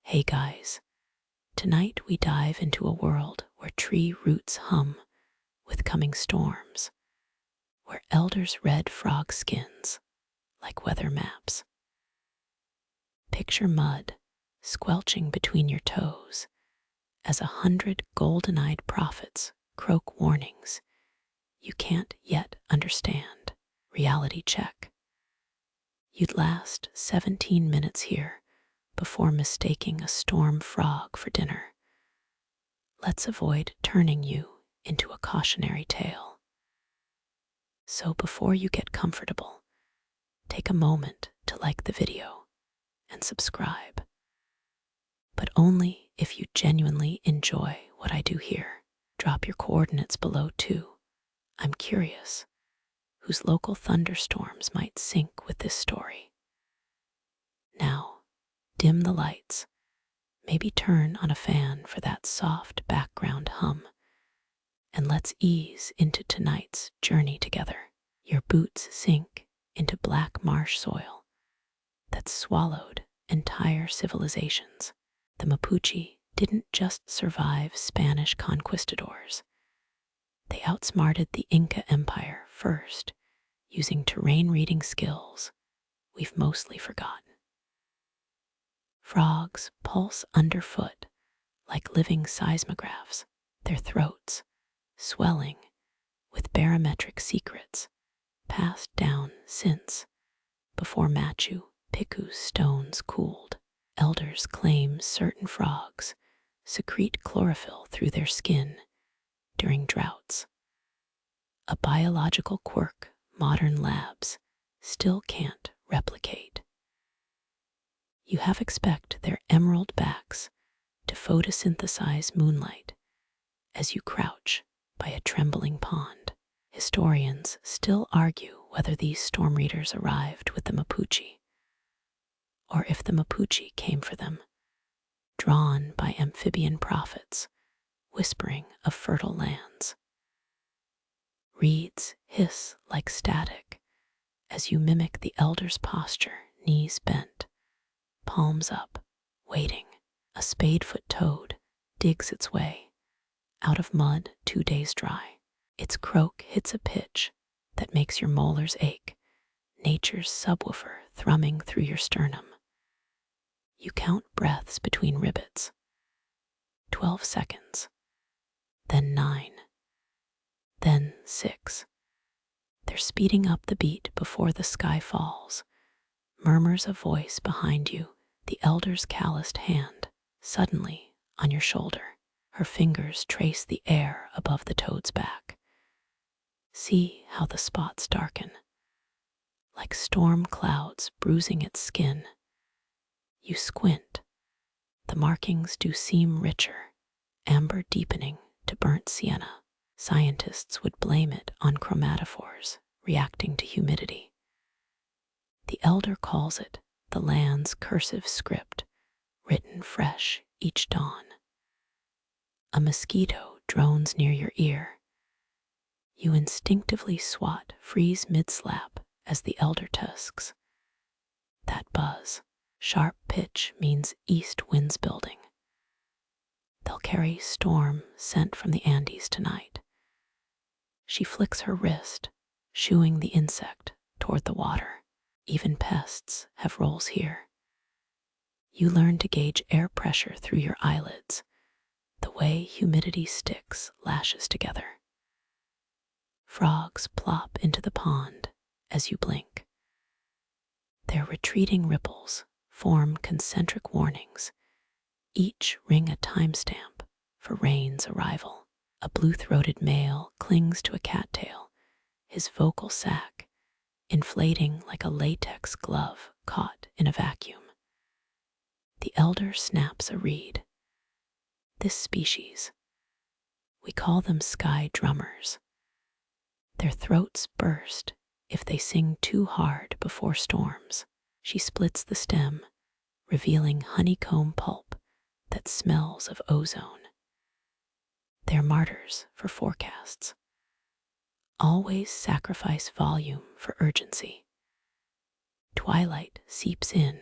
Hey guys, tonight we dive into a world where tree roots hum with coming storms, where elders read frog skins like weather maps. Picture mud squelching between your toes as 100 golden-eyed prophets croak warnings you can't yet understand. Reality check. You'd last 17 minutes here before mistaking a storm frog for dinner. Let's avoid turning you into a cautionary tale. So before you get comfortable, take a moment to like the video and subscribe. But only if you genuinely enjoy what I do here. Drop your coordinates below too. I'm curious whose local thunderstorms might sync with this story. Now, dim the lights. Maybe turn on a fan for that soft background hum. And let's ease into tonight's journey together. Your boots sink into black marsh soil that's swallowed entire civilizations. The Mapuche didn't just survive Spanish conquistadors. They outsmarted the Inca Empire first, using terrain reading skills we've mostly forgotten. Frogs pulse underfoot like living seismographs, their throats swelling with barometric secrets passed down since before Machu Picchu's stones cooled. Elders claim certain frogs secrete chlorophyll through their skin during droughts, a biological quirk modern labs still can't replicate. You have expect their emerald backs to photosynthesize moonlight as you crouch by a trembling pond. Historians still argue whether these storm readers arrived with the Mapuche, or if the Mapuche came for them, drawn by amphibian prophets whispering of fertile lands. Reeds hiss like static as you mimic the elder's posture, knees bent, palms up, waiting. A spadefoot toad digs its way out of mud 2 days dry. Its croak hits a pitch that makes your molars ache, nature's subwoofer thrumming through your sternum. You count breaths between rivets. 12 seconds, then 9, then 6. They're speeding up the beat before the sky falls. Murmurs a voice behind you, the elder's calloused hand, suddenly on your shoulder. Her fingers trace the air above the toad's back. See how the spots darken, like storm clouds bruising its skin. You squint. The markings do seem richer, amber deepening to burnt sienna. Scientists would blame it on chromatophores reacting to humidity. The elder calls it the land's cursive script, written fresh each dawn. A mosquito drones near your ear. You instinctively swat freeze mid-slap as the elder tusks. That buzz, sharp pitch means east winds building. They'll carry storm sent from the Andes tonight. She flicks her wrist, shooing the insect toward the water. Even pests have roles here. You learn to gauge air pressure through your eyelids, the way humidity sticks lashes together. Frogs plop into the pond as you blink. Their retreating ripples form concentric warnings, each ring a timestamp for rain's arrival. A blue-throated male clings to a cattail, his vocal sac inflating like a latex glove caught in a vacuum. The elder snaps a reed. This species, we call them sky drummers. Their throats burst if they sing too hard before storms. She splits the stem, revealing honeycomb pulp that smells of ozone. They're martyrs for forecasts. Always sacrifice volume for urgency. Twilight seeps in,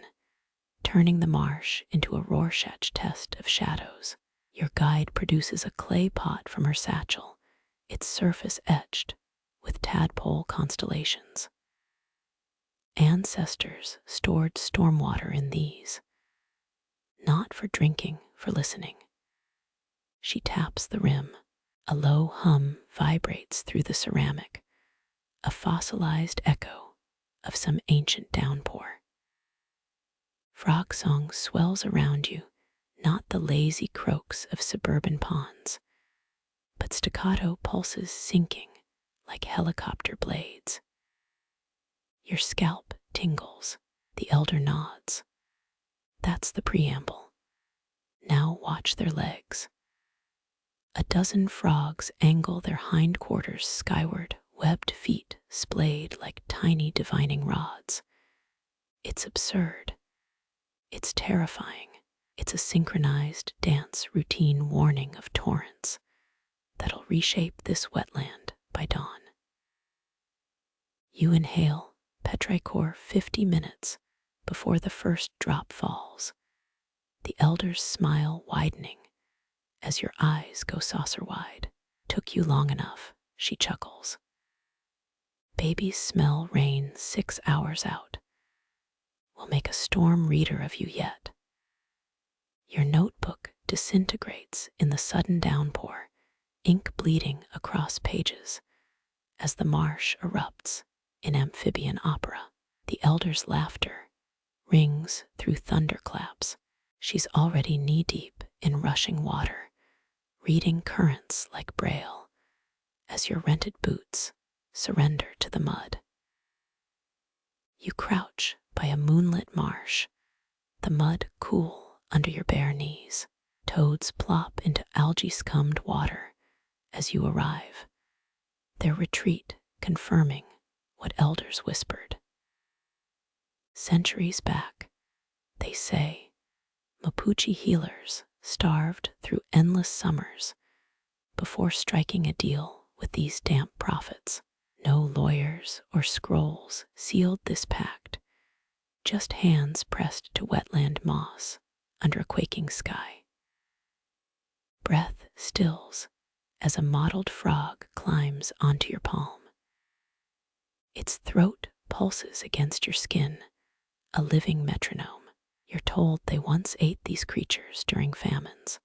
turning the marsh into a Rorschach test of shadows. Your guide produces a clay pot from her satchel, its surface etched with tadpole constellations. Ancestors stored stormwater in these, not for drinking, for listening. She taps the rim. A low hum vibrates through the ceramic, a fossilized echo of some ancient downpour. Frog song swells around you, not the lazy croaks of suburban ponds, but staccato pulses sinking like helicopter blades. Your scalp tingles, the elder nods. That's the preamble. Now watch their legs. A dozen frogs angle their hindquarters skyward, webbed feet splayed like tiny divining rods. It's absurd. It's terrifying. It's a synchronized dance routine warning of torrents that'll reshape this wetland by dawn. You inhale petrichor 50 minutes before the first drop falls, the elder's smile widening as your eyes go saucer-wide. Took you long enough, she chuckles. Babies smell rain 6 hours out. We'll make a storm reader of you yet. Your notebook disintegrates in the sudden downpour, ink bleeding across pages as the marsh erupts in amphibian opera. The elder's laughter rings through thunderclaps. She's already knee-deep in rushing water, reading currents like braille as your rented boots surrender to the mud. You crouch by a moonlit marsh, the mud cool under your bare knees. Toads plop into algae-scummed water as you arrive, their retreat confirming what elders whispered. Centuries back, they say, Mapuche healers starved through endless summers before striking a deal with these damp prophets. No lawyers or scrolls sealed this pact, just hands pressed to wetland moss under a quaking sky. Breath stills as a mottled frog climbs onto your palm. Its throat pulses against your skin, a living metronome. You're told they once ate these creatures during famines,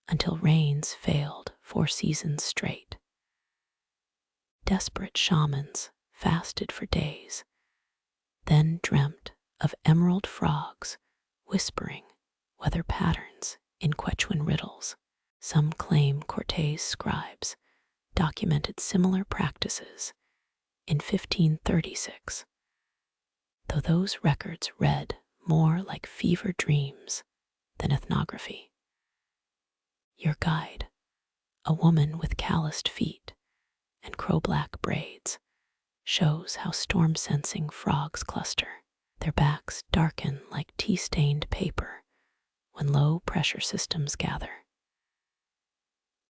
until rains failed 4 seasons straight. Desperate shamans fasted for days, then dreamt of emerald frogs whispering weather patterns in Quechuan riddles. Some claim Cortés scribes documented similar practices in 1536, though those records read more like fever dreams than ethnography. Your guide, a woman with calloused feet and crow-black braids, shows how storm-sensing frogs cluster. Their backs darken like tea-stained paper when low-pressure systems gather.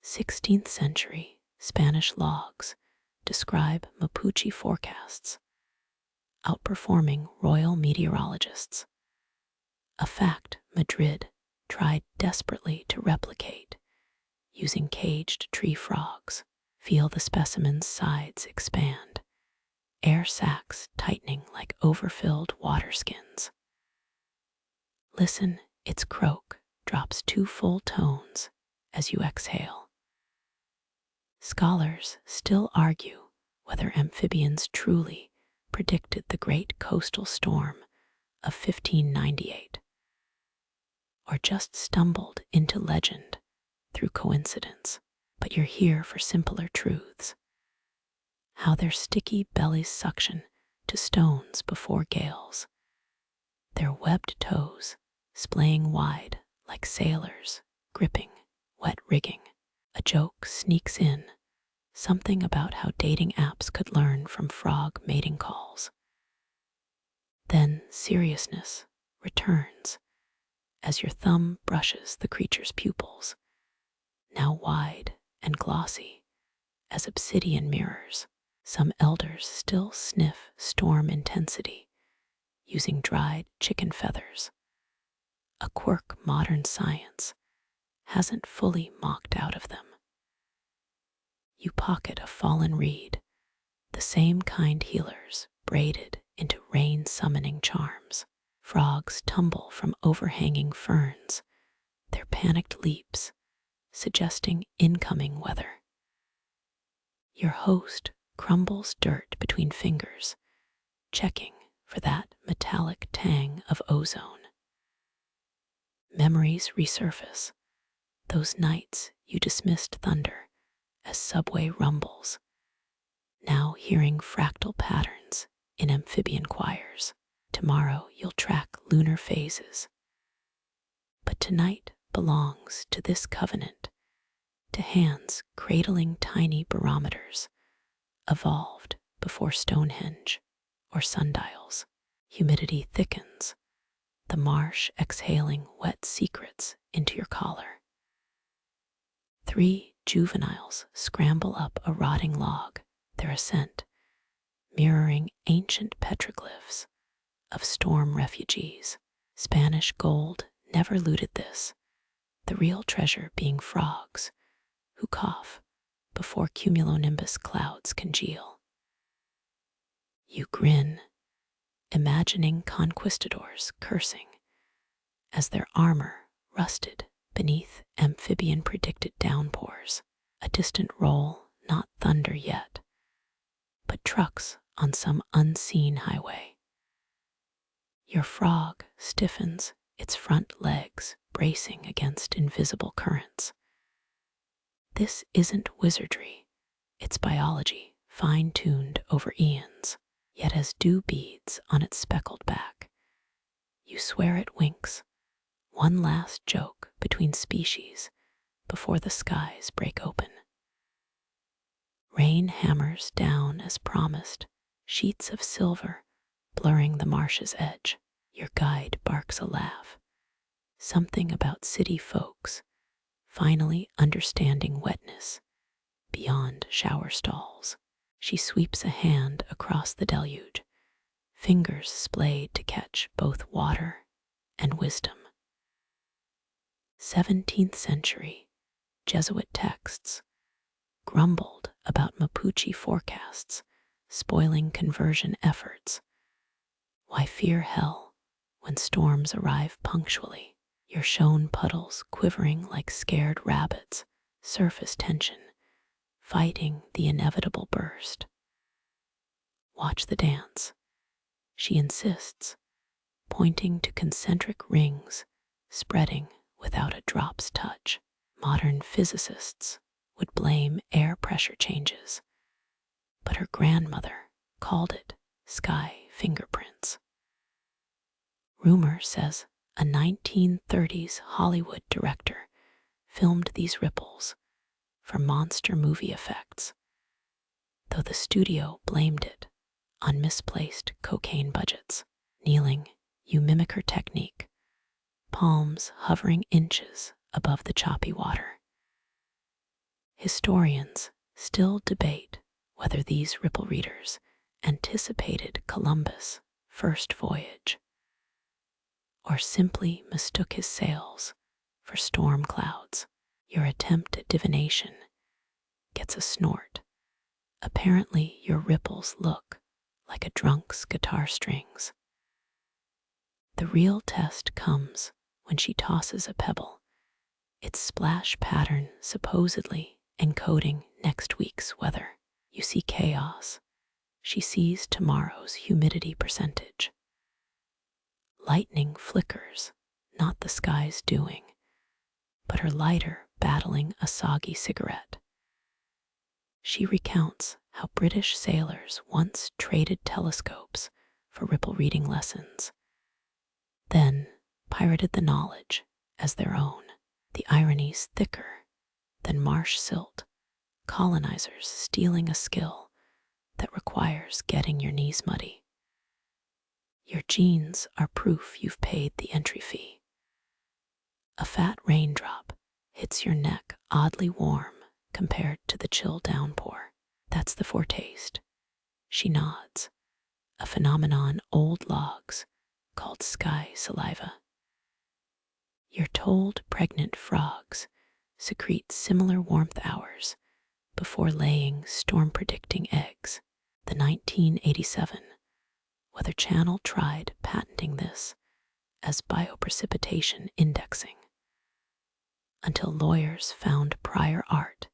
16th century Spanish logs describe Mapuche forecasts, outperforming royal meteorologists, a fact Madrid tried desperately to replicate using caged tree frogs. Feel the specimen's sides expand, air sacs tightening like overfilled water skins. Listen, its croak drops 2 full tones as you exhale. Scholars still argue whether amphibians truly predicted the great coastal storm of 1598, or just stumbled into legend through coincidence. But you're here for simpler truths. How their sticky bellies suction to stones before gales, their webbed toes splaying wide like sailors gripping wet rigging. A joke sneaks in, something about how dating apps could learn from frog mating calls. Then seriousness returns as your thumb brushes the creature's pupils, now wide and glossy as obsidian mirrors. Some elders still sniff storm intensity using dried chicken feathers, a quirk modern science hasn't fully mocked out of them. You pocket a fallen reed, the same kind healers braided into rain-summoning charms. Frogs tumble from overhanging ferns, their panicked leaps suggesting incoming weather. Your host crumbles dirt between fingers, checking for that metallic tang of ozone. Memories resurface, those nights you dismissed thunder as subway rumbles, now hearing fractal patterns in amphibian choirs. Tomorrow you'll track lunar phases. But tonight belongs to this covenant, to hands cradling tiny barometers, evolved before Stonehenge or sundials. Humidity thickens, the marsh exhaling wet secrets into your collar. 3 juveniles scramble up a rotting log, their ascent mirroring ancient petroglyphs of storm refugees. Spanish gold never looted this, the real treasure being frogs who cough before cumulonimbus clouds congeal. You grin, imagining conquistadors cursing as their armor rusted beneath amphibian predicted downpours. A distant roll, not thunder yet, but trucks on some unseen highway. Your frog stiffens, its front legs bracing against invisible currents. This isn't wizardry, it's biology, fine-tuned over eons. Yet as dew beads on its speckled back, you swear it winks, one last joke between species before the skies break open. Rain hammers down as promised, sheets of silver blurring the marsh's edge. Your guide barks a laugh, something about city folks finally understanding wetness beyond shower stalls. She sweeps a hand across the deluge, fingers splayed to catch both water and wisdom. 17th century Jesuit texts grumbled about Mapuche forecasts spoiling conversion efforts. Why fear hell when storms arrive punctually? Your shown puddles quivering like scared rabbits, surface tension fighting the inevitable burst. Watch the dance, she insists, pointing to concentric rings spreading without a drop's touch. Modern physicists would blame air pressure changes, but her grandmother called it sky fingerprints. Rumor says a 1930s Hollywood director filmed these ripples for monster movie effects, though the studio blamed it on misplaced cocaine budgets. Kneeling, you mimic her technique, palms hovering inches above the choppy water. Historians still debate whether these ripple readers anticipated Columbus' first voyage, or simply mistook his sails for storm clouds. Your attempt at divination gets a snort. Apparently, your ripples look like a drunk's guitar strings. The real test comes when she tosses a pebble, its splash pattern supposedly encoding next week's weather. You see chaos. She sees tomorrow's humidity percentage. Lightning flickers, not the sky's doing, but her lighter battling a soggy cigarette. She recounts how British sailors once traded telescopes for ripple reading lessons, then pirated the knowledge as their own. The irony's thicker than marsh silt, colonizers stealing a skill that requires getting your knees muddy. Your jeans are proof you've paid the entry fee. A fat raindrop hits your neck oddly warm compared to the chill downpour. That's the foretaste. She nods, a phenomenon old logs called sky saliva. You're told pregnant frogs secrete similar warmth hours before laying storm-predicting eggs. The 1987 Weather Channel tried patenting this as bioprecipitation indexing until lawyers found prior art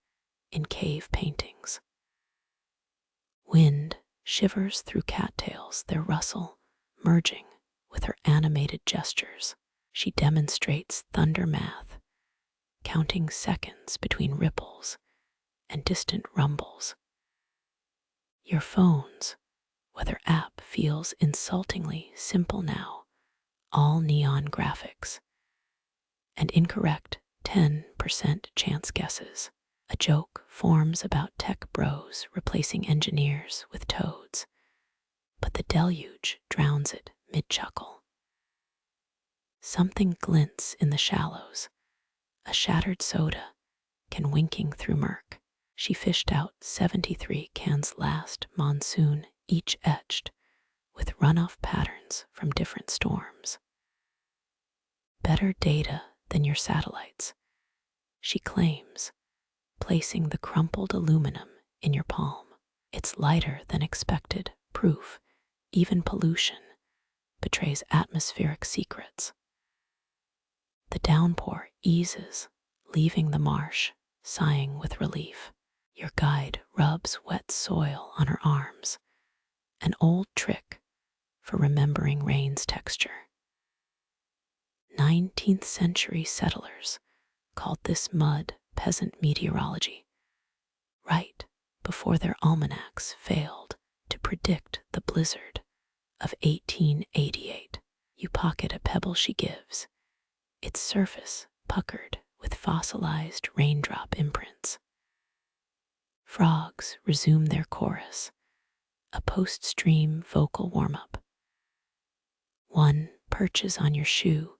in cave paintings. Wind shivers through cattails, their rustle merging with her animated gestures. She demonstrates thunder math, counting seconds between ripples and distant rumbles. Your phone's weather app feels insultingly simple now, all neon graphics and incorrect 10% chance guesses. A joke forms about tech bros replacing engineers with toads, but the deluge drowns it mid-chuckle. Something glints in the shallows, a shattered soda can winking through murk. She fished out 73 cans last monsoon, each etched with runoff patterns from different storms. Better data than your satellites, she claims, placing the crumpled aluminum in your palm. It's lighter than expected, proof even pollution betrays atmospheric secrets. The downpour eases, leaving the marsh sighing with relief. Your guide rubs wet soil on her arms, an old trick for remembering rain's texture. 19th century settlers called this mud peasant meteorology, right before their almanacs failed to predict the blizzard of 1888. You pocket a pebble she gives, its surface puckered with fossilized raindrop imprints. Frogs resume their chorus, a post-stream vocal warm-up. One perches on your shoe,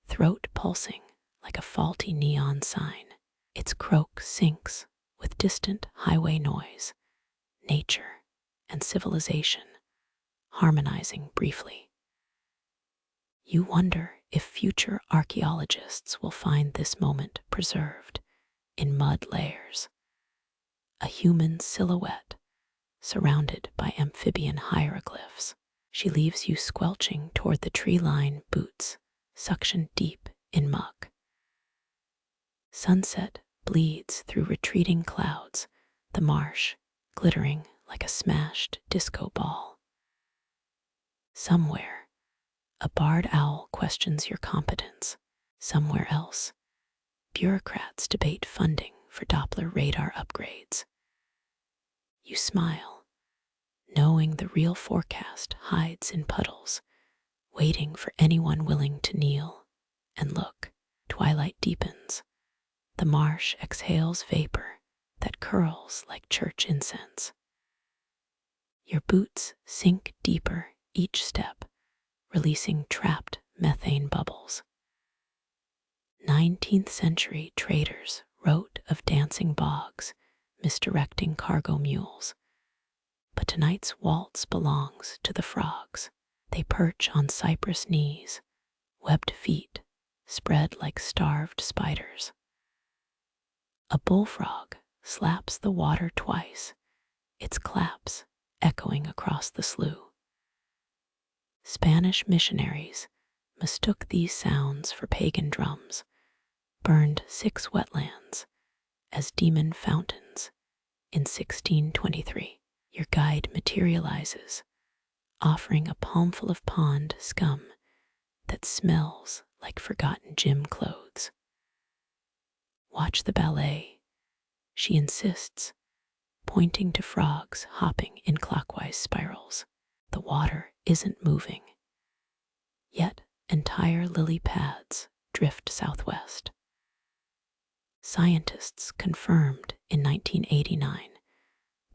throat pulsing like a faulty neon sign. Its croak syncs with distant highway noise, nature and civilization harmonizing briefly. You wonder if future archaeologists will find this moment preserved in mud layers. A human silhouette surrounded by amphibian hieroglyphs. She leaves you squelching toward the tree-line boots, suction deep in muck. Sunset bleeds through retreating clouds, the marsh glittering like a smashed disco ball. Somewhere, a barred owl questions your competence. Somewhere else, bureaucrats debate funding for Doppler radar upgrades. You smile, knowing the real forecast hides in puddles, waiting for anyone willing to kneel and look. Twilight deepens. The marsh exhales vapor that curls like church incense. Your boots sink deeper each step, releasing trapped methane bubbles. 19th century traders wrote of dancing bogs, misdirecting cargo mules. But tonight's waltz belongs to the frogs. They perch on cypress knees, webbed feet spread like starved spiders. A bullfrog slaps the water twice, its claps echoing across the slough. Spanish missionaries mistook these sounds for pagan drums, burned 6 wetlands as demon fountains in 1623. Your guide materializes, offering a palmful of pond scum that smells like forgotten gym clothes. Watch the ballet, she insists, pointing to frogs hopping in clockwise spirals. The water isn't moving, yet entire lily pads drift southwest. Scientists confirmed in 1989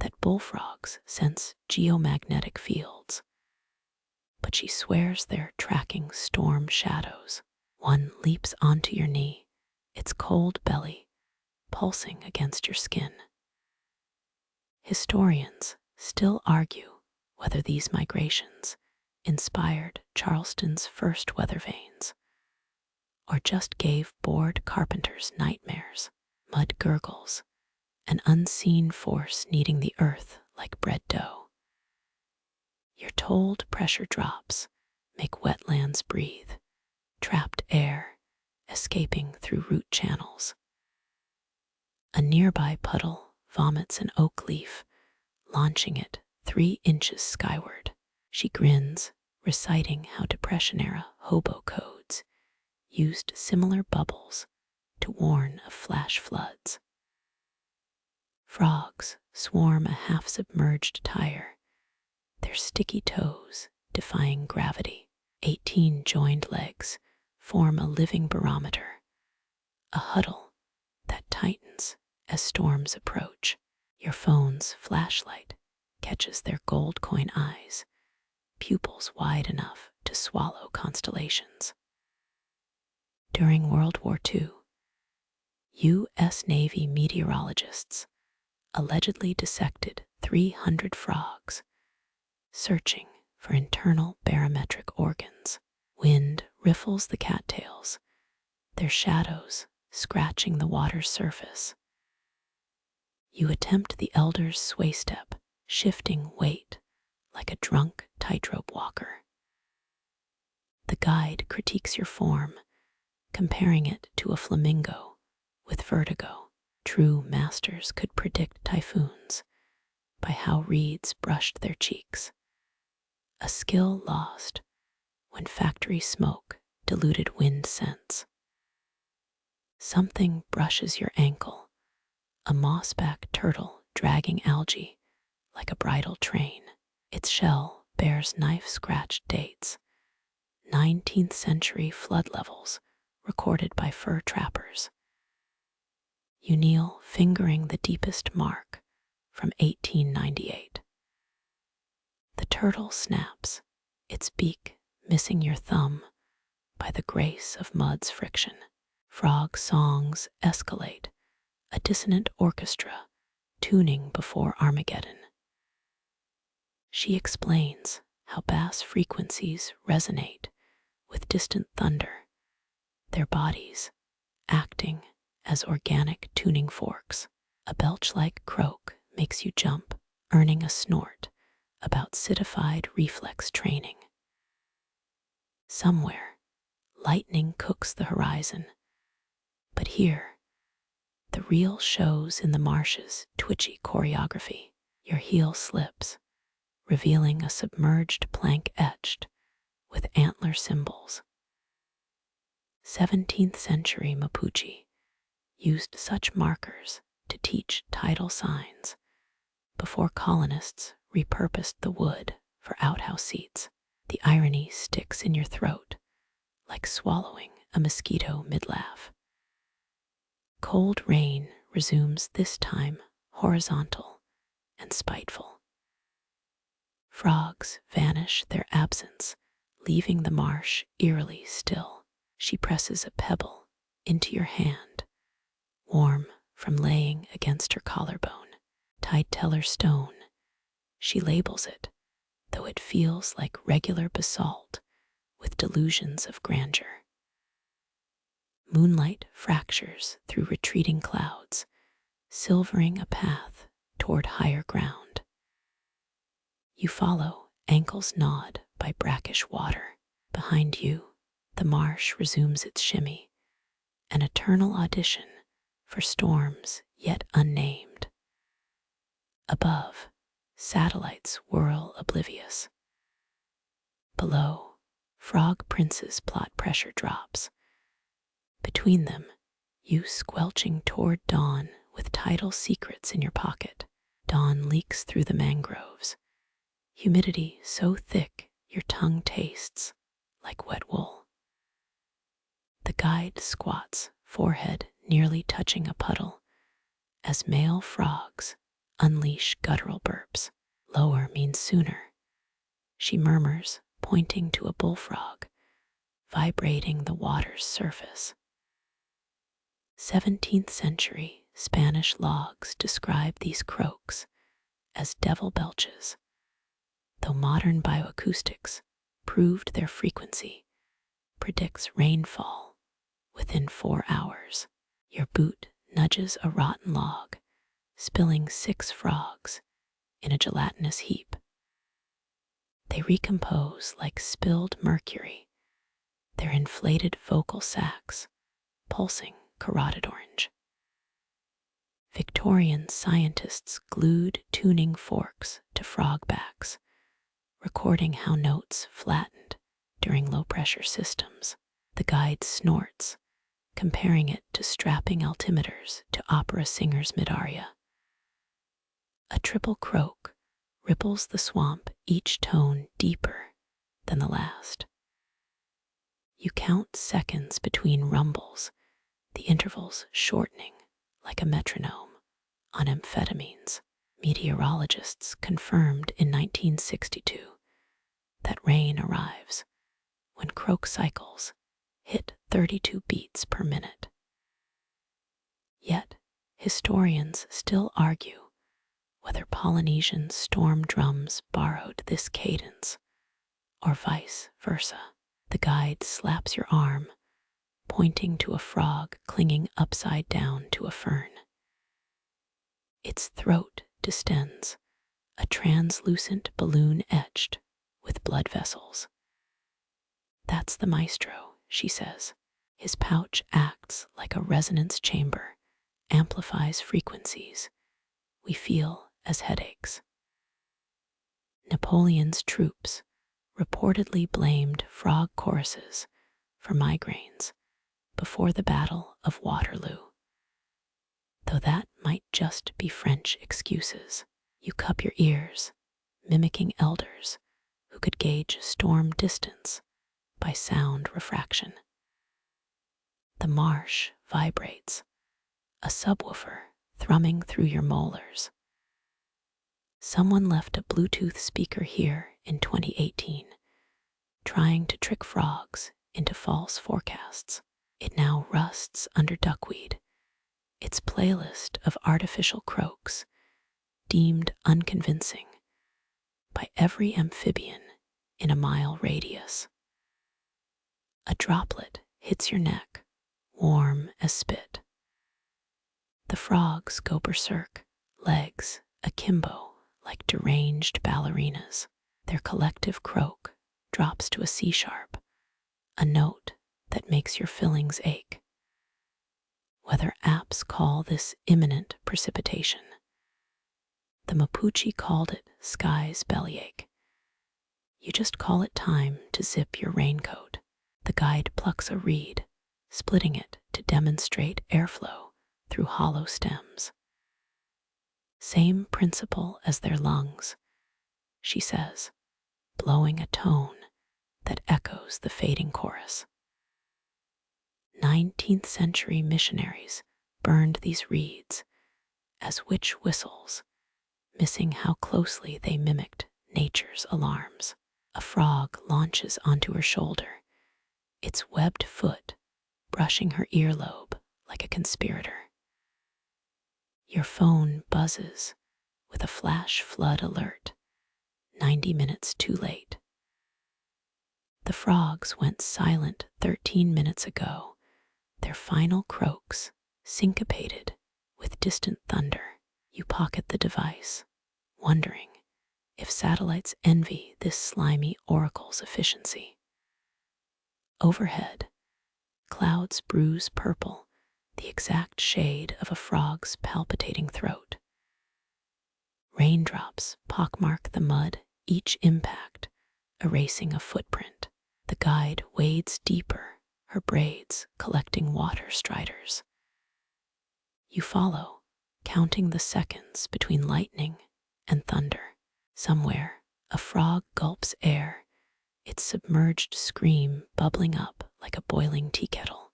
that bullfrogs sense geomagnetic fields, but she swears they're tracking storm shadows. One leaps onto your knee, its cold belly pulsing against your skin. Historians still argue whether these migrations inspired Charleston's first weather vanes, or just gave bored carpenters nightmares. Mud gurgles, an unseen force kneading the earth like bread dough. You're told pressure drops make wetlands breathe, trapped air escaping through root channels. A nearby puddle vomits an oak leaf, launching it 3 inches skyward. She grins, reciting how Depression-era hobo codes used similar bubbles to warn of flash floods. Frogs swarm a half-submerged tire, their sticky toes defying gravity. 18 joined legs form a living barometer, a huddle that tightens as storms approach. Your phone's flashlight catches their gold coin eyes, pupils wide enough to swallow constellations. During World War II, U.S. Navy meteorologists allegedly dissected 300 frogs, searching for internal barometric organs. Wind riffles the cattails, their shadows scratching the water's surface. You attempt the elder's sway step, shifting weight like a drunk tightrope walker. The guide critiques your form, comparing it to a flamingo with vertigo. True masters could predict typhoons by how reeds brushed their cheeks, a skill lost when factory smoke diluted wind scents. Something brushes your ankle, a mossback turtle dragging algae like a bridal train. Its shell bears knife-scratched dates, 19th century flood levels recorded by fur trappers. You kneel fingering the deepest mark from 1898. The turtle snaps, its beak missing your thumb by the grace of mud's friction. Frog songs escalate, a dissonant orchestra tuning before Armageddon. She explains how bass frequencies resonate with distant thunder, their bodies acting as organic tuning forks. A belch-like croak makes you jump, earning a snort about citified reflex training. Somewhere, lightning cooks the horizon, but here, the real shows in the marsh's twitchy choreography. Your heel slips, revealing a submerged plank etched with antler symbols. 17th century Mapuche used such markers to teach tidal signs before colonists repurposed the wood for outhouse seats. The irony sticks in your throat like swallowing a mosquito mid-laugh. Cold rain resumes, this time horizontal and spiteful. Frogs vanish their absence, leaving the marsh eerily still. She presses a pebble into your hand, warm from laying against her collarbone. Tide teller stone, she labels it, though it feels like regular basalt with delusions of grandeur. Moonlight fractures through retreating clouds, silvering a path toward higher ground. You follow, ankles gnawed by brackish water. Behind you, the marsh resumes its shimmy, an eternal audition for storms yet unnamed. Above, satellites whirl oblivious. Below, frog princes plot pressure drops. Between them, you squelching toward dawn with tidal secrets in your pocket. Dawn leaks through the mangroves, humidity so thick your tongue tastes like wet wool. The guide squats, forehead nearly touching a puddle, as male frogs unleash guttural burps. Lower means sooner, she murmurs, pointing to a bullfrog, vibrating the water's surface. 17th century Spanish logs describe these croaks as devil belches, though modern bioacoustics proved their frequency predicts rainfall within 4 hours. Your boot nudges a rotten log, spilling 6 frogs in a gelatinous heap. They recompose like spilled mercury, their inflated vocal sacs pulsing carotid orange. Victorian scientists glued tuning forks to frog backs, recording how notes flattened during low-pressure systems. The guide snorts, comparing it to strapping altimeters to opera singers mid-aria. A triple croak ripples the swamp, each tone deeper than the last. You count seconds between rumbles, the intervals shortening like a metronome on amphetamines. Meteorologists confirmed in 1962 that rain arrives when croak cycles hit 32 beats per minute. Yet, historians still argue whether Polynesian storm drums borrowed this cadence or vice versa. The guide slaps your arm, pointing to a frog clinging upside down to a fern. Its throat distends, a translucent balloon etched with blood vessels. That's the maestro, she says. His pouch acts like a resonance chamber, amplifies frequencies we feel as headaches. Napoleon's troops reportedly blamed frog choruses for migraines before the Battle of Waterloo. Though that might just be French excuses. You cup your ears, mimicking elders who could gauge storm distance by sound refraction. The marsh vibrates, a subwoofer thrumming through your molars. Someone left a Bluetooth speaker here in 2018, trying to trick frogs into false forecasts. It now rusts under duckweed, its playlist of artificial croaks deemed unconvincing by every amphibian in a mile radius. A droplet hits your neck, warm as spit. The frogs go berserk, legs akimbo like deranged ballerinas. Their collective croak drops to a C-sharp, a note that makes your fillings ache. Weather apps call this imminent precipitation. The Mapuche called it sky's bellyache. You just call it time to zip your raincoat. The guide plucks a reed, splitting it to demonstrate airflow through hollow stems. Same principle as their lungs, she says, blowing a tone that echoes the fading chorus. 19th century missionaries burned these reeds as witch whistles, missing how closely they mimicked nature's alarms. A frog launches onto her shoulder, its webbed foot brushing her earlobe like a conspirator. Your phone buzzes with a flash flood alert, 90 minutes too late. The frogs went silent 13 minutes ago, their final croaks syncopated with distant thunder. You pocket the device, wondering if satellites envy this slimy oracle's efficiency. Overhead, clouds bruise purple, the exact shade of a frog's palpitating throat. Raindrops pockmark the mud, each impact erasing a footprint. The guide wades deeper, her braids collecting water striders. You follow, counting the seconds between lightning and thunder. Somewhere, a frog gulps air, its submerged scream bubbling up like a boiling tea kettle.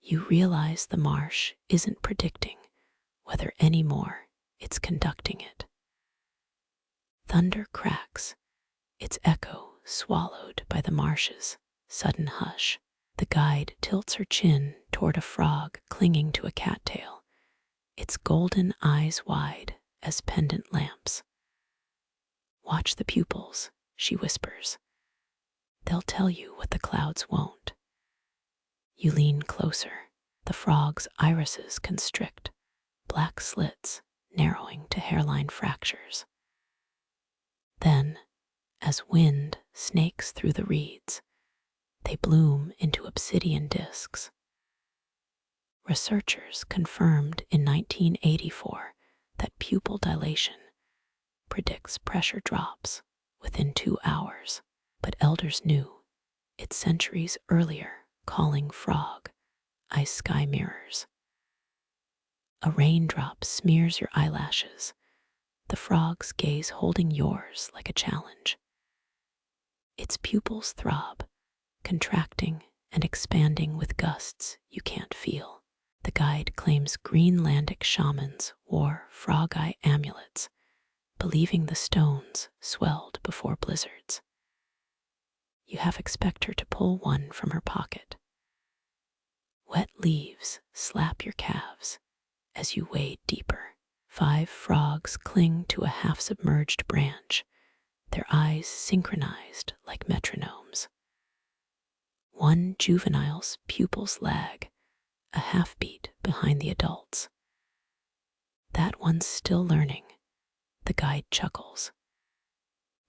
You realize the marsh isn't predicting weather anymore, it's conducting it. Thunder cracks, its echo swallowed by the marsh's sudden hush. The guide tilts her chin toward a frog clinging to a cattail, its golden eyes wide as pendant lamps. Watch the pupils, she whispers. They'll tell you what the clouds won't. You lean closer. The frog's irises constrict, black slits narrowing to hairline fractures. Then, as wind snakes through the reeds, they bloom into obsidian discs. Researchers confirmed in 1984 that pupil dilation predicts pressure drops within 2 hours, but elders knew it centuries earlier, calling frog ice sky mirrors. A raindrop smears your eyelashes, the frog's gaze holding yours like a challenge. Its pupils throb, contracting and expanding with gusts you can't feel. The guide claims Greenlandic shamans wore frog eye amulets, believing the stones swelled before blizzards. You half expect her to pull one from her pocket. Wet leaves slap your calves as you wade deeper. 5 frogs cling to a half-submerged branch, their eyes synchronized like metronomes. One juvenile's pupils lag, a half-beat behind the adults. That one's still learning, the guide chuckles.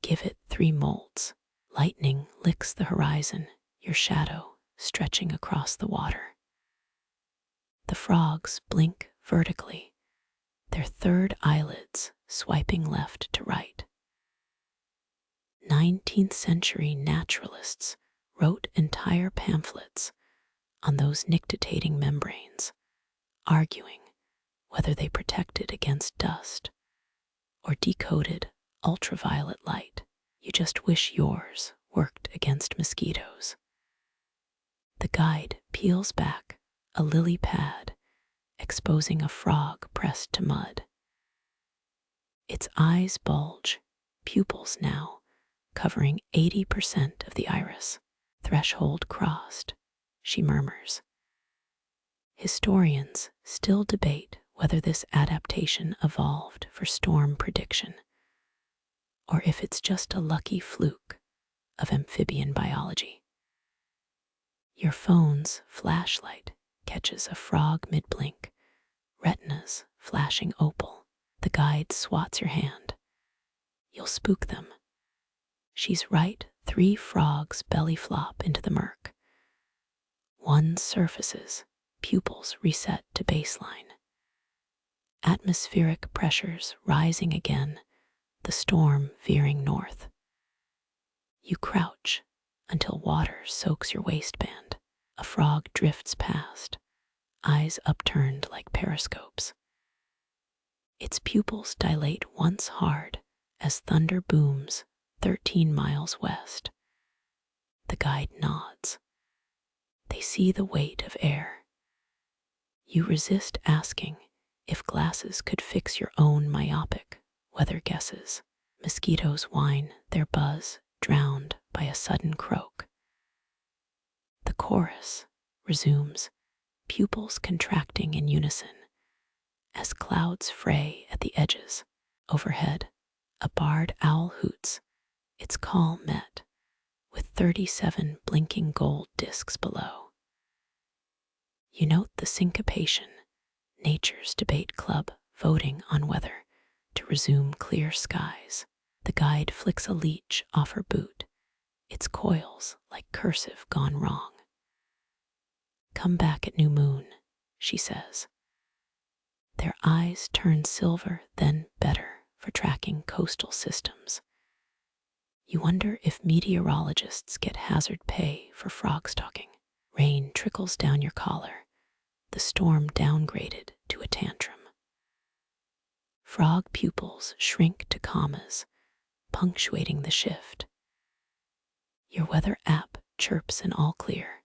Give it 3 molts. Lightning licks the horizon, your shadow stretching across the water. The frogs blink vertically, their third eyelids swiping left to right. 19th century naturalists wrote entire pamphlets on those nictitating membranes, arguing whether they protected against dust or decoded ultraviolet light. You just wish yours worked against mosquitoes. The guide peels back a lily pad, exposing a frog pressed to mud. Its eyes bulge, pupils now covering 80% of the iris. Threshold crossed, she murmurs. Historians still debate whether this adaptation evolved for storm prediction, or if it's just a lucky fluke of amphibian biology. Your phone's flashlight catches a frog mid-blink, retinas flashing opal. The guide swats your hand. You'll spook them. She's right, 3 frogs belly flop into the murk. One surfaces, pupils reset to baseline. Atmospheric pressures rising again, the storm veering north. You crouch until water soaks your waistband. A frog drifts past, eyes upturned like periscopes. Its pupils dilate once hard as thunder booms 13 miles west. The guide nods. They see the weight of air. You resist asking if glasses could fix your own myopic weather guesses. Mosquitoes whine, their buzz drowned by a sudden croak. The chorus resumes, pupils contracting in unison as clouds fray at the edges. Overhead, a barred owl hoots, its call met with 37 blinking gold discs below. You note the syncopation, Nature's Debate Club voting on whether to resume clear skies. The guide flicks a leech off her boot, its coils like cursive gone wrong. Come back at new moon, she says. Their eyes turn silver, then better for tracking coastal systems. You wonder if meteorologists get hazard pay for frog stalking. Rain trickles down your collar, the storm downgraded to a tantrum. Frog pupils shrink to commas, punctuating the shift. Your weather app chirps an all clear.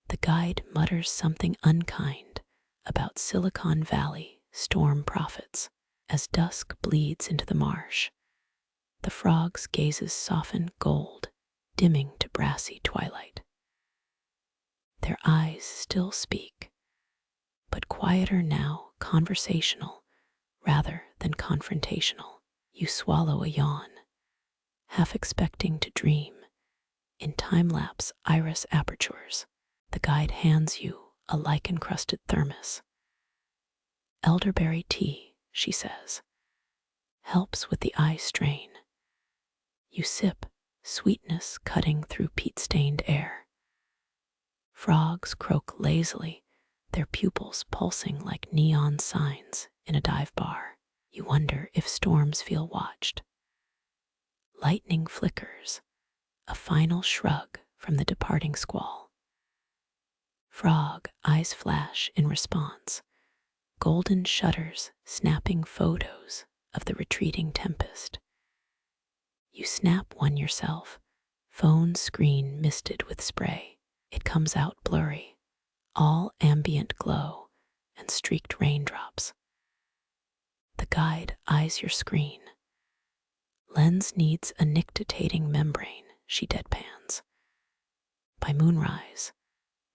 The guide mutters something unkind about Silicon Valley storm prophets. As dusk bleeds into the marsh, the frog's gazes soften gold, dimming to brassy twilight. Their eyes still speak, but quieter now, conversational rather than confrontational. You swallow a yawn, half expecting to dream in time-lapse iris apertures. The guide hands you a lichen-crusted thermos. Elderberry tea, she says, helps with the eye strain. You sip, sweetness cutting through peat-stained air. Frogs croak lazily, their pupils pulsing like neon signs in a dive bar. You wonder if storms feel watched. Lightning flickers, a final shrug from the departing squall. Frog eyes flash in response, golden shutters snapping photos of the retreating tempest. You snap one yourself, phone screen misted with spray. It comes out blurry, all ambient glow and streaked raindrops. The guide eyes your screen. Lens needs a nictitating membrane, she deadpans. By moonrise,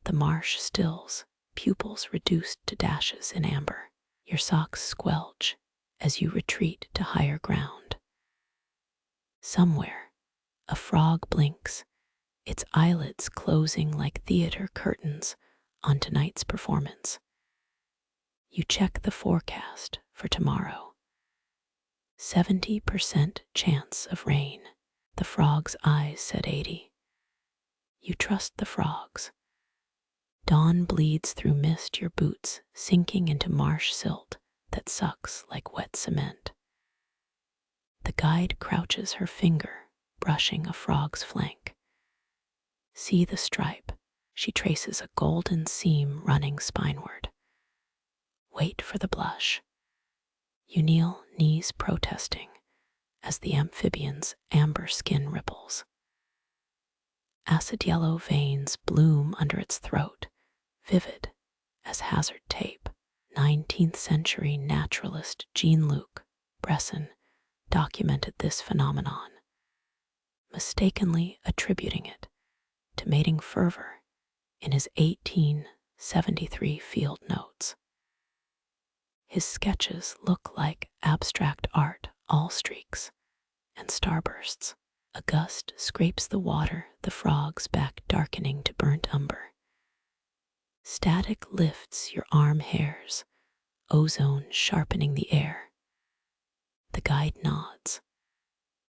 the marsh stills, pupils reduced to dashes in amber. Your socks squelch as you retreat to higher ground. Somewhere, a frog blinks, its eyelids closing like theater curtains on tonight's performance. You check the forecast for tomorrow. 70% chance of rain. The frog's eyes said 80. You trust the frogs. Dawn bleeds through mist, your boots sinking into marsh silt that sucks like wet cement. The guide crouches her finger, brushing a frog's flank. See the stripe. She traces a golden seam running spineward. Wait for the blush. You kneel, knees protesting, as the amphibian's amber skin ripples. Acid yellow veins bloom under its throat, vivid as hazard tape. 19th century naturalist Jean-Luc Bresson documented this phenomenon, mistakenly attributing it to mating fervor in his 1873 field notes. His sketches look like abstract art, all streaks and starbursts. A gust scrapes the water, the frog's back darkening to burnt umber. Static lifts your arm hairs, ozone sharpening the air. The guide nods.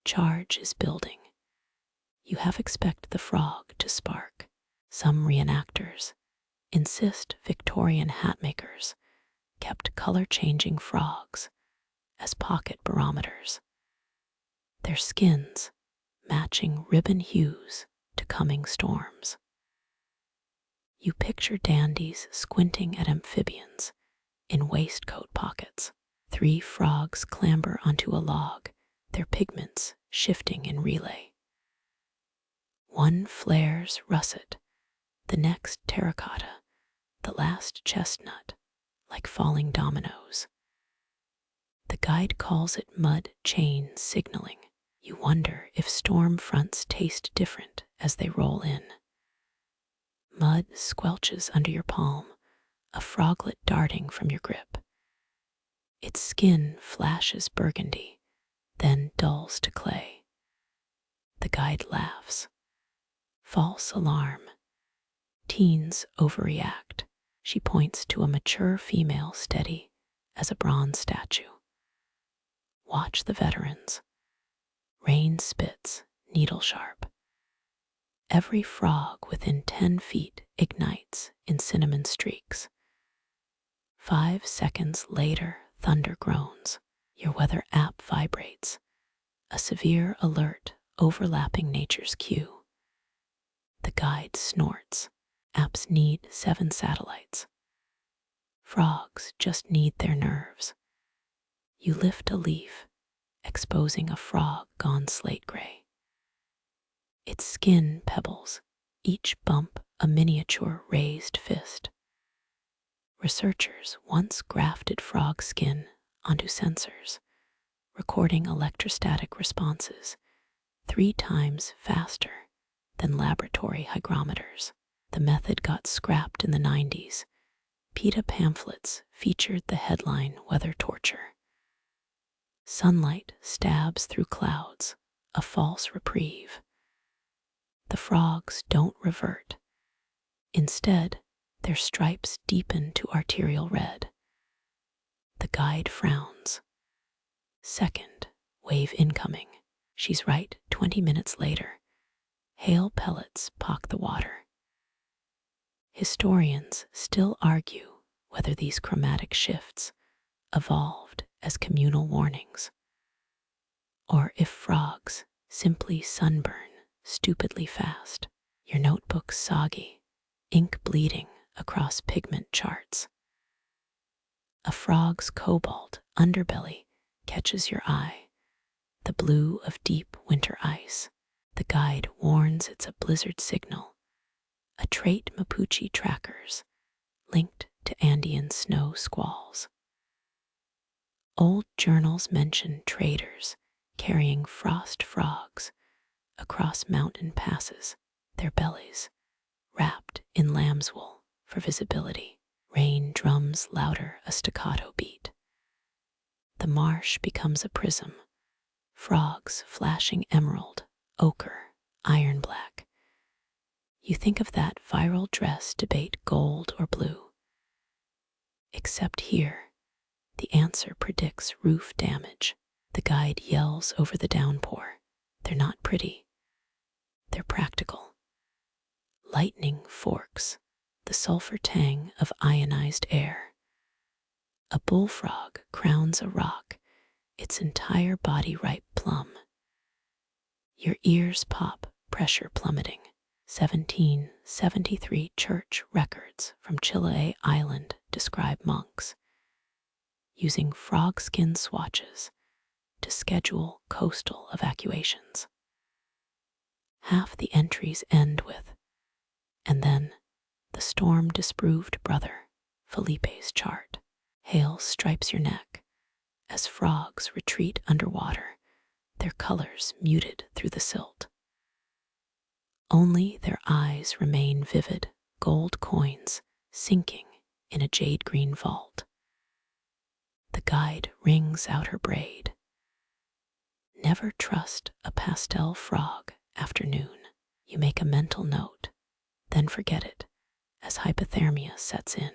Charge is building. You half expect the frog to spark. Some reenactors insist Victorian hatmakers kept color-changing frogs as pocket barometers, their skins matching ribbon hues to coming storms. You picture dandies squinting at amphibians in waistcoat pockets. 3 frogs clamber onto a log, their pigments shifting in relay. One flares russet, the next terracotta, the last chestnut, like falling dominoes. The guide calls it mud chain signaling. You wonder if storm fronts taste different as they roll in. Mud squelches under your palm, a froglet darting from your grip. Its skin flashes burgundy, then dulls to clay. The guide laughs. False alarm. Teens overreact. She points to a mature female steady as a bronze statue. Watch the veterans. Rain spits, needle sharp. Every frog within 10 feet ignites in cinnamon streaks. 5 seconds later, thunder groans. Your weather app vibrates. A severe alert overlapping nature's cue. The guide snorts. Apps need 7 satellites. Frogs just need their nerves. You lift a leaf, exposing a frog gone slate gray. Its skin pebbles, each bump a miniature raised fist. Researchers once grafted frog skin onto sensors, recording electrostatic responses 3 times faster than laboratory hygrometers. The method got scrapped in the 90s. PETA pamphlets featured the headline "Weather Torture." Sunlight stabs through clouds, a false reprieve. The frogs don't revert. Instead, their stripes deepen to arterial red. The guide frowns. Second wave incoming. She's right, 20 minutes later. Hail pellets pock the water. Historians still argue whether these chromatic shifts evolved as communal warnings, or if frogs simply sunburn stupidly fast. Your notebook's soggy, ink bleeding across pigment charts. A frog's cobalt underbelly catches your eye, the blue of deep winter ice. The guide warns it's a blizzard signal, a trait Mapuche trackers linked to Andean snow squalls. Old journals mention traders carrying frost frogs across mountain passes, their bellies wrapped in lamb's wool for visibility. Rain drums louder a staccato beat. The marsh becomes a prism, frogs flashing emerald, ochre, iron black. You think of that viral dress debate, gold or blue. Except here, the answer predicts roof damage. The guide yells over the downpour. They're not pretty. They're practical. Lightning forks the sulfur tang of ionized air. A bullfrog crowns a rock, its entire body ripe plum. Your ears pop, pressure plummeting. 1773 church records from Chiloé Island describe monks using frog skin swatches to schedule coastal evacuations. Half the entries end with, and then the storm disproved brother, Felipe's chart. Hail stripes your neck as frogs retreat underwater, their colors muted through the silt. Only their eyes remain vivid, gold coins sinking in a jade-green vault. The guide wrings out her braid. Never trust a pastel frog after noon. You make a mental note, then forget it as hypothermia sets in.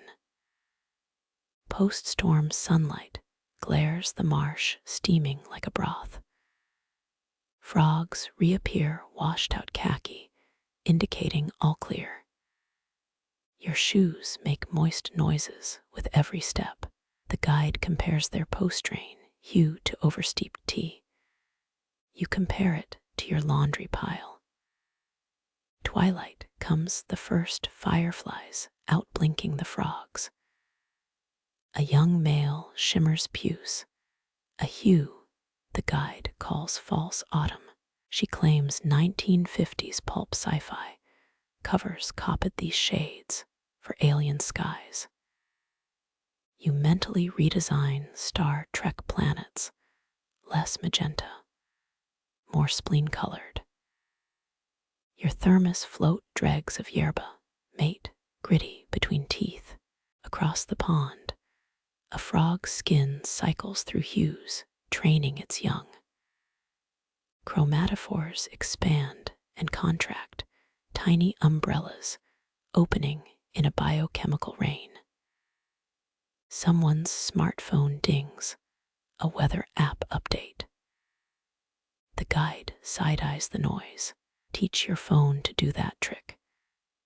Post-storm sunlight glares the marsh steaming like a broth. Frogs reappear washed out khaki, indicating all clear. Your shoes make moist noises with every step. The guide compares their post-rain hue to oversteeped tea. You compare it to your laundry pile. Twilight comes the first fireflies out blinking the frogs. A young male shimmers puce, a hue the guide calls false autumn. She claims 1950s pulp sci-fi covers copied these shades for alien skies. You mentally redesign Star Trek planets, less magenta, more spleen-colored. Your thermos float dregs of yerba, mate gritty between teeth. Across the pond, a frog's skin cycles through hues, training its young. Chromatophores expand and contract, tiny umbrellas opening in a biochemical rain. Someone's smartphone dings, a weather app update. The guide side-eyes the noise. Teach your phone to do that trick,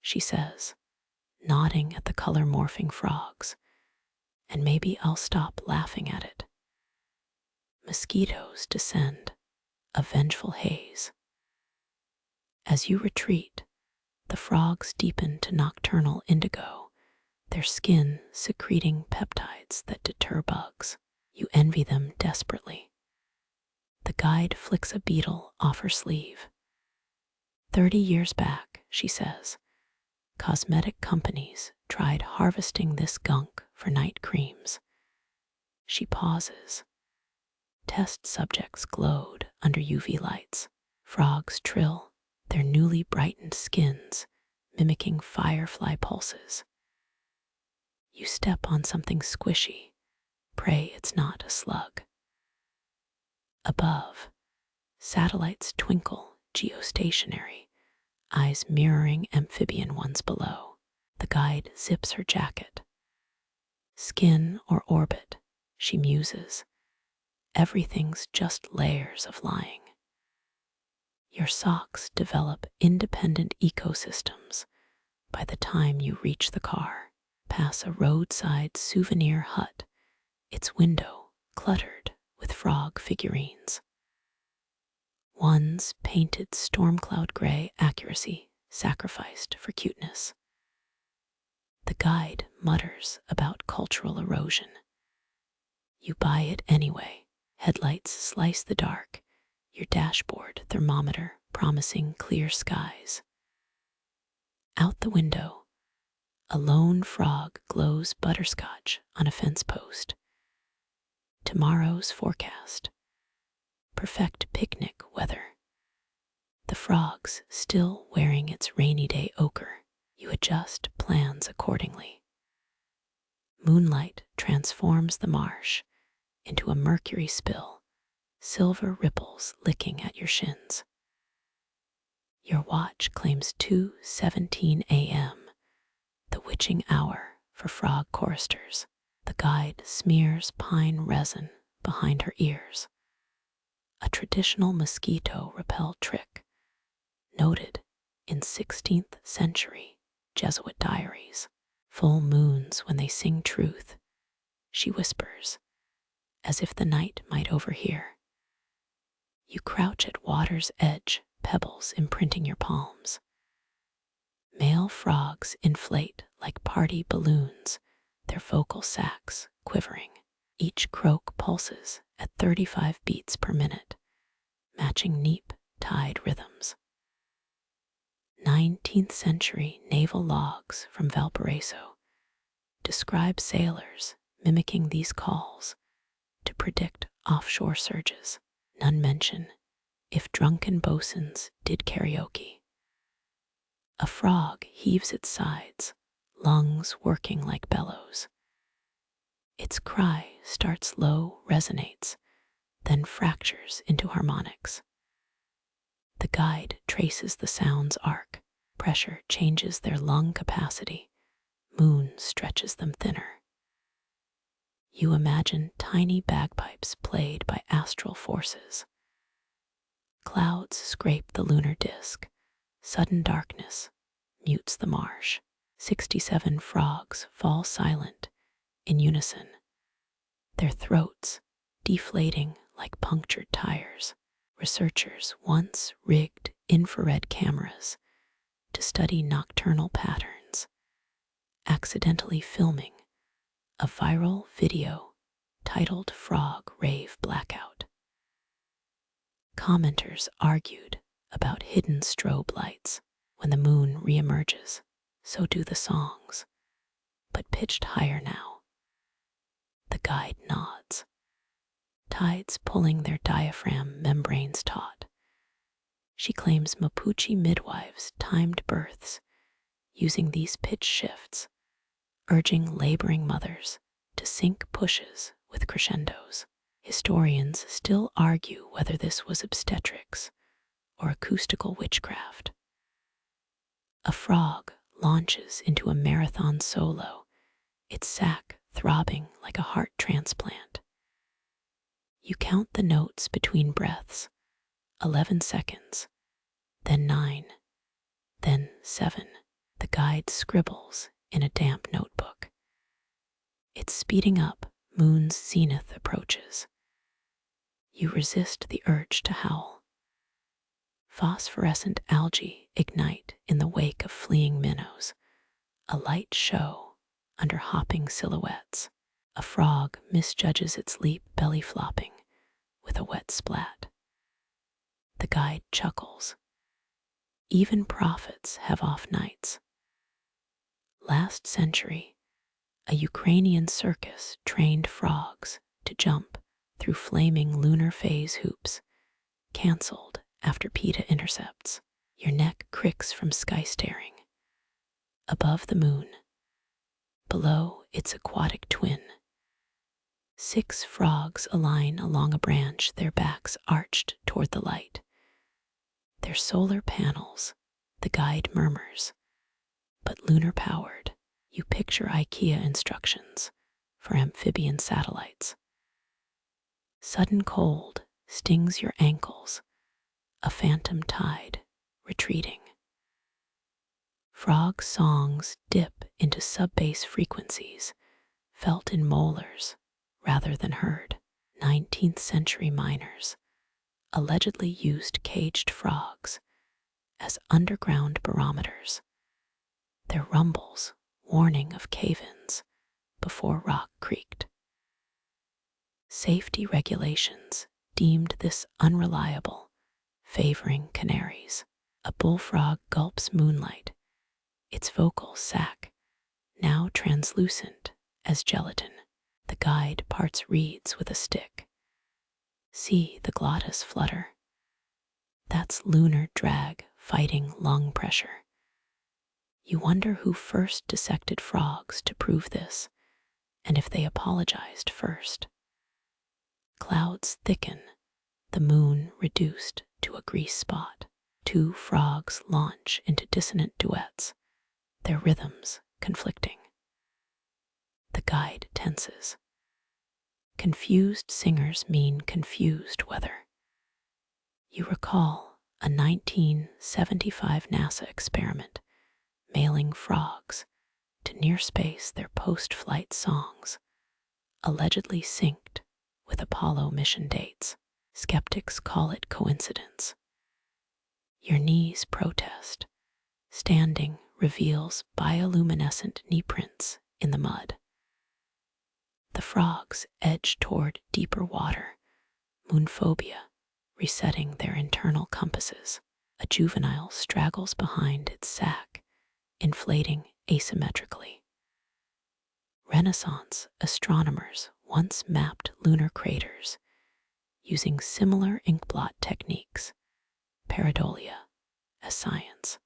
she says, nodding at the color-morphing frogs, and maybe I'll stop laughing at it. Mosquitoes descend, a vengeful haze. As you retreat, the frogs deepen to nocturnal indigo, their skin secreting peptides that deter bugs. You envy them desperately. The guide flicks a beetle off her sleeve. 30 years back, she says, cosmetic companies tried harvesting this gunk for night creams. She pauses. Test subjects glowed under UV lights. Frogs trill, their newly brightened skins mimicking firefly pulses. You step on something squishy. Pray it's not a slug. Above, satellites twinkle geostationary, eyes mirroring amphibian ones below. The guide zips her jacket. Skin or orbit, she muses. Everything's just layers of lying. Your socks develop independent ecosystems by the time you reach the car, pass a roadside souvenir hut, its window cluttered with frog figurines. One's painted storm cloud gray accuracy sacrificed for cuteness. The guide mutters about cultural erosion. You buy it anyway. Headlights slice the dark, your dashboard thermometer promising clear skies. Out the window, a lone frog glows butterscotch on a fence post. Tomorrow's forecast. Perfect picnic weather. The frog's still wearing its rainy day ochre. You adjust plans accordingly. Moonlight transforms the marsh into a mercury spill, silver ripples licking at your shins. Your watch claims 2:17 a.m., the witching hour for frog choristers. The guide smears pine resin behind her ears. A traditional mosquito repel trick, noted in 16th century Jesuit diaries. Full moons when they sing truth, she whispers, as if the night might overhear. You crouch at water's edge, pebbles imprinting your palms. Male frogs inflate like party balloons, their vocal sacs quivering. Each croak pulses at 35 beats per minute, matching neap tide rhythms. 19th century naval logs from Valparaiso describe sailors mimicking these calls to predict offshore surges. None mention if drunken bosuns did karaoke. A frog heaves its sides, lungs working like bellows. Its cry starts low, resonates, then fractures into harmonics. The guide traces the sound's arc. Pressure changes their lung capacity. Moon stretches them thinner. You imagine tiny bagpipes played by astral forces. Clouds scrape the lunar disk. Sudden darkness mutes the marsh. 67 frogs fall silent in unison, their throats deflating like punctured tires. Researchers once rigged infrared cameras to study nocturnal patterns, accidentally filming a viral video titled Frog Rave Blackout. Commenters argued about hidden strobe lights. When the moon reemerges, so do the songs, but pitched higher now. The guide nods. Tides pulling their diaphragm membranes taut. She claims Mapuche midwives timed births using these pitch shifts, urging laboring mothers to sync pushes with crescendos. Historians still argue whether this was obstetrics or acoustical witchcraft. A frog launches into a marathon solo, its sac throbbing like a heart transplant. You count the notes between breaths, 11 seconds, then 9, then 7. The guide scribbles in a damp notebook. It's speeding up, moon's zenith approaches. You resist the urge to howl. Phosphorescent algae ignite in the wake of fleeing minnows, a light show under hopping silhouettes. A frog misjudges its leap, belly flopping with a wet splat. The guide chuckles. Even prophets have off nights. Last century, a Ukrainian circus trained frogs to jump through flaming lunar phase hoops, cancelled after PETA intercepts. Your neck cricks from sky staring. Above the moon, below its aquatic twin, 6 frogs align along a branch, their backs arched toward the light. Their solar panels, the guide murmurs, but lunar-powered. You picture IKEA instructions for amphibian satellites. Sudden cold stings your ankles, a phantom tide retreating. Frog songs dip into sub-bass frequencies, felt in molars rather than heard. 19th century miners allegedly used caged frogs as underground barometers, their rumbles warning of cave-ins before rock creaked. Safety regulations deemed this unreliable, favoring canaries. A bullfrog gulps moonlight, its vocal sac now translucent as gelatin. The guide parts reeds with a stick. See the glottis flutter. That's lunar drag fighting lung pressure. You wonder who first dissected frogs to prove this, and if they apologized first. Clouds thicken, the moon reduced to a grease spot. Two frogs launch into dissonant duets, their rhythms conflicting. The guide tenses. Confused singers mean confused weather. You recall a 1975 NASA experiment mailing frogs to near space their post-flight songs, allegedly synced with Apollo mission dates. Skeptics call it coincidence. Your knees protest. Standing reveals bioluminescent knee prints in the mud. The frogs edge toward deeper water, moonphobia, resetting their internal compasses. A juvenile straggles behind its sac, inflating asymmetrically. Renaissance astronomers once mapped lunar craters using similar inkblot techniques, pareidolia, as science.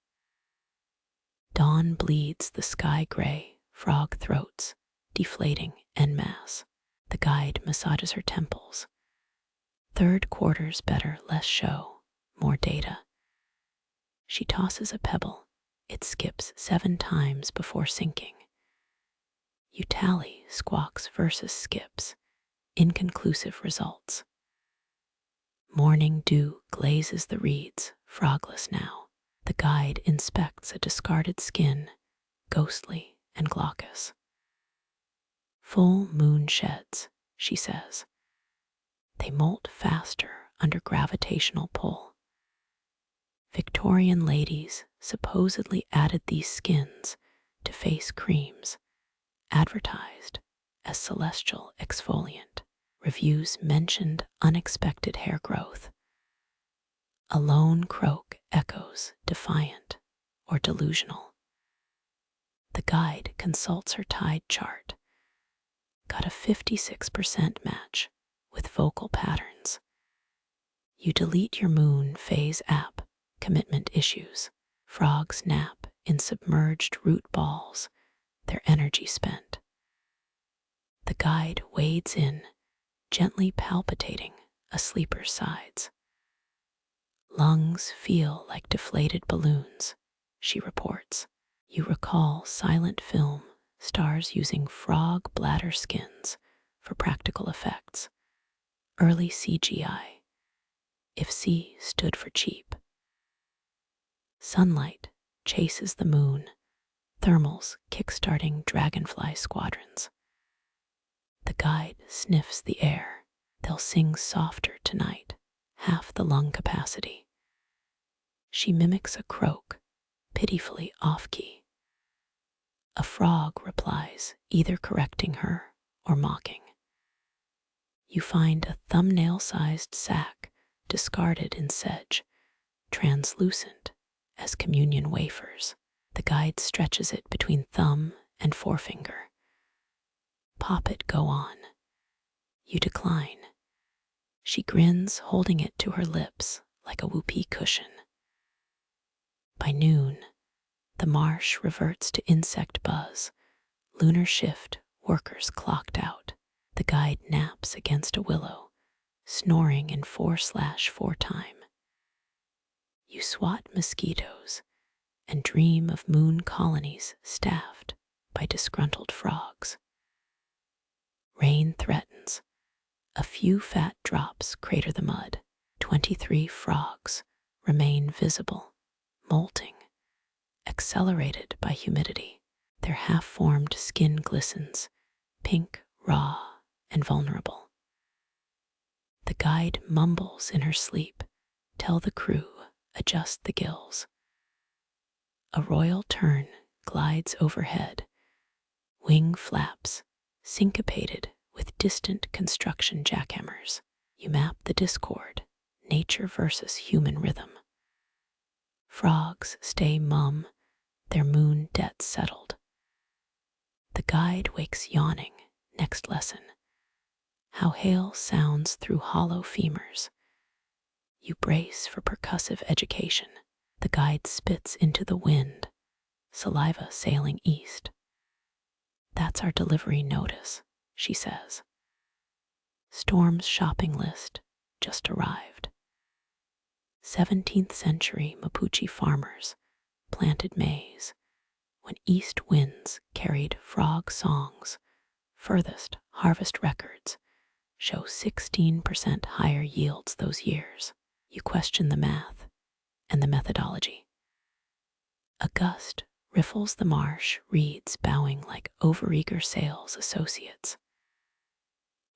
Dawn bleeds the sky gray, frog throats, deflating en masse. The guide massages her temples. Third quarter's better, less show, more data. She tosses a pebble. It skips 7 times before sinking. You tally squawks versus skips, inconclusive results. Morning dew glazes the reeds, frogless now. The guide inspects a discarded skin, ghostly and glaucous. Full moon sheds, she says. They molt faster under gravitational pull. Victorian ladies supposedly added these skins to face creams, advertised as celestial exfoliant. Reviews mentioned unexpected hair growth. A lone croak echoes defiant or delusional. The guide consults her tide chart. Got a 56% match with vocal patterns. You delete your moon phase app, commitment issues. Frogs nap in submerged root balls, their energy spent. The guide wades in, gently palpitating a sleeper's sides. Lungs feel like deflated balloons, she reports. You recall silent film stars using frog bladder skins for practical effects. Early CGI, if C stood for cheap. Sunlight chases the moon, thermals kickstarting dragonfly squadrons. The guide sniffs the air. They'll sing softer tonight, half the lung capacity. She mimics a croak, pitifully off-key. A frog replies, either correcting her or mocking. You find a thumbnail-sized sack discarded in sedge, translucent as communion wafers. The guide stretches it between thumb and forefinger. Pop it, go on. You decline. She grins, holding it to her lips like a whoopee cushion. By noon, the marsh reverts to insect buzz. Lunar shift, workers clocked out. The guide naps against a willow, snoring in 4/4 time. You swat mosquitoes and dream of moon colonies staffed by disgruntled frogs. Rain threatens. A few fat drops crater the mud. 23 frogs remain visible, molting, accelerated by humidity. Their half-formed skin glistens, pink, raw, and vulnerable. The guide mumbles in her sleep, "Tell the crew, adjust the gills." A royal tern glides overhead, wing flaps, syncopated with distant construction jackhammers. You map the discord, nature versus human rhythm. Frogs stay mum, their moon debts settled. The guide wakes yawning, next lesson. How hail sounds through hollow femurs. You brace for percussive education. The guide spits into the wind, saliva sailing east. "That's our delivery notice," she says. Storm's shopping list just arrived. 17th century Mapuche farmers planted maize when east winds carried frog songs. Furthest harvest records show 16% higher yields those years. You question the math and the methodology. A gust riffles the marsh, reeds bowing like overeager sales associates.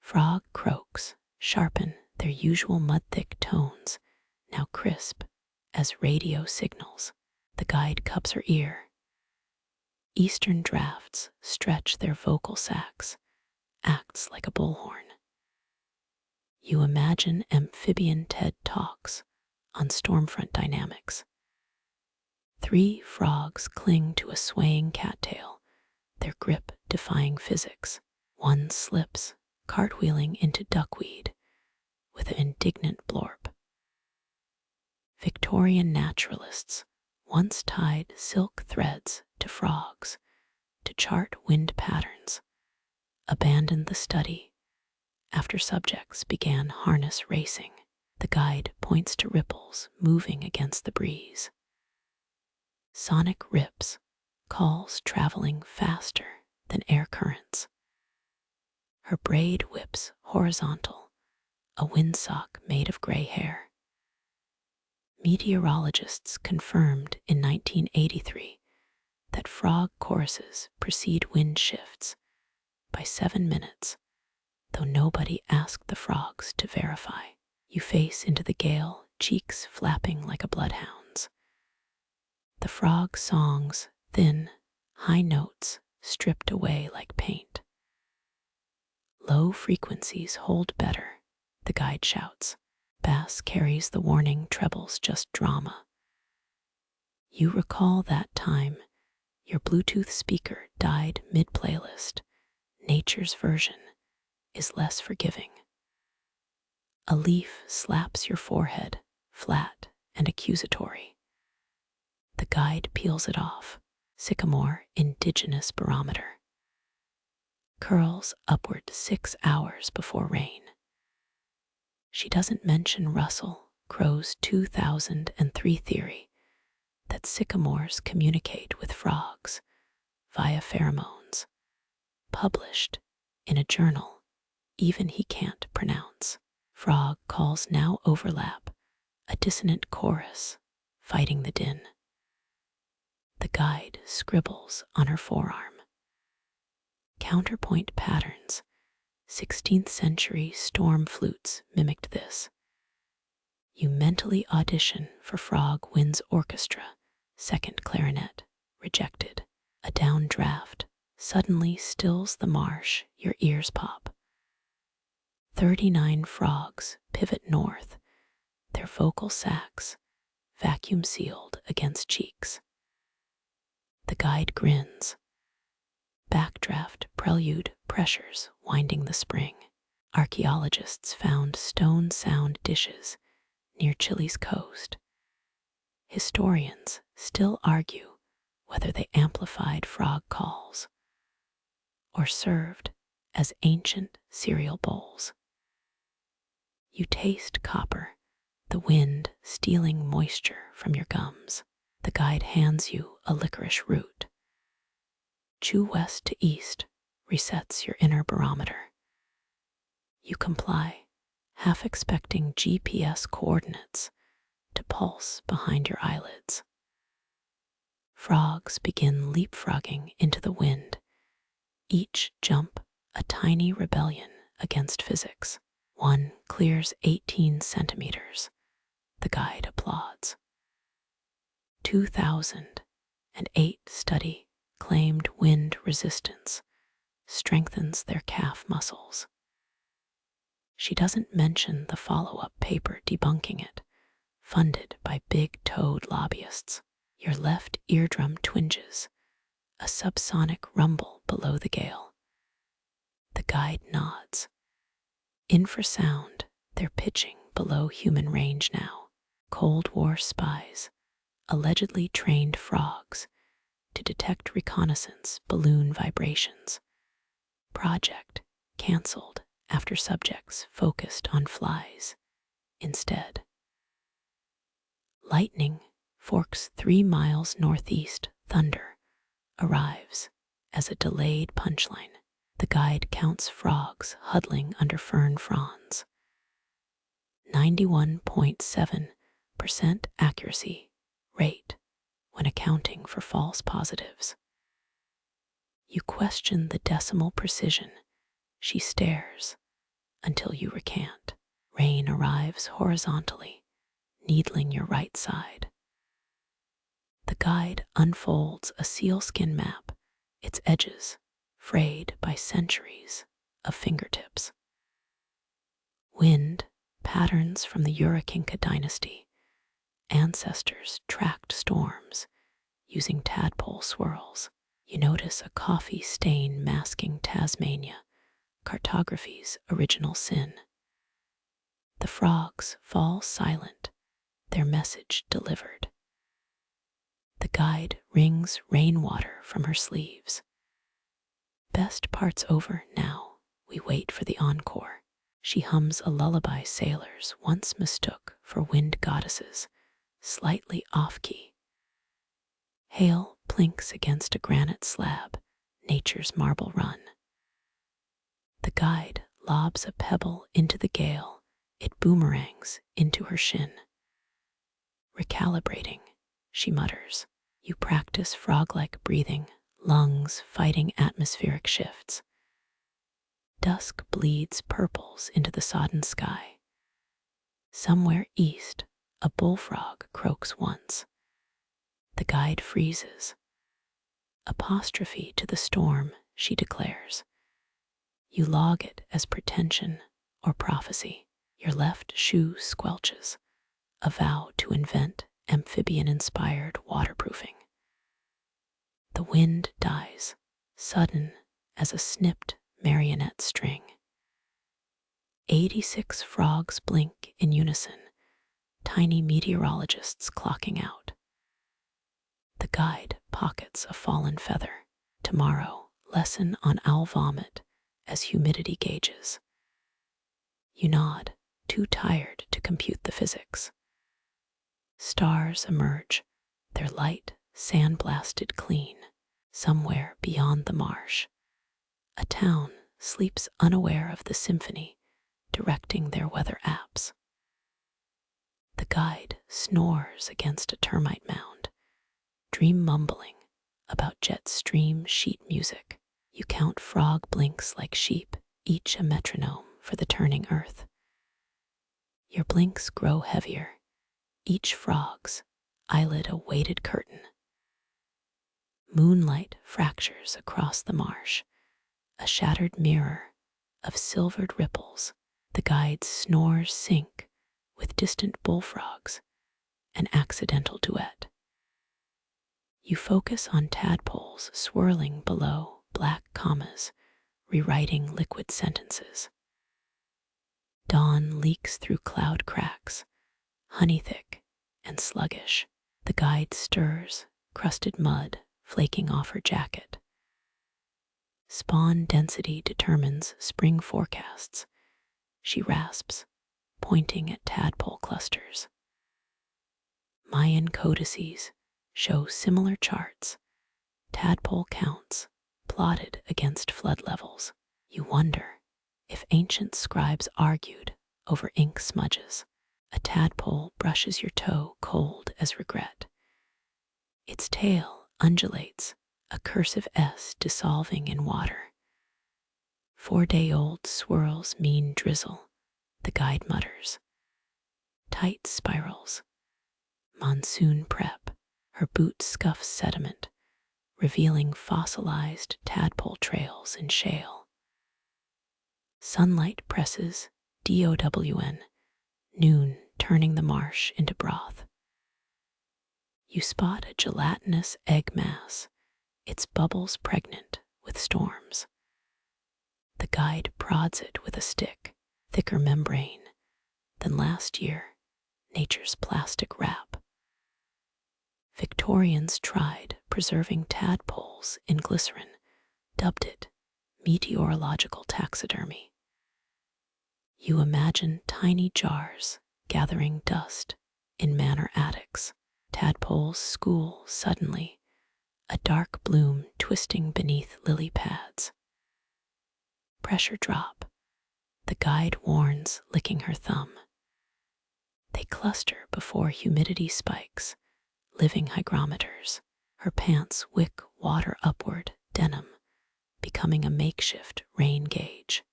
Frog croaks sharpen their usual mud-thick tones, now crisp as radio signals. The guide cups her ear. Eastern drafts stretch their vocal sacs, acts like a bullhorn. You imagine amphibian TED Talks on stormfront dynamics. 3 frogs cling to a swaying cattail, their grip defying physics. One slips, cartwheeling into duckweed with an indignant blorp. Victorian naturalists once tied silk threads to frogs to chart wind patterns, abandoned the study after subjects began harness racing. The guide points to ripples moving against the breeze. Sonic rips, calls traveling faster than air currents. Her braid whips horizontal, a windsock made of gray hair. Meteorologists confirmed in 1983 that frog choruses precede wind shifts by 7 minutes, though nobody asked the frogs to verify. You face into the gale, cheeks flapping like a bloodhound's. The frog songs, thin, high notes stripped away like paint. Low frequencies hold better, the guide shouts. Bass carries the warning, trebles just drama. You recall that time your Bluetooth speaker died mid-playlist. Nature's version is less forgiving. A leaf slaps your forehead, flat and accusatory. The guide peels it off. Sycamore indigenous barometer. Curls upward 6 hours before rain. She doesn't mention Russell Crowe's 2003 theory that sycamores communicate with frogs via pheromones, published in a journal even he can't pronounce. Frog calls now overlap, a dissonant chorus fighting the din. The guide scribbles on her forearm. Counterpoint patterns, 16th century storm flutes mimicked this. You mentally audition for frog winds orchestra, second clarinet, rejected. A downdraft suddenly stills the marsh, your ears pop. 39 frogs pivot north, their vocal sacs vacuum sealed against cheeks. The guide grins. Backdraft prelude pressures winding the spring. Archaeologists found stone sound dishes near Chile's coast. Historians still argue whether they amplified frog calls or served as ancient cereal bowls. You taste copper, the wind stealing moisture from your gums. The guide hands you a licorice root. Chew west to east resets your inner barometer. You comply, half expecting GPS coordinates to pulse behind your eyelids. Frogs begin leapfrogging into the wind, each jump a tiny rebellion against physics. One clears 18 centimeters. The guide applauds. 2008 study claimed wind resistance strengthens their calf muscles. She doesn't mention the follow-up paper debunking it, funded by big toad lobbyists. Your left eardrum twinges, a subsonic rumble below the gale. The guide nods. Infrasound, they're pitching below human range now. Cold War spies allegedly trained frogs to detect reconnaissance balloon vibrations. Project canceled after subjects focused on flies instead. Lightning forks 3 miles northeast. Thunder arrives as a delayed punchline. The guide counts frogs huddling under fern fronds. 91.7% accuracy rate when accounting for false positives. You question the decimal precision. She stares until you recant. Rain arrives horizontally, needling your right side. The guide unfolds a sealskin map, its edges frayed by centuries of fingertips. Wind patterns from the Urukinka dynasty. Ancestors tracked storms using tadpole swirls. You notice a coffee stain masking Tasmania, cartography's original sin. The frogs fall silent, their message delivered. The guide wrings rainwater from her sleeves. Best part's over now, we wait for the encore. She hums a lullaby sailors once mistook for wind goddesses, slightly off-key. Hail plinks against a granite slab, nature's marble run. The guide lobs a pebble into the gale, it boomerangs into her shin. Recalibrating, she mutters. You practice frog-like breathing, lungs fighting atmospheric shifts. Dusk bleeds purples into the sodden sky. Somewhere east, a bullfrog croaks once. The guide freezes. Apostrophe to the storm, she declares. You log it as pretension or prophecy. Your left shoe squelches, a vow to invent amphibian-inspired waterproofing. The wind dies, sudden as a snipped marionette string. 86 frogs blink in unison, tiny meteorologists clocking out. The guide pockets a fallen feather. Tomorrow, lesson on owl vomit as humidity gauges. You nod, too tired to compute the physics. Stars emerge, their light sandblasted clean. Somewhere beyond the marsh, a town sleeps unaware of the symphony directing their weather apps. The guide snores against a termite mound, dream mumbling about jet stream sheet music. You count frog blinks like sheep, each a metronome for the turning earth. Your blinks grow heavier, each frog's eyelid a weighted curtain. Moonlight fractures across the marsh, a shattered mirror of silvered ripples. The guide's snores sync with distant bullfrogs, an accidental duet. You focus on tadpoles swirling below, black commas, rewriting liquid sentences. Dawn leaks through cloud cracks, honey-thick and sluggish. The guide stirs, crusted mud flaking off her jacket. Spawn density determines spring forecasts. She rasps, pointing at tadpole clusters. Mayan codices show similar charts, tadpole counts plotted against flood levels. You wonder if ancient scribes argued over ink smudges. A tadpole brushes your toe cold as regret. Its tail undulates, a cursive S dissolving in water. 4-day-old swirls mean drizzle, the guide mutters. Tight spirals. Monsoon prep. Her boot scuffs sediment, revealing fossilized tadpole trails in shale. Sunlight presses DOWN, noon turning the marsh into broth. You spot a gelatinous egg mass, its bubbles pregnant with storms. The guide prods it with a stick, thicker membrane than last year, nature's plastic wrap. Victorians tried preserving tadpoles in glycerin, dubbed it meteorological taxidermy. You imagine tiny jars gathering dust in manor attics. Tadpoles school suddenly, a dark bloom twisting beneath lily pads. Pressure drop. The guide warns, licking her thumb. They cluster before humidity spikes, living hygrometers. Her pants wick water upward, denim, becoming a makeshift rain gauge.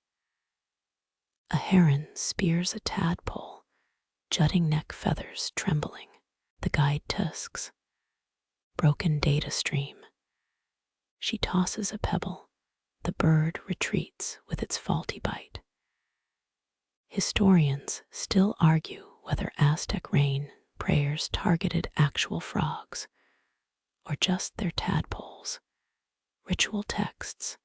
A heron spears a tadpole, jutting neck feathers trembling. The guide tusks. Broken data stream. She tosses a pebble. The bird retreats with its faulty bite. Historians still argue whether Aztec rain prayers targeted actual frogs or just their tadpoles. Ritual texts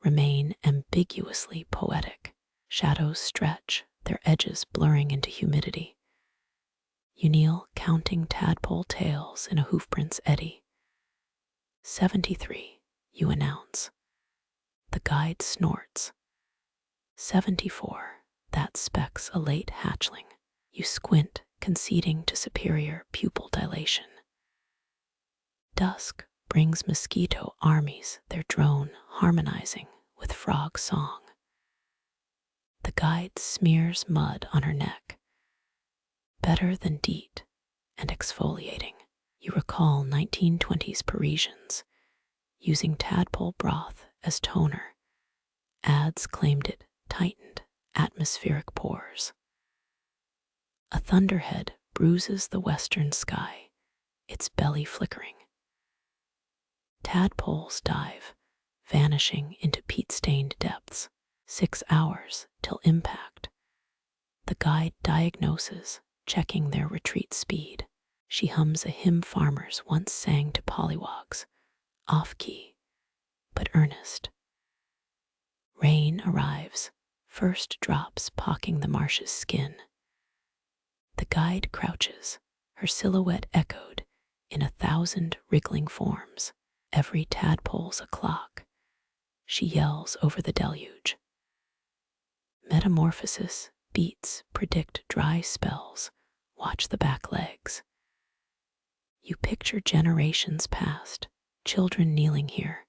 remain ambiguously poetic. Shadows stretch, their edges blurring into humidity. You kneel counting tadpole tails in a hoofprint's eddy. 73, you announce. The guide snorts. 74, that specs a late hatchling. You squint, conceding to superior pupil dilation. Dusk brings mosquito armies, their drone harmonizing with frog song. The guide smears mud on her neck. Better than DEET and exfoliating. You recall 1920s Parisians using tadpole broth as toner. Ads claimed it tightened atmospheric pores. A thunderhead bruises the western sky, its belly flickering. Tadpoles dive, vanishing into peat-stained depths. 6 hours till impact. The guide diagnoses, checking their retreat speed. She hums a hymn farmers once sang to pollywogs, off-key, but earnest. Rain arrives, first drops pocking the marsh's skin. The guide crouches, her silhouette echoed in 1,000 wriggling forms. Every tadpole's a clock. She yells over the deluge. Metamorphosis beats predict dry spells. Watch the back legs. You picture generations past, children kneeling here,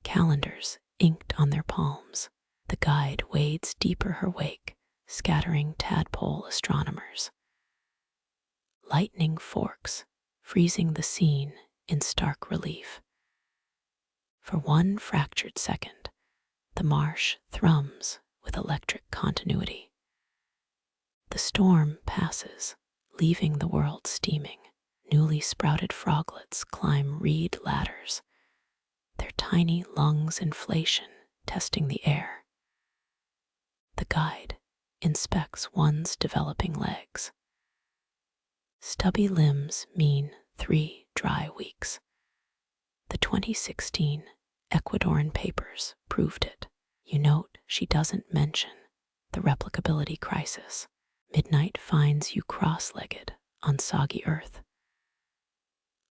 calendars inked on their palms. The guide wades deeper her wake, scattering tadpole astronomers. Lightning forks, freezing the scene in stark relief. For one fractured second, the marsh thrums with electric continuity. The storm passes, leaving the world steaming. Newly sprouted froglets climb reed ladders, their tiny lungs inflation testing the air. The guide inspects one's developing legs. Stubby limbs mean 3 dry weeks. The 2016 Ecuadorian papers proved it. You note she doesn't mention the replicability crisis. Midnight finds you cross-legged on soggy earth.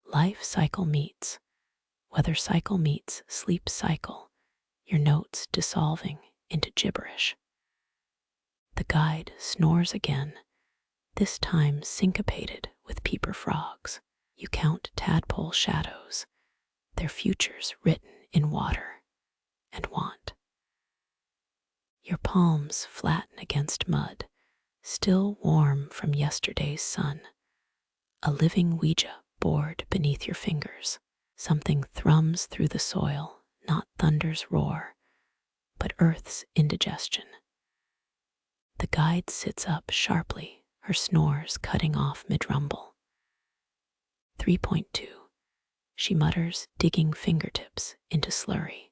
Life cycle meets, weather cycle meets sleep cycle, your notes dissolving into gibberish. The guide snores again, this time syncopated with peeper frogs. You count tadpole shadows, their futures written in water and want. Your palms flatten against mud, still warm from yesterday's sun. A living Ouija board beneath your fingers. Something thrums through the soil, not thunder's roar, but earth's indigestion. The guide sits up sharply, her snores cutting off mid-rumble. 3.2. She mutters, digging fingertips into slurry.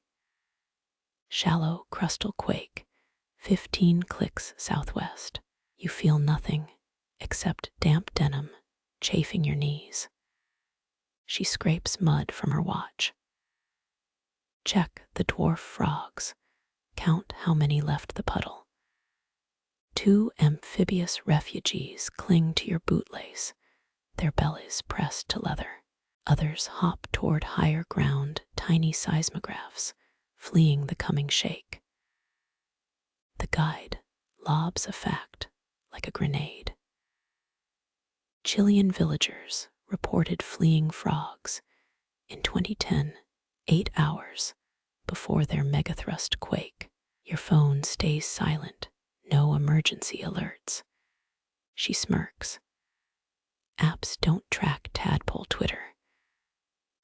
Shallow crustal quake, 15 clicks southwest. You feel nothing except damp denim chafing your knees. She scrapes mud from her watch. Check the dwarf frogs. Count how many left the puddle. 2 amphibious refugees cling to your bootlace, their bellies pressed to leather. Others hop toward higher ground, tiny seismographs, fleeing the coming shake. The guide lobs a fact like a grenade. Chilean villagers reported fleeing frogs in 2010, 8 hours before their megathrust quake. Your phone stays silent, no emergency alerts. She smirks. Apps don't track tadpole Twitter.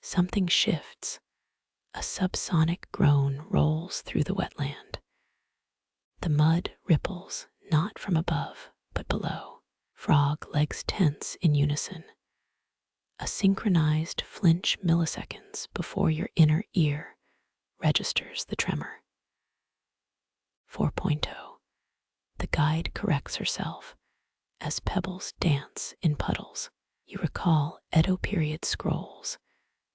Something shifts. A subsonic groan rolls through the wetland. The mud ripples, not from above, but below. Frog legs tense in unison. A synchronized flinch milliseconds before your inner ear registers the tremor. 4.0. The guide corrects herself as pebbles dance in puddles. You recall Edo period scrolls,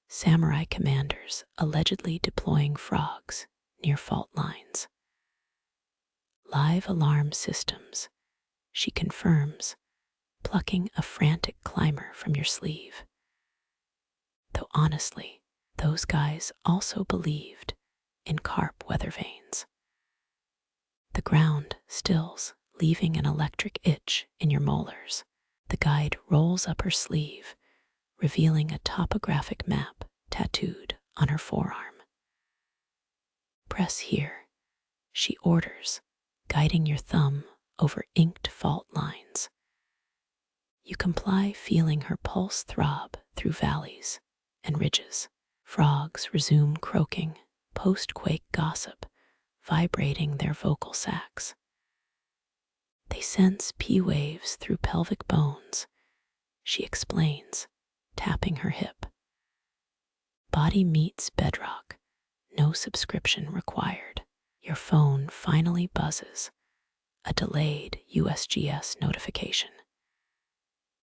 samurai commanders allegedly deploying frogs near fault lines. Live alarm systems, she confirms, plucking a frantic climber from your sleeve. Though honestly, those guys also believed in carp weather vanes. The ground stills, leaving an electric itch in your molars. The guide rolls up her sleeve, revealing a topographic map tattooed on her forearm. Press here, she orders, guiding your thumb over inked fault lines. You comply, feeling her pulse throb through valleys and ridges. Frogs resume croaking, post-quake gossip, vibrating their vocal sacs. They sense P waves through pelvic bones, she explains, tapping her hip. Body meets bedrock, no subscription required. Your phone finally buzzes, a delayed USGS notification.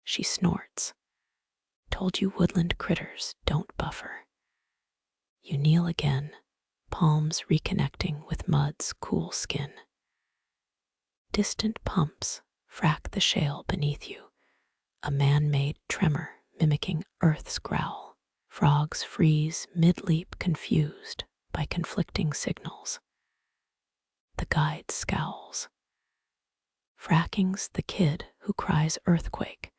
She snorts. Told you woodland critters don't buffer. You kneel again, palms reconnecting with mud's cool skin. Distant pumps frack the shale beneath you, a man-made tremor mimicking Earth's growl. Frogs freeze mid-leap, confused by conflicting signals. The guide scowls. Fracking's the kid who cries earthquake,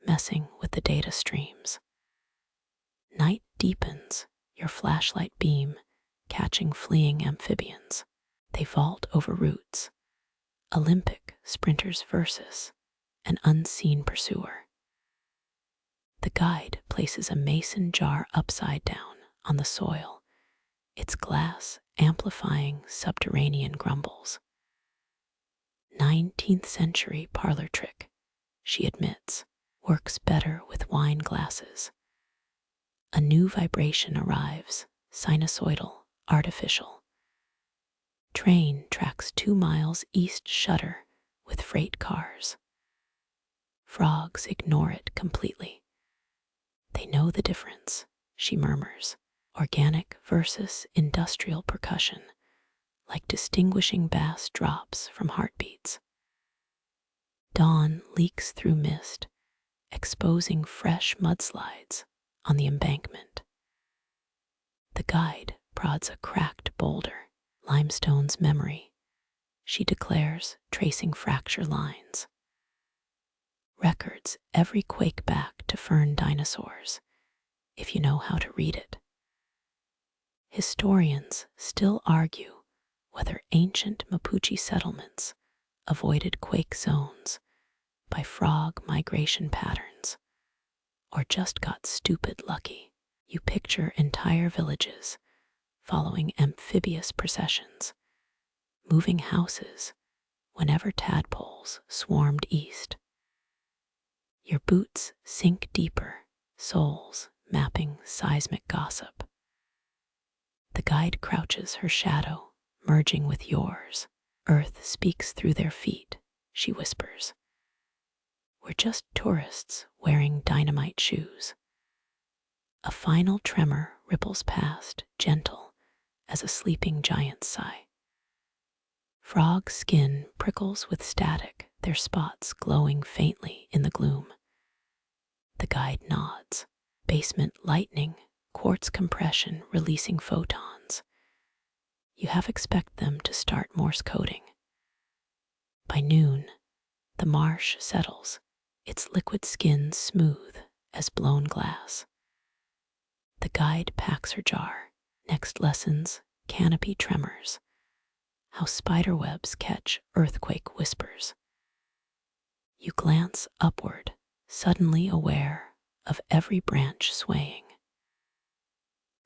messing with the data streams. Night deepens, your flashlight beam catching fleeing amphibians. They vault over roots. Olympic sprinters versus an unseen pursuer. The guide places a mason jar upside down on the soil, its glass amplifying subterranean grumbles. 19th century parlor trick, she admits, works better with wine glasses. A new vibration arrives, sinusoidal, artificial. Train tracks 2 miles east shudder with freight cars. Frogs ignore it completely. They know the difference, she murmurs, organic versus industrial percussion, like distinguishing bass drops from heartbeats. Dawn leaks through mist, exposing fresh mudslides on the embankment. The guide prods a cracked boulder, limestone's memory, she declares, tracing fracture lines. Records every quake back to fern dinosaurs, if you know how to read it. Historians still argue whether ancient Mapuche settlements avoided quake zones by frog migration patterns or just got stupid lucky. You picture entire villages following amphibious processions, moving houses whenever tadpoles swarmed east. Your boots sink deeper, soles mapping seismic gossip. The guide crouches her shadow, merging with yours. Earth speaks through their feet, she whispers. We're just tourists wearing dynamite shoes. A final tremor ripples past, gentle as a sleeping giant's sigh. Frog skin prickles with static, their spots glowing faintly in the gloom. The guide nods. Basement lightning, quartz compression releasing photons. You half expect them to start Morse coding. By noon, the marsh settles, its liquid skin smooth as blown glass. The guide packs her jar. Next lessons, canopy tremors. How spiderwebs catch earthquake whispers. You glance upward, suddenly aware of every branch swaying.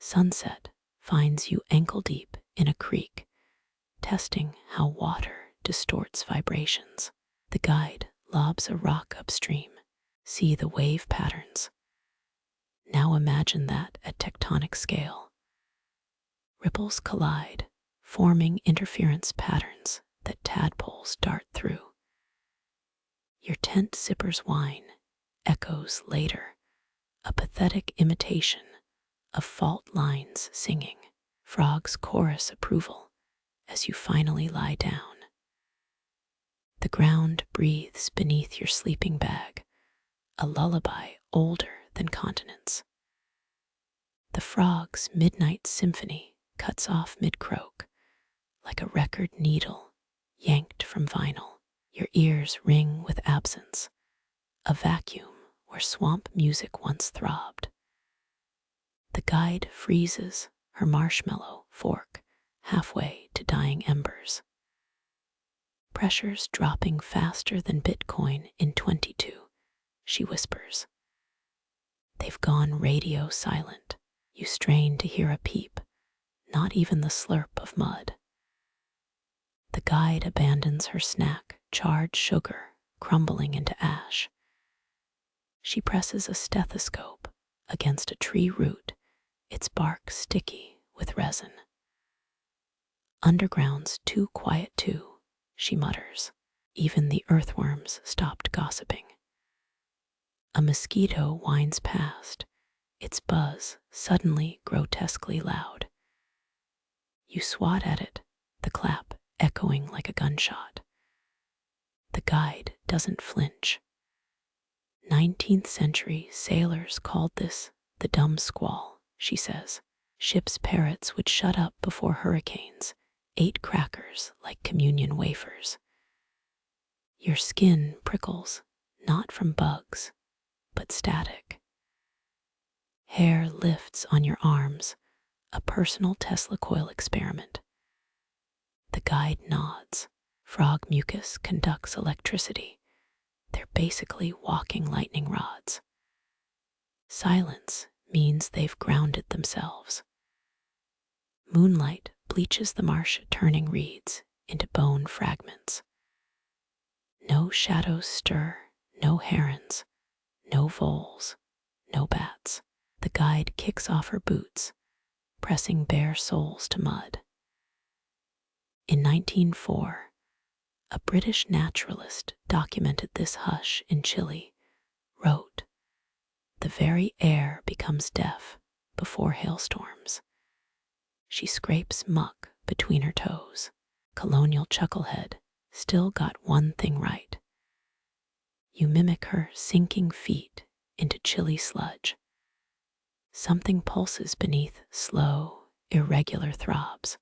Sunset finds you ankle deep in a creek, testing how water distorts vibrations. The guide lobs a rock upstream. See the wave patterns. Now imagine that at tectonic scale. Ripples collide, forming interference patterns that tadpoles dart through. Your tent zipper's whine echoes later, a pathetic imitation of fault lines singing. Frogs chorus approval as you finally lie down. The ground breathes beneath your sleeping bag, a lullaby older than continents. The frog's midnight symphony cuts off mid-croak, like a record needle yanked from vinyl. Your ears ring with absence, a vacuum where swamp music once throbbed. The guide freezes her marshmallow fork halfway to dying embers. Pressure's dropping faster than Bitcoin in 22, she whispers. They've gone radio silent. You strain to hear a peep, not even the slurp of mud. The guide abandons her snack, charred sugar crumbling into ash. She presses a stethoscope against a tree root, its bark sticky with resin. Underground's too quiet too, she mutters. Even the earthworms stopped gossiping. A mosquito winds past, its buzz suddenly grotesquely loud. You swat at it, the clap echoing like a gunshot. The guide doesn't flinch. 19th century sailors called this the dumb squall, she says. Ship's parrots would shut up before hurricanes, ate crackers like communion wafers. Your skin prickles, not from bugs, but static. Hair lifts on your arms, a personal Tesla coil experiment. The guide nods. Frog mucus conducts electricity. They're basically walking lightning rods. Silence means they've grounded themselves. Moonlight bleaches the marsh, turning reeds into bone fragments. No shadows stir, no herons, no voles, no bats. The guide kicks off her boots, pressing bare soles to mud. In 1904, a British naturalist documented this hush in Chile, wrote, "The very air becomes deaf before hailstorms." She scrapes muck between her toes. Colonial chucklehead still got one thing right. You mimic her sinking feet into chilly sludge. Something pulses beneath slow, irregular throbs.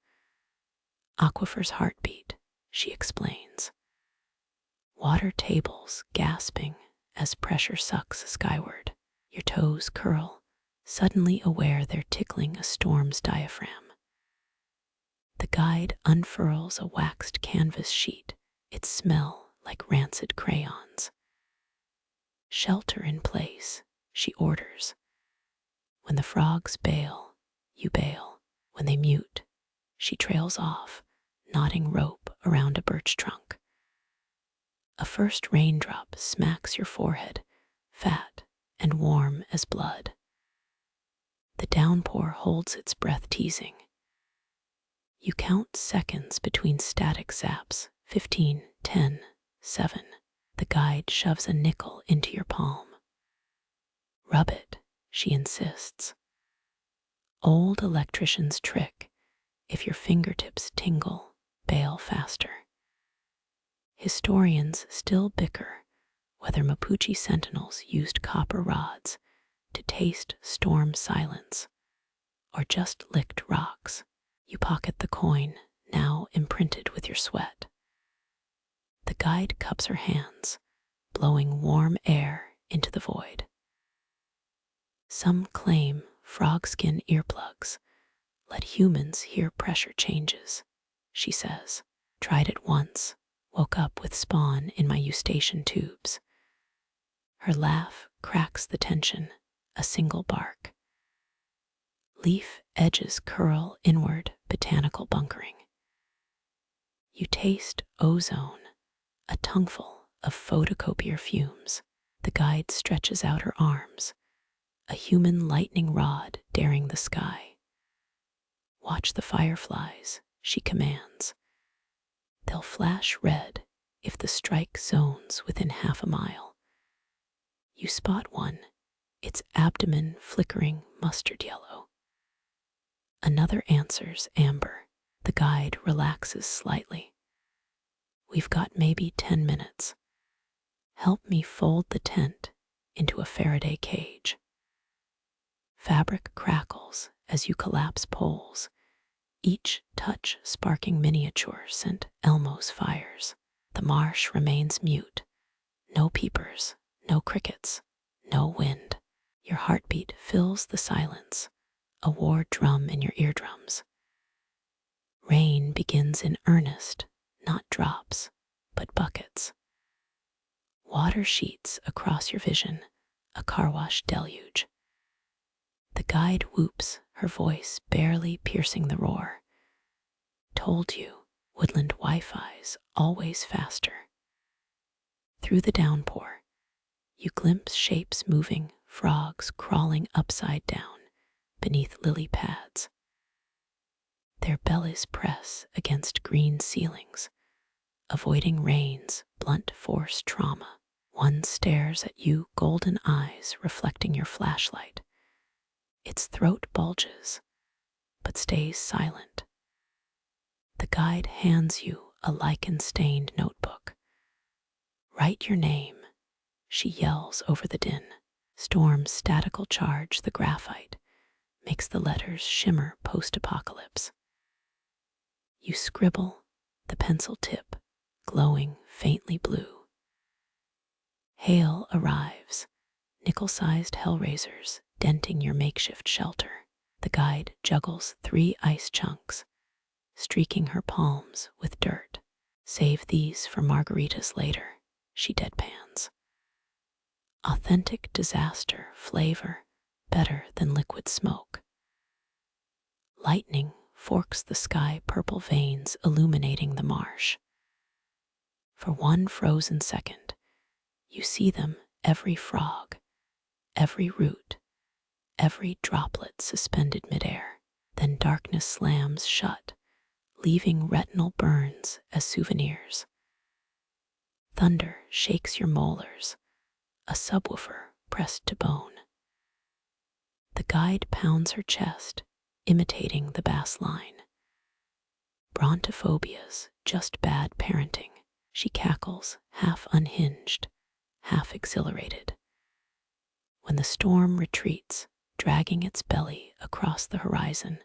Aquifer's heartbeat, she explains. Water tables gasping as pressure sucks skyward. Your toes curl, suddenly aware they're tickling a storm's diaphragm. The guide unfurls a waxed canvas sheet, its smell like rancid crayons. Shelter in place, she orders. When the frogs bail, you bail. When they mute, she trails off, knotting rope around a birch trunk. A first raindrop smacks your forehead, fat and warm as blood. The downpour holds its breath, teasing. You count seconds between static zaps, 15, 10, 7. The guide shoves a nickel into your palm. Rub it, she insists. Old electrician's trick. If your fingertips tingle, bail faster. Historians still bicker whether Mapuche sentinels used copper rods to taste storm silence or just licked rocks. You pocket the coin, now imprinted with your sweat. The guide cups her hands, blowing warm air into the void. Some claim frogskin earplugs let humans hear pressure changes, she says. Tried it once, woke up with spawn in my eustachian tubes. Her laugh cracks the tension, a single bark. Leaf edges curl inward, botanical bunkering. You taste ozone, a tongueful of photocopier fumes. The guide stretches out her arms, a human lightning rod daring the sky. Watch the fireflies, she commands. They'll flash red if the strike zone's within half a mile. You spot one, its abdomen flickering mustard yellow. Another answers amber. The guide relaxes slightly. We've got maybe 10 minutes. Help me fold the tent into a Faraday cage. Fabric crackles as you collapse poles, each touch sparking miniature St. Elmo's fires. The marsh remains mute. No peepers, no crickets, no wind. Your heartbeat fills the silence, a war drum in your eardrums. Rain begins in earnest, not drops, but buckets. Water sheets across your vision, a car wash deluge. The guide whoops, her voice barely piercing the roar. Told you, woodland Wi-Fi's always faster. Through the downpour, you glimpse shapes moving, frogs crawling upside down beneath lily pads. Their bellies press against green ceilings, avoiding rain's blunt force trauma. One stares at you, golden eyes reflecting your flashlight. Its throat bulges, but stays silent. The guide hands you a lichen-stained notebook. Write your name, she yells over the din. Storm's statical charge, the graphite, makes the letters shimmer post-apocalypse. You scribble, the pencil tip glowing faintly blue. Hail arrives, nickel-sized hellraisers denting your makeshift shelter. The guide juggles 3 ice chunks, streaking her palms with dirt. Save these for margaritas later, she deadpans. Authentic disaster flavor, better than liquid smoke. Lightning forks the sky, purple veins illuminating the marsh. For one frozen second, you see them, every frog, every root, every droplet suspended midair. Then darkness slams shut, leaving retinal burns as souvenirs. Thunder shakes your molars, a subwoofer pressed to bone. The guide pounds her chest, imitating the bass line. Brontophobia's just bad parenting. She cackles, half unhinged, half exhilarated. When the storm retreats, dragging its belly across the horizon,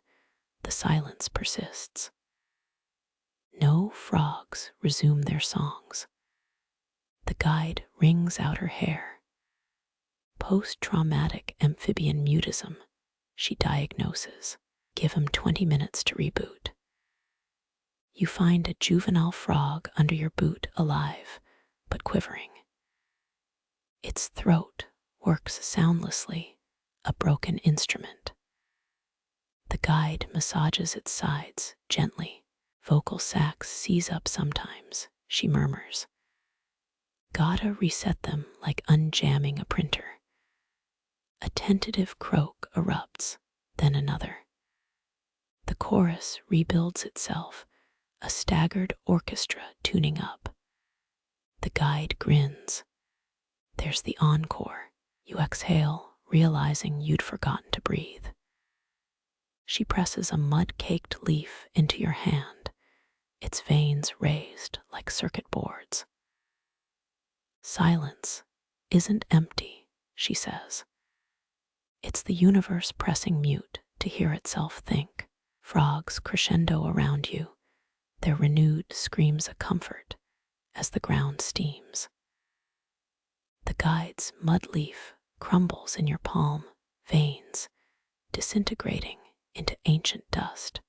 the silence persists. No frogs resume their songs. The guide wrings out her hair. Post-traumatic amphibian mutism, she diagnoses. Give him 20 minutes to reboot. You find a juvenile frog under your boot, alive, but quivering. Its throat works soundlessly, a broken instrument. The guide massages its sides gently. Vocal sacs seize up sometimes, she murmurs. Gotta reset them like unjamming a printer. A tentative croak erupts, then another. The chorus rebuilds itself, a staggered orchestra tuning up. The guide grins. There's the encore. You exhale, realizing you'd forgotten to breathe. She presses a mud-caked leaf into your hand, its veins raised like circuit boards. Silence isn't empty, she says. It's the universe pressing mute to hear itself think. Frogs crescendo around you, their renewed screams a comfort as the ground steams. The guide's mud leaf crumbles in your palm, veins disintegrating into ancient dust.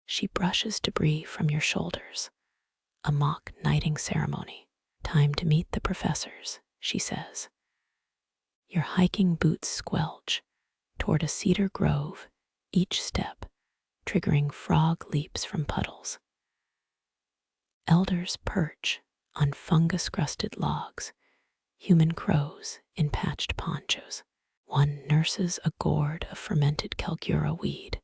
She brushes debris from your shoulders, a mock knighting ceremony. Time to meet the professors, she says. Your hiking boots squelch toward a cedar grove, each step triggering frog leaps from puddles. Elders perch on fungus-crusted logs, human crows in patched ponchos. One nurses a gourd of fermented Calgura weed,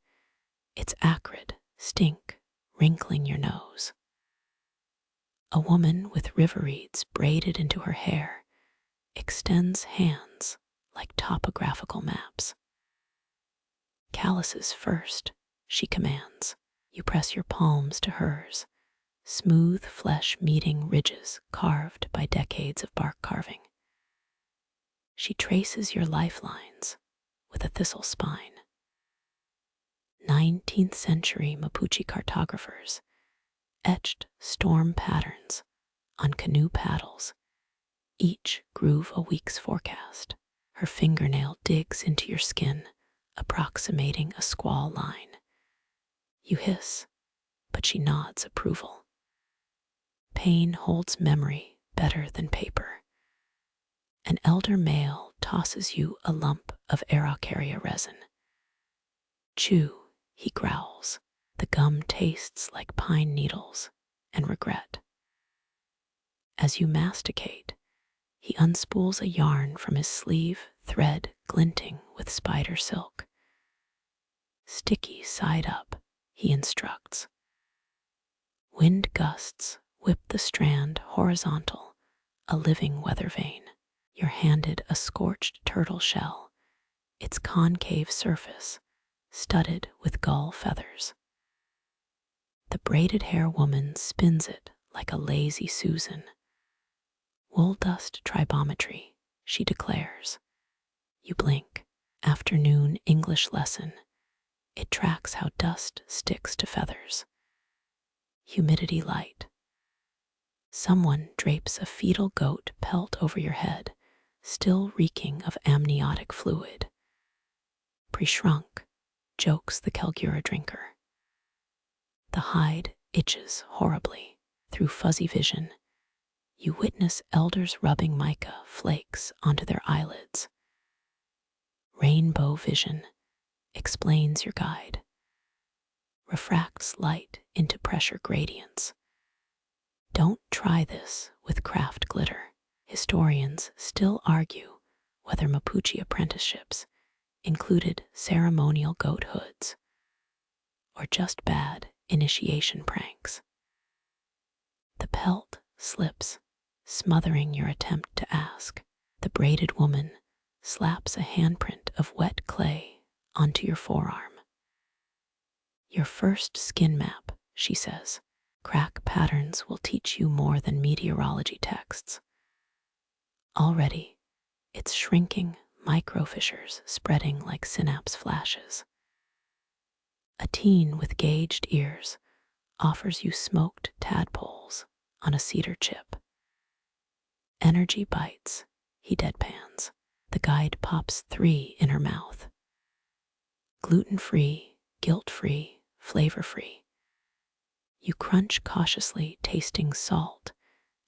its acrid stink wrinkling your nose. A woman with river reeds braided into her hair extends hands like topographical maps. Calluses first, she commands. You press your palms to hers, smooth flesh meeting ridges carved by decades of bark carving. She traces your lifelines with a thistle spine. 19th century Mapuche cartographers etched storm patterns on canoe paddles, each groove a week's forecast. Her fingernail digs into your skin, approximating a squall line. You hiss, but she nods approval. Pain holds memory better than paper. An elder male tosses you a lump of araucaria resin. Chew, he growls. The gum tastes like pine needles and regret. As you masticate, he unspools a yarn from his sleeve, thread glinting with spider silk. Sticky side up, he instructs. Wind gusts whip the strand horizontal, a living weather vane. You're handed a scorched turtle shell, its concave surface studded with gull feathers. The braided hair woman spins it like a lazy Susan. Wool dust tribometry, she declares. You blink. Afternoon English lesson. It tracks how dust sticks to feathers. Humidity light. Someone drapes a fetal goat pelt over your head, still reeking of amniotic fluid. Pre-shrunk, jokes the Calgura drinker. The hide itches horribly. Through fuzzy vision, you witness elders rubbing mica flakes onto their eyelids. Rainbow vision, explains your guide. Refracts light into pressure gradients. Don't try this with craft glitter. Historians still argue whether Mapuche apprenticeships included ceremonial goat hoods or just bad initiation pranks. The pelt slips, smothering your attempt to ask. The braided woman slaps a handprint of wet clay onto your forearm. Your first skin map, she says. Crack patterns will teach you more than meteorology texts. Already, it's shrinking microfissures spreading like synapse flashes. A teen with gauged ears offers you smoked tadpoles on a cedar chip. Energy bites, he deadpans. The guide pops 3 in her mouth. Gluten-free, guilt-free, flavor-free. You crunch cautiously, tasting salt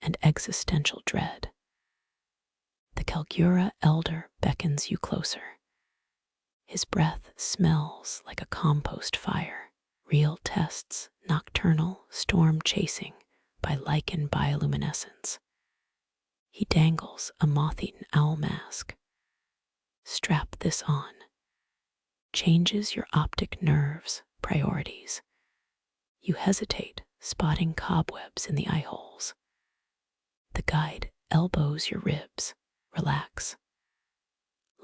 and existential dread. The Calgura elder beckons you closer. His breath smells like a compost fire. Real tests, nocturnal, storm-chasing by lichen bioluminescence. He dangles a moth-eaten owl mask. Strap this on. Changes your optic nerves, priorities. You hesitate, spotting cobwebs in the eye holes. The guide elbows your ribs. Relax.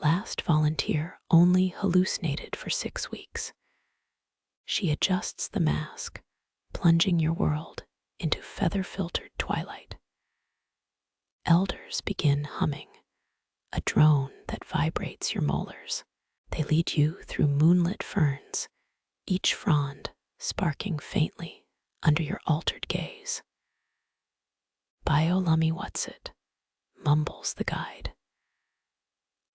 Last volunteer only hallucinated for 6 weeks. She adjusts the mask, plunging your world into feather-filtered twilight. Elders begin humming, a drone that vibrates your molars. They lead you through moonlit ferns, each frond sparking faintly under your altered gaze. Biolummy what's it, mumbles the guide.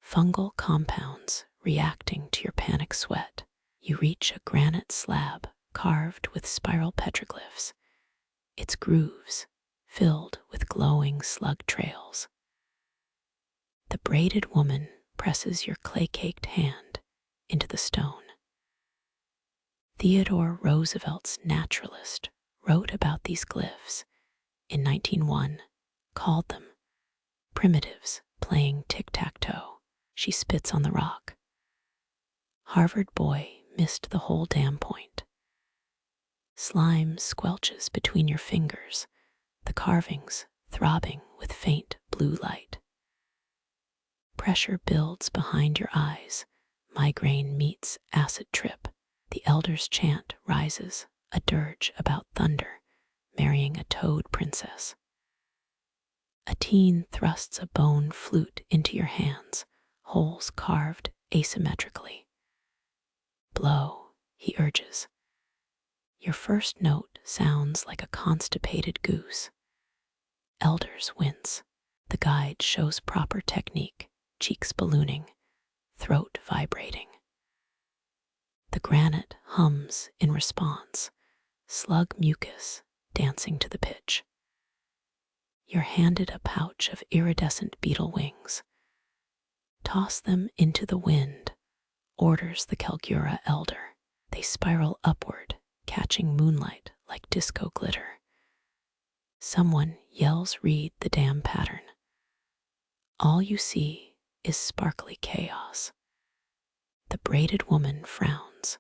Fungal compounds reacting to your panic sweat. You reach a granite slab carved with spiral petroglyphs, its grooves filled with glowing slug trails. The braided woman presses your clay-caked hand into the stone. Theodore Roosevelt's naturalist wrote about these glyphs in 1901, called them primitives playing tic-tac-toe. She spits on the rock. Harvard boy missed the whole damn point. Slime squelches between your fingers, the carvings throbbing with faint blue light. Pressure builds behind your eyes. Migraine meets acid trip. The elder's chant rises, a dirge about thunder, marrying a toad princess. A teen thrusts a bone flute into your hands, holes carved asymmetrically. Blow, he urges. Your first note sounds like a constipated goose. Elders wince. The guide shows proper technique, cheeks ballooning, throat vibrating. The granite hums in response, slug mucus dancing to the pitch. You're handed a pouch of iridescent beetle wings. Toss them into the wind, orders the Calgura elder. They spiral upward, catching moonlight like disco glitter. Someone yells, "Read the damn pattern." All you see is sparkly chaos. The braided woman frowns.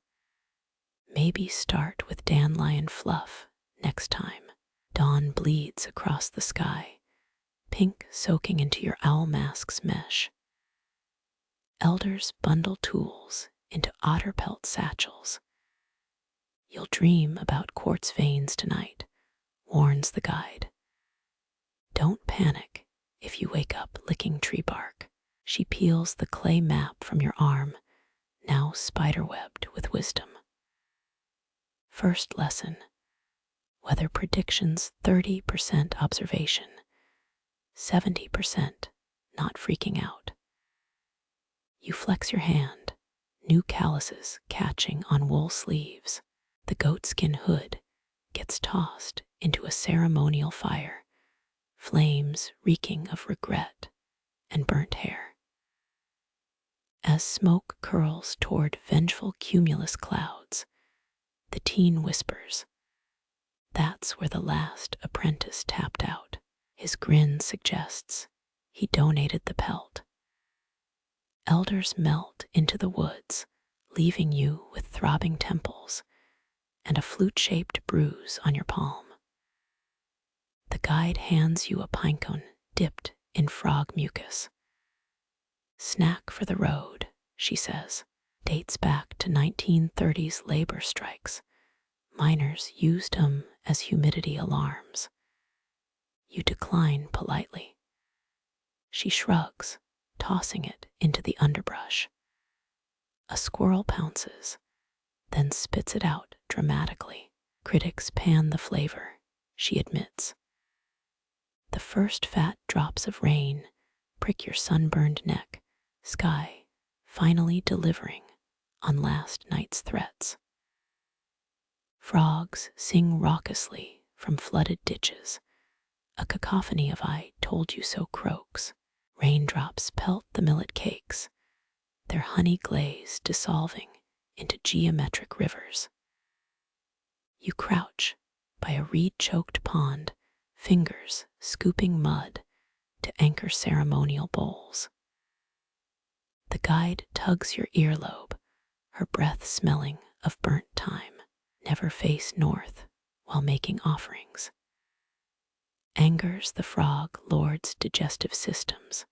Maybe start with dandelion fluff next time. Dawn bleeds across the sky, pink soaking into your owl mask's mesh. Elders bundle tools into otter pelt satchels. You'll dream about quartz veins tonight, warns the guide. Don't panic if you wake up licking tree bark. She peels the clay map from your arm, now spiderwebbed with wisdom. First lesson: weather predictions 30% observation, 70% not freaking out. You flex your hand, new calluses catching on wool sleeves. The goatskin hood gets tossed into a ceremonial fire, flames reeking of regret and burnt hair. As smoke curls toward vengeful cumulus clouds, the teen whispers, "That's where the last apprentice tapped out." His grin suggests he donated the pelt. Elders melt into the woods, leaving you with throbbing temples and a flute-shaped bruise on your palm. The guide hands you a pinecone dipped in frog mucus. "Snack for the road," she says. Dates back to 1930s labor strikes. Miners used them as humidity alarms. You decline politely. She shrugs, tossing it into the underbrush. A squirrel pounces, then spits it out dramatically. Critics pan the flavor, she admits. The first fat drops of rain prick your sunburned neck, sky finally delivering on last night's threats. Frogs sing raucously from flooded ditches, a cacophony of "I told you so" croaks. Raindrops pelt the millet cakes, their honey glaze dissolving into geometric rivers. You crouch by a reed-choked pond, fingers scooping mud to anchor ceremonial bowls. The guide tugs your earlobe, her breath smelling of burnt thyme. Never face north while making offerings. Angers the frog lord's digestive systems.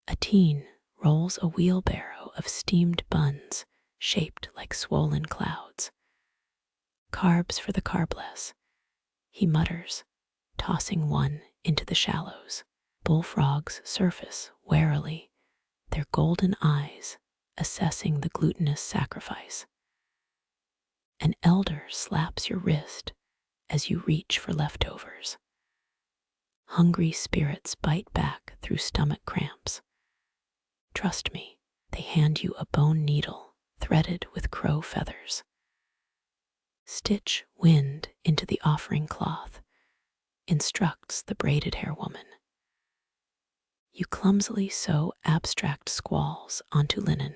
A teen rolls a wheelbarrow of steamed buns shaped like swollen clouds. Carbs for the carbless, he mutters, tossing one into the shallows. Bullfrogs surface warily, their golden eyes assessing the glutinous sacrifice. An elder slaps your wrist as you reach for leftovers. Hungry spirits bite back through stomach cramps. Trust me, they hand you a bone needle threaded with crow feathers. Stitch wind into the offering cloth, instructs the braided hair woman. You clumsily sew abstract squalls onto linen,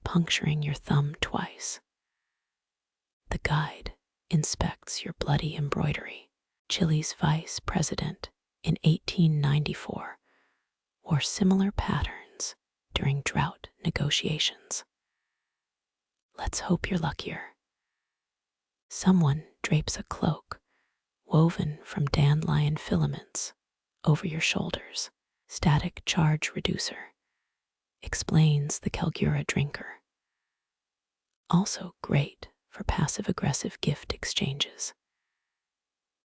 puncturing your thumb twice. The guide inspects your bloody embroidery. Chile's vice president in 1894 wore similar patterns during drought negotiations. Let's hope you're luckier. Someone drapes a cloak woven from dandelion filaments over your shoulders. Static charge reducer explains the Calgura drinker. Also great for passive-aggressive gift exchanges.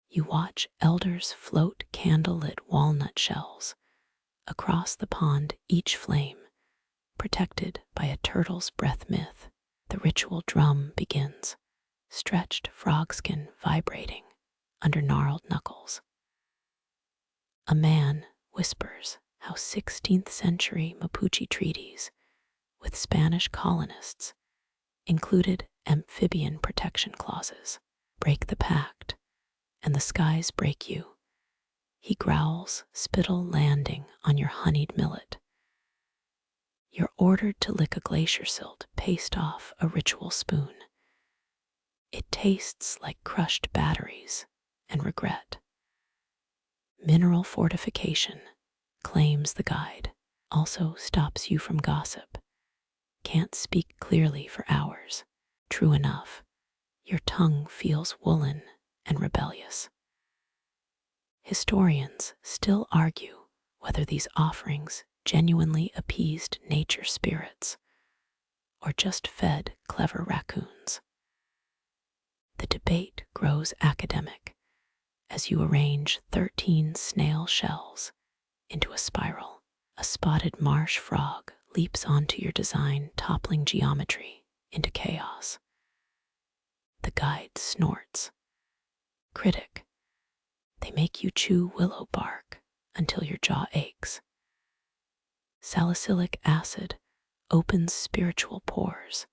You watch elders float candlelit walnut shells across the pond, each flame protected by a turtle's breath myth. The ritual drum begins, stretched frogskin vibrating under gnarled knuckles. A man whispers how 16th century Mapuche treaties with Spanish colonists included amphibian protection clauses. Break the pact, and the skies break you, he growls, spittle landing on your honeyed millet. You're ordered to lick a glacier silt paste off a ritual spoon. It tastes like crushed batteries and regret. Mineral fortification, claims the guide, also stops you from gossip. Can't speak clearly for hours. True enough, your tongue feels woolen and rebellious. Historians still argue whether these offerings genuinely appeased nature spirits or just fed clever raccoons. The debate grows academic as you arrange 13 snail shells into a spiral. A spotted marsh frog leaps onto your design, toppling geometry into chaos. The guide snorts. Critic, they make you chew willow bark until your jaw aches. Salicylic acid opens spiritual pores,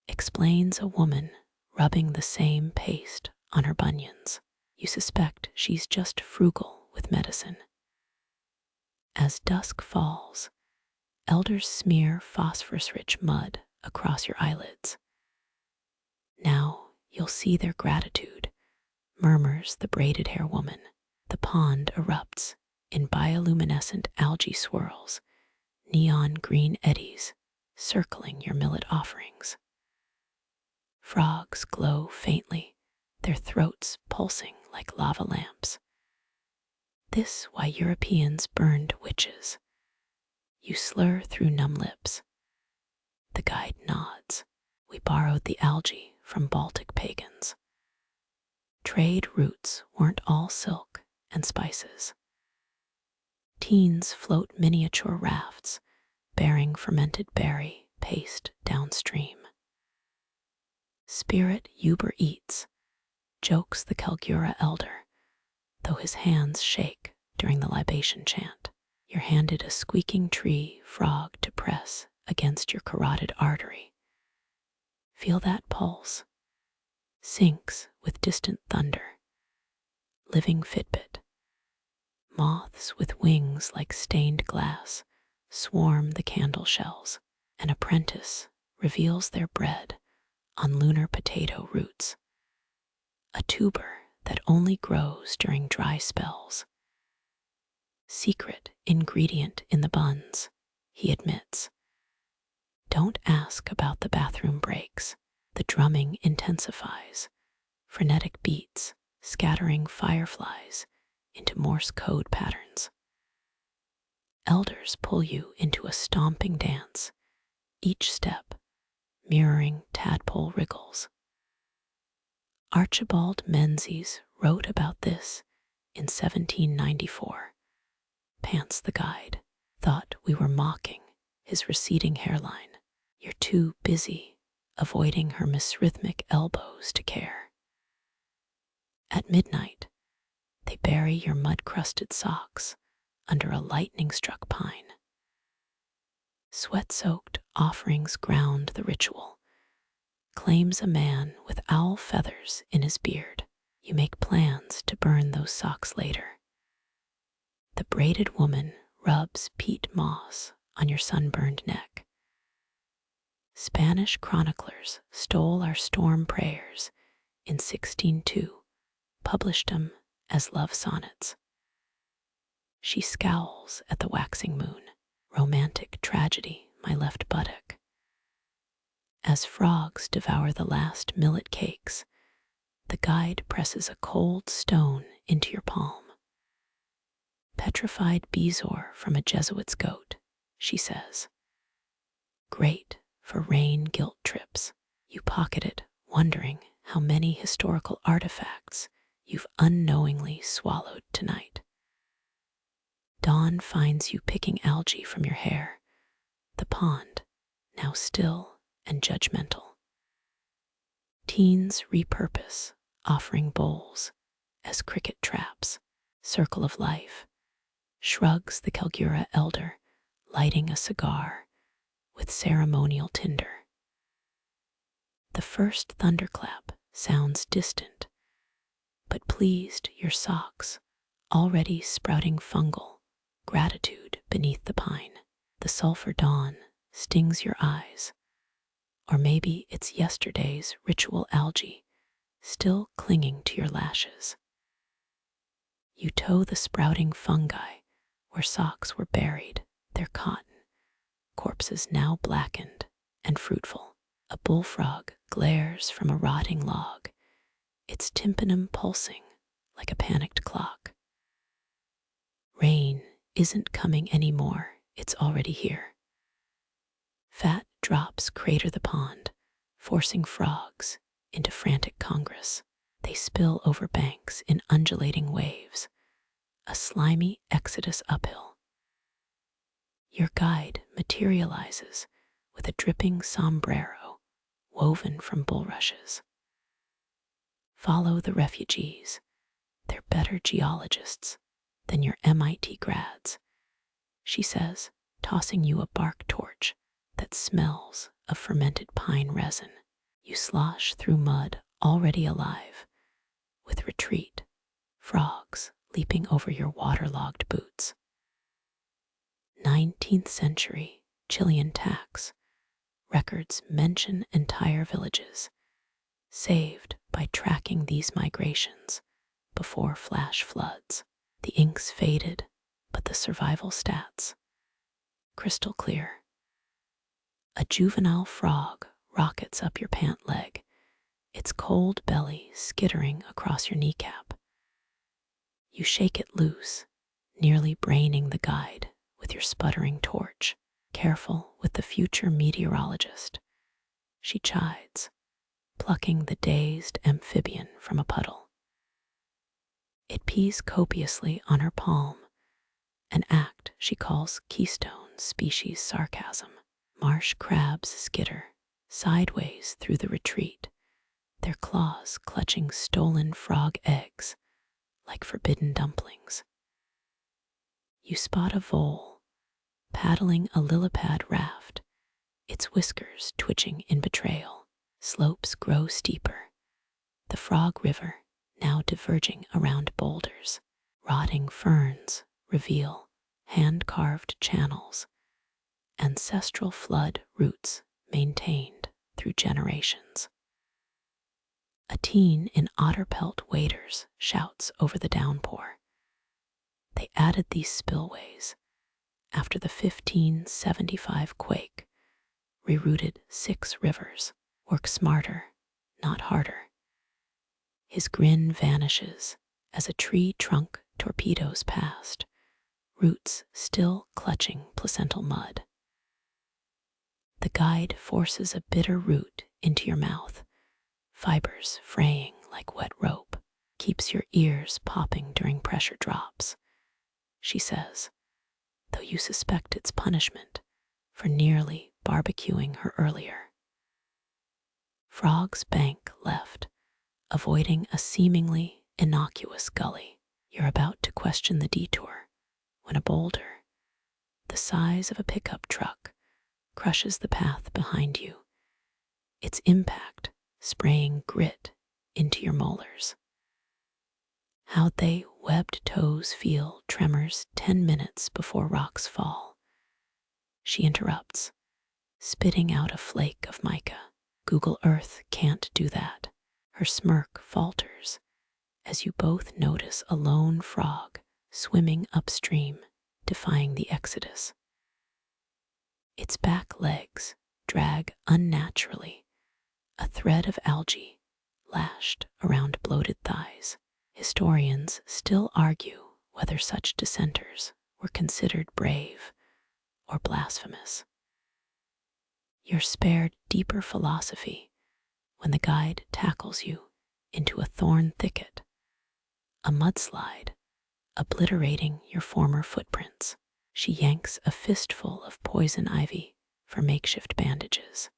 explains a woman rubbing the same paste on her bunions. You suspect she's just frugal with medicine. As dusk falls, elders smear phosphorus-rich mud across your eyelids. Now you'll see their gratitude, murmurs the braided hair woman. The pond erupts in bioluminescent algae swirls, neon green eddies circling your millet offerings. Frogs glow faintly, their throats pulsing like lava lamps. This why Europeans burned witches. You slur through numb lips. The guide nods. We borrowed the algae from Baltic pagans. Trade routes weren't all silk and spices. Teens float miniature rafts, bearing fermented berry paste downstream. Spirit Uber eats, jokes the Calgura elder, though his hands shake during the libation chant. You're handed a squeaking tree frog to press against your carotid artery. Feel that pulse. Syncs with distant thunder. Living Fitbit. Moths with wings like stained glass swarm the candle shells. An apprentice reveals their bread on lunar potato roots, a tuber that only grows during dry spells. Secret ingredient in the buns, he admits. Don't ask about the bathroom breaks. The drumming intensifies, frenetic beats scattering fireflies into Morse code patterns. Elders pull you into a stomping dance, each step mirroring tadpole wriggles. Archibald Menzies wrote about this in 1794. Pants the guide thought we were mocking his receding hairline. You're too busy avoiding her misrhythmic elbows to care. At midnight, they bury your mud-crusted socks under a lightning-struck pine. Sweat-soaked offerings ground the ritual, claims a man with owl feathers in his beard. You make plans to burn those socks later. The braided woman rubs peat moss on your sunburned neck. Spanish chroniclers stole our storm prayers in 1602, published them as love sonnets. She scowls at the waxing moon, romantic tragedy, my left buttock. As frogs devour the last millet cakes, the guide presses a cold stone into your palm. Petrified bezoar from a Jesuit's goat, she says. Great for rain guilt trips. You pocket it, wondering how many historical artifacts you've unknowingly swallowed tonight. Dawn finds you picking algae from your hair, the pond now still and judgmental. Teens repurpose offering bowls as cricket traps. Circle of life, shrugs the Kelgura elder, lighting a cigar with ceremonial tinder. The first thunderclap sounds distant, but pleased your socks, already sprouting fungal gratitude beneath the pine. The sulfur dawn stings your eyes, or maybe it's yesterday's ritual algae still clinging to your lashes. You toe the sprouting fungi where socks were buried, their cotton, corpses now blackened and fruitful. A bullfrog glares from a rotting log, its tympanum pulsing like a panicked clock. Rain isn't coming anymore, it's already here. Fat drops crater the pond, forcing frogs into frantic congress. They spill over banks in undulating waves, a slimy exodus uphill. Your guide materializes with a dripping sombrero woven from bulrushes. Follow the refugees. They're better geologists than your MIT grads, she says, tossing you a bark torch that smells of fermented pine resin. You slosh through mud already alive, with retreat, frogs leaping over your waterlogged boots. 19th century Chilean tax records mention entire villages, saved by tracking these migrations before flash floods. The ink's faded, but the survival stats, crystal clear. A juvenile frog rockets up your pant leg, its cold belly skittering across your kneecap. You shake it loose, nearly braining the guide with your sputtering torch. Careful with the future meteorologist, she chides, plucking the dazed amphibian from a puddle. It pees copiously on her palm, an act she calls keystone species sarcasm. Marsh crabs skitter sideways through the retreat, their claws clutching stolen frog eggs like forbidden dumplings. You spot a vole paddling a lily pad raft its whiskers twitching in betrayal. Slopes grow steeper, the frog river now diverging around boulders. Rotting ferns reveal hand-carved channels, ancestral flood routes maintained through generations. A teen in otter pelt waders shouts over the downpour. They added these spillways after the 1575 quake rerouted 6 rivers. Work smarter, not harder. His grin vanishes as a tree trunk torpedoes past, roots still clutching placental mud. The guide forces a bitter root into your mouth, fibers fraying like wet rope, keeps your ears popping during pressure drops, she says, though you suspect it's punishment for nearly barbecuing her earlier. Frogs bank left, avoiding a seemingly innocuous gully. You're about to question the detour when a boulder, the size of a pickup truck, crushes the path behind you, its impact spraying grit into your molars. How'd they webbed toes feel tremors 10 minutes before rocks fall? She interrupts, spitting out a flake of mica. Google Earth can't do that. Her smirk falters as you both notice a lone frog swimming upstream, defying the exodus. Its back legs drag unnaturally, a thread of algae lashed around bloated thighs. Historians still argue whether such dissenters were considered brave or blasphemous. You're spared deeper philosophy when the guide tackles you into a thorn thicket, a mudslide obliterating your former footprints. She yanks a fistful of poison ivy for makeshift bandages.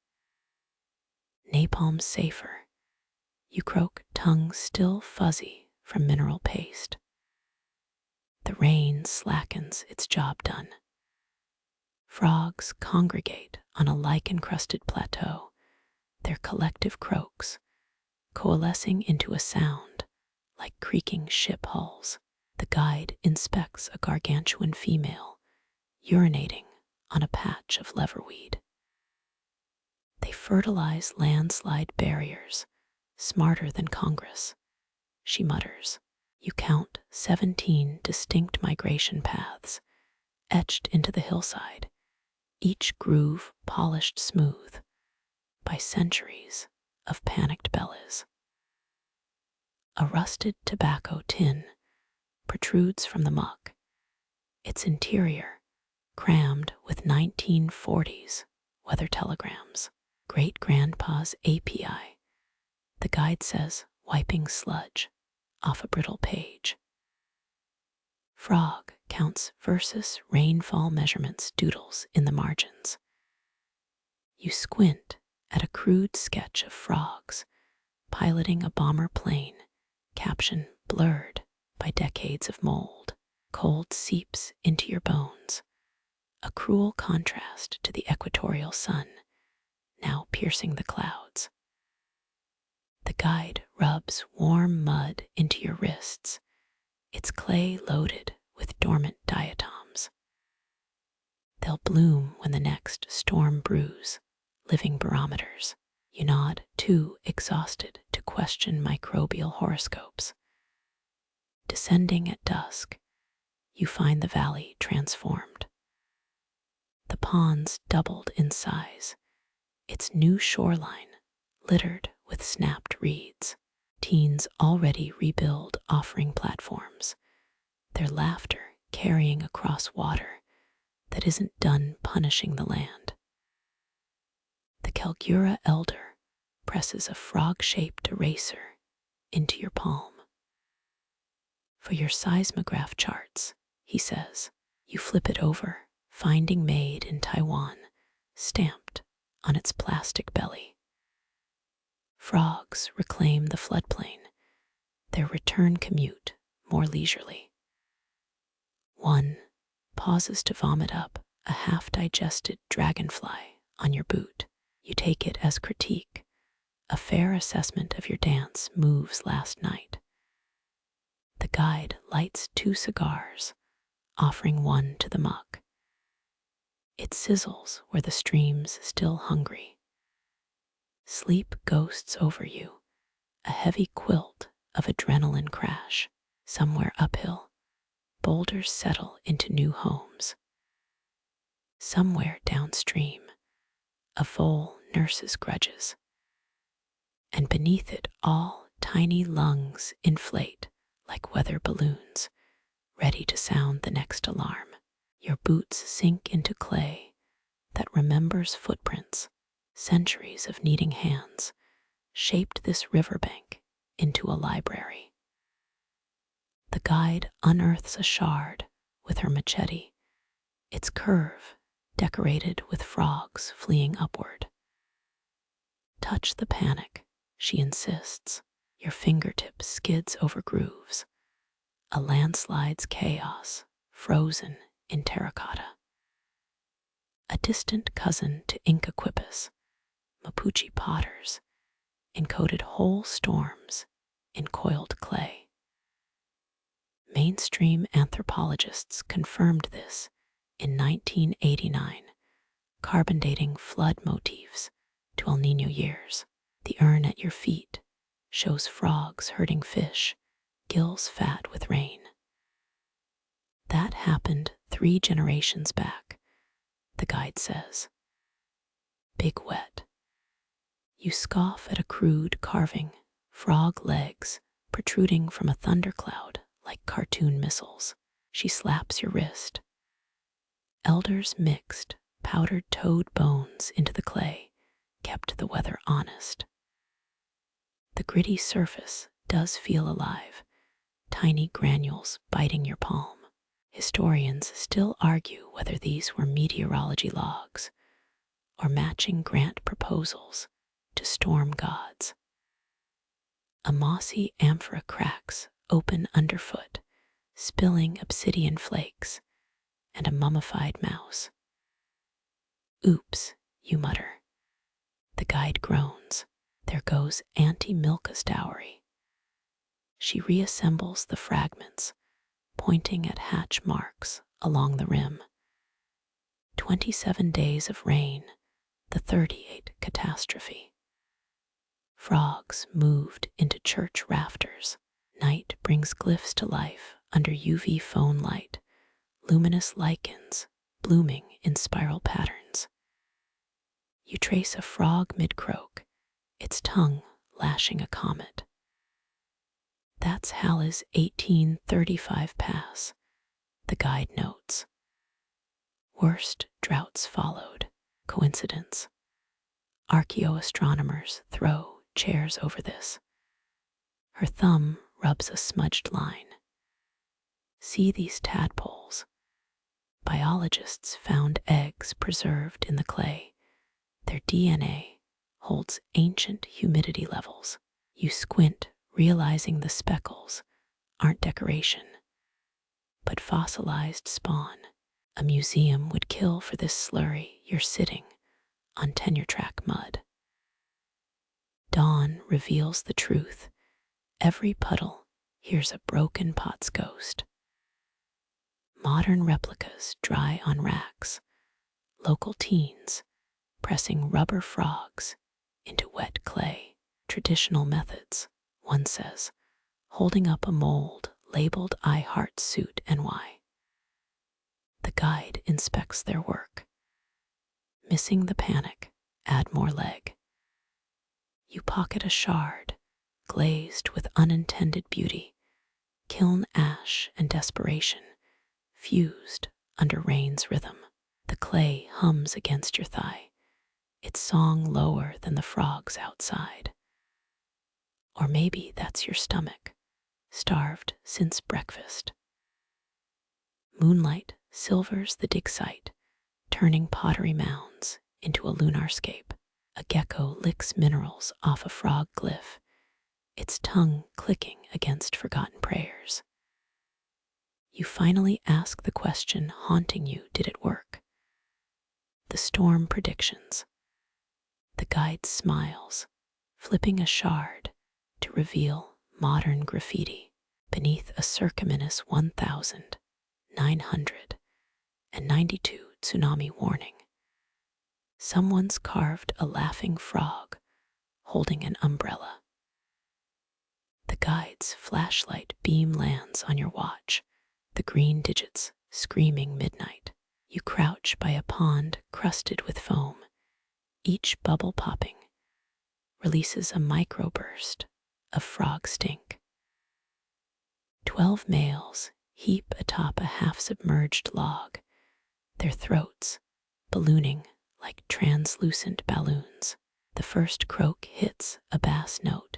Napalm's safer. You croak, tongue still fuzzy from mineral paste. The rain slackens its job done. Frogs congregate on a lichen-crusted plateau, their collective croaks coalescing into a sound like creaking ship hulls. The guide inspects a gargantuan female urinating on a patch of leverweed. They fertilize landslide barriers, smarter than Congress, she mutters. You count 17 distinct migration paths etched into the hillside, each groove polished smooth by centuries of panicked bellies. A rusted tobacco tin protrudes from the muck, its interior crammed with 1940s weather telegrams. Great-grandpa's API, the guide says, wiping sludge off a brittle page. Frog counts versus rainfall measurements doodles in the margins. You squint at a crude sketch of frogs piloting a bomber plane, caption blurred by decades of mold. Cold seeps into your bones, a cruel contrast to the equatorial sun, now piercing the clouds. The guide rubs warm mud into your wrists, its clay loaded with dormant diatoms. They'll bloom when the next storm brews, living barometers. You nod, too exhausted to question microbial horoscopes. Descending at dusk, you find the valley transformed. The pond's doubled in size, its new shoreline littered with snapped reeds. Teens already rebuild offering platforms, their laughter carrying across water that isn't done punishing the land. The Calgura elder presses a frog-shaped eraser into your palm. For your seismograph charts, he says, you flip it over, finding made in Taiwan, stamped on its plastic belly. Frogs reclaim the floodplain, their return commute more leisurely. One pauses to vomit up a half-digested dragonfly on your boot. You take it as critique, a fair assessment of your dance moves last night. The guide lights 2 cigars, offering one to the muck. It sizzles where the stream's still hungry. Sleep ghosts over you, a heavy quilt of adrenaline crash. Somewhere uphill, boulders settle into new homes. Somewhere downstream, a vole nurses grudges. And beneath it all, tiny lungs inflate like weather balloons, ready to sound the next alarm. Your boots sink into clay that remembers footprints, centuries of kneading hands, shaped this riverbank into a library. The guide unearths a shard with her machete, its curve decorated with frogs fleeing upward. Touch the panic, she insists. Your fingertip skids over grooves, a landslide's chaos frozen in terracotta. A distant cousin to Inca quippus, Mapuche potters, encoded whole storms in coiled clay. Mainstream anthropologists confirmed this in 1989, carbon dating flood motifs to El Niño years. The urn at your feet shows frogs herding fish, gills fat with rain. That happened 3 generations back, the guide says. Big wet. You scoff at a crude carving, frog legs protruding from a thundercloud like cartoon missiles. She slaps your wrist. Elders mixed powdered toad bones into the clay, kept the weather honest. The gritty surface does feel alive, tiny granules biting your palm. Historians still argue whether these were meteorology logs or matching grant proposals to storm gods. A mossy amphora cracks open underfoot, spilling obsidian flakes and a mummified mouse. Oops, you mutter. The guide groans. There goes Auntie Milka's dowry. She reassembles the fragments, pointing at hatch marks along the rim. 27 days of rain, the 38 catastrophe. Frogs moved into church rafters. Night brings glyphs to life under UV phone light, luminous lichens blooming in spiral patterns. You trace a frog mid-croak, its tongue lashing a comet. That's Halley's 1835 pass, the guide notes. Worst droughts followed. Coincidence? Archaeoastronomers throw chairs over this. Her thumb rubs a smudged line. See these tadpoles. Biologists found eggs preserved in the clay. Their DNA holds ancient humidity levels. You squint, realizing the speckles aren't decoration, but fossilized spawn. A museum would kill for this slurry. You're sitting on tenure-track mud. Dawn reveals the truth. Every puddle hears a broken pot's ghost. Modern replicas dry on racks. Local teens pressing rubber frogs into wet clay. Traditional methods, one says, holding up a mold labeled I Heart Suit NY. The guide inspects their work. Missing the panic, add more leg. You pocket a shard, glazed with unintended beauty, kiln ash and desperation, fused under rain's rhythm. The clay hums against your thigh, its song lower than the frogs outside. Or maybe that's your stomach, starved since breakfast. Moonlight silvers the dig site, turning pottery mounds into a lunarscape. A gecko licks minerals off a frog glyph, its tongue clicking against forgotten prayers. You finally ask the question haunting you, did it work? The storm predictions, The guide smiles, flipping a shard to reveal modern graffiti beneath a circuminous 1,992 tsunami warning. Someone's carved a laughing frog holding an umbrella. The guide's flashlight beam lands on your watch, the green digits screaming midnight. You crouch by a pond crusted with foam. Each bubble popping releases a microburst of frog stink. 12 males heap atop a half-submerged log, their throats ballooning like translucent balloons. The first croak hits a bass note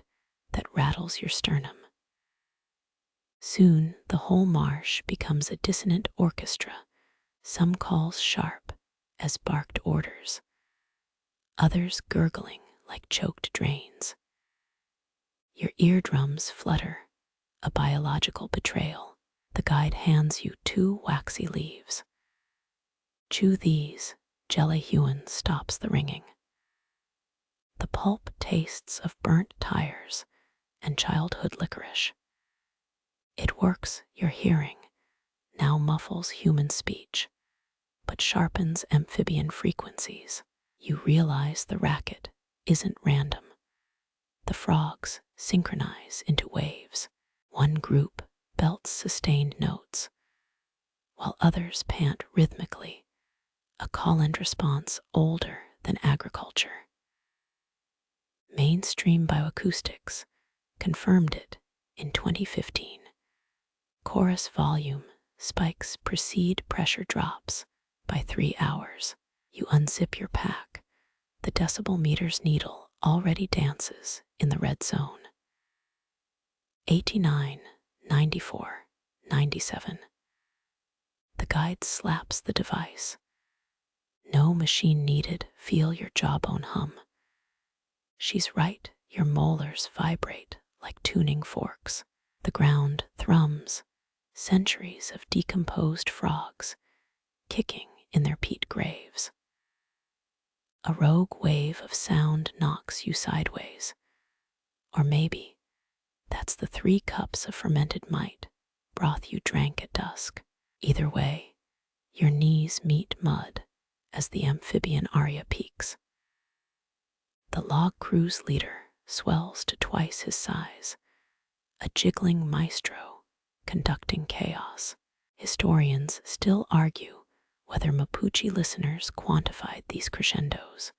that rattles your sternum. Soon the whole marsh becomes a dissonant orchestra, some calls sharp as barked orders, others gurgling like choked drains. Your eardrums flutter, a biological betrayal. The guide hands you 2 waxy leaves. Chew these, Jelly-Hewen stops the ringing. The pulp tastes of burnt tires and childhood licorice. It works your hearing, now muffles human speech, but sharpens amphibian frequencies. You realize the racket isn't random. The frogs synchronize into waves. One group belts sustained notes, while others pant rhythmically, a call-and response older than agriculture. Mainstream bioacoustics confirmed it in 2015. Chorus volume spikes precede pressure drops by 3 hours. You unzip your pack. The decibel meter's needle already dances in the red zone. 89, 94, 97. The guide slaps the device. No machine needed, feel your jawbone hum. She's right, your molars vibrate like tuning forks. The ground thrums, centuries of decomposed frogs kicking in their peat graves. A rogue wave of sound knocks you sideways. Or maybe that's the 3 cups of fermented might, broth you drank at dusk. Either way, your knees meet mud as the amphibian aria peaks. The log crew's leader swells to twice his size, a jiggling maestro conducting chaos. Historians still argue whether Mapuche listeners quantified these crescendos,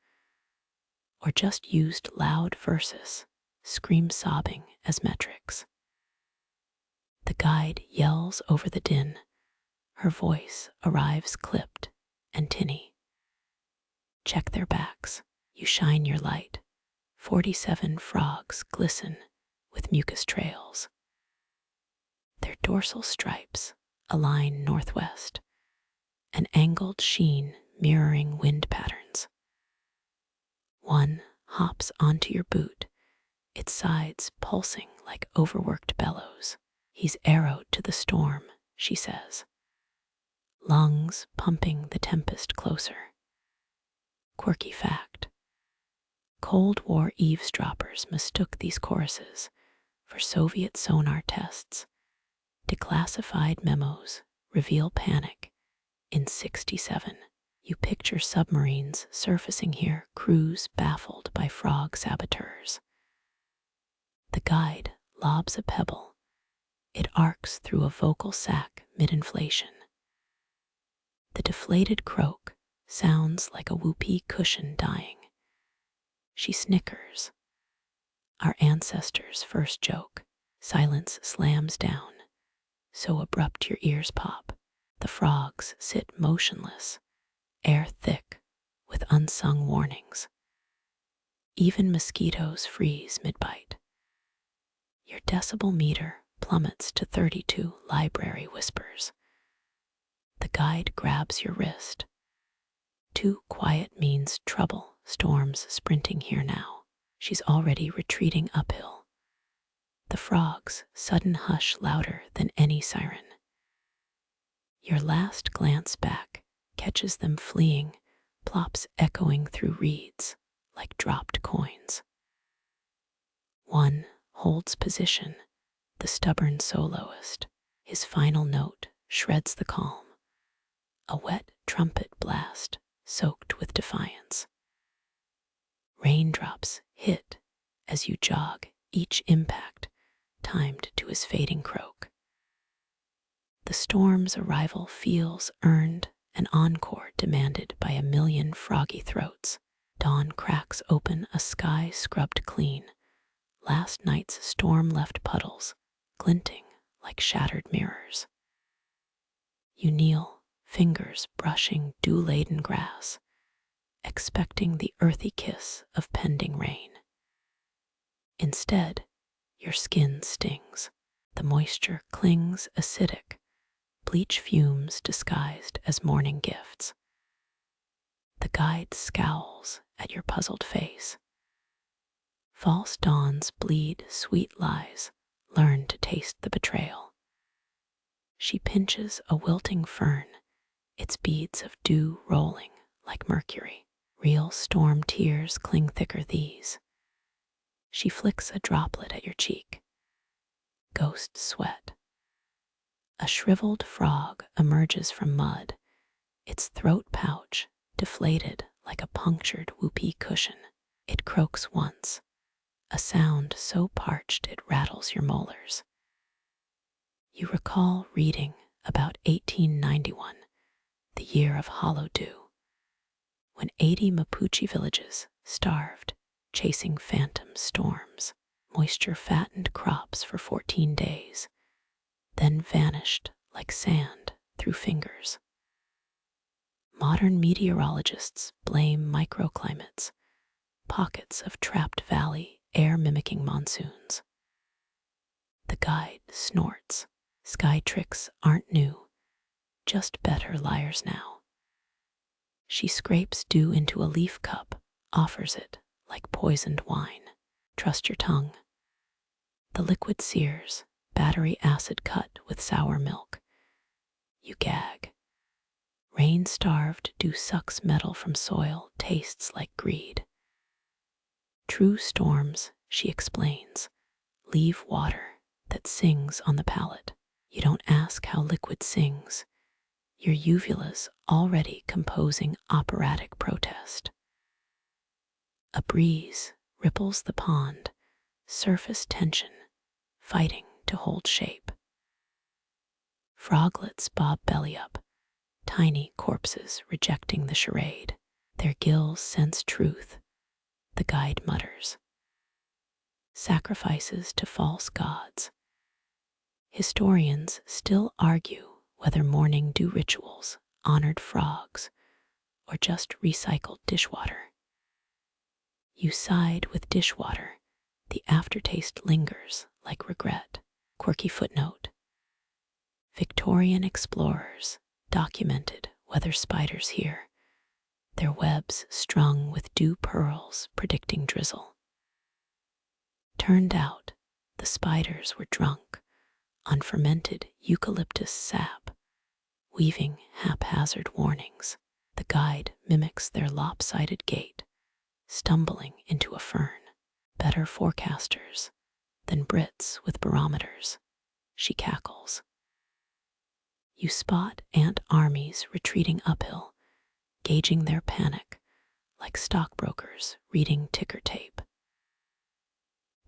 or just used loud verses, scream sobbing as metrics. The guide yells over the din. Her voice arrives clipped and tinny. Check their backs. You shine your light. 47 frogs glisten with mucus trails. Their dorsal stripes align northwest, an angled sheen mirroring wind patterns. One hops onto your boot, its sides pulsing like overworked bellows. He's arrowed to the storm, she says, lungs pumping the tempest closer. Quirky fact: Cold War eavesdroppers mistook these choruses for Soviet sonar tests. Declassified memos reveal panic in 67. You picture submarines surfacing here, crews baffled by frog saboteurs. The guide lobs a pebble. It arcs through a vocal sac mid-inflation. The deflated croak sounds like a whoopee cushion dying. She snickers. Our ancestors' first joke. Silence slams down, so abrupt your ears pop. The frogs sit motionless, air thick with unsung warnings. Even mosquitoes freeze mid-bite. Your decibel meter plummets to 32 library whispers. The guide grabs your wrist. Too quiet means trouble. Storms sprinting here now. She's already retreating uphill. The frogs sudden hush louder than any siren. Your last glance back catches them fleeing, plops echoing through reeds like dropped coins. One holds position, the stubborn soloist. His final note shreds the calm, a wet trumpet blast soaked with defiance. Raindrops hit as you jog, each impact timed to his fading croak. The storm's arrival feels earned, an encore demanded by a million froggy throats. Dawn cracks open a sky scrubbed clean. Last night's storm left puddles glinting like shattered mirrors. You kneel, fingers brushing dew-laden grass, expecting the earthy kiss of pending rain. Instead, your skin stings. The moisture clings acidic, bleach fumes disguised as morning gifts. The guide scowls at your puzzled face. False dawns bleed sweet lies, learn to taste the betrayal. She pinches a wilting fern, its beads of dew rolling like mercury. Real storm tears cling thicker these. She flicks a droplet at your cheek. Ghost sweat. A shriveled frog emerges from mud, its throat pouch deflated like a punctured whoopee cushion. It croaks once, a sound so parched it rattles your molars. You recall reading about 1891, the year of hollow dew, when 80 Mapuche villages starved, chasing phantom storms. Moisture fattened crops for 14 days, then vanished like sand through fingers. Modern meteorologists blame microclimates, pockets of trapped valley air mimicking monsoons. The guide snorts. Sky tricks aren't new, just better liars now. She scrapes dew into a leaf cup, offers it like poisoned wine. Trust your tongue. The liquid sears, battery acid cut with sour milk. You gag. Rain-starved dew sucks metal from soil, tastes like greed. True storms, she explains, leave water that sings on the palate. You don't ask how liquid sings. Your uvula's already composing operatic protest. A breeze ripples the pond, surface tension, fighting to hold shape. Froglets bob belly up, tiny corpses rejecting the charade. Their gills sense truth, the guide mutters. Sacrifices to false gods. Historians still argue whether morning dew rituals honored frogs or just recycled dishwater. You side with dishwater, the aftertaste lingers like regret. Quirky footnote. Victorian explorers documented whether spiders here, their webs strung with dew pearls predicting drizzle. Turned out, the spiders were drunk on fermented eucalyptus sap, weaving haphazard warnings. The guide mimics their lopsided gait, stumbling into a fern. Better forecasters than Brits with barometers, she cackles. You spot ant armies retreating uphill, gauging their panic like stockbrokers reading ticker tape.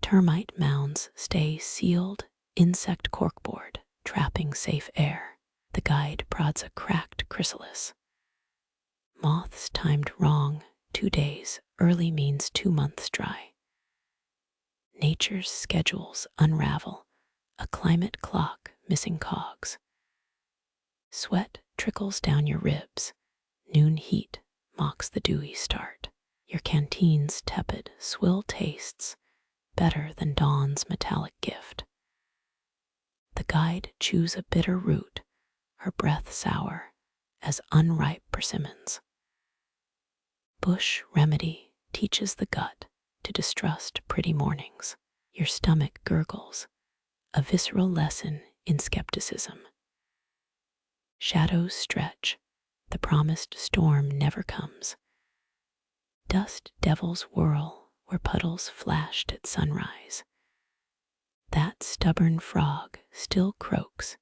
Termite mounds stay sealed, insect corkboard trapping safe air. The guide prods a cracked chrysalis. Moths timed wrong, 2 days early means 2 months dry. Nature's schedules unravel, a climate clock missing cogs. Sweat trickles down your ribs, noon heat mocks the dewy start. Your canteen's tepid swill tastes better than dawn's metallic gift. The guide chews a bitter root, her breath sour as unripe persimmons. Bush remedy teaches the gut to distrust pretty mornings. Your stomach gurgles, a visceral lesson in skepticism. Shadows stretch, the promised storm never comes. Dust devils whirl where puddles flashed at sunrise. That stubborn frog still croaks,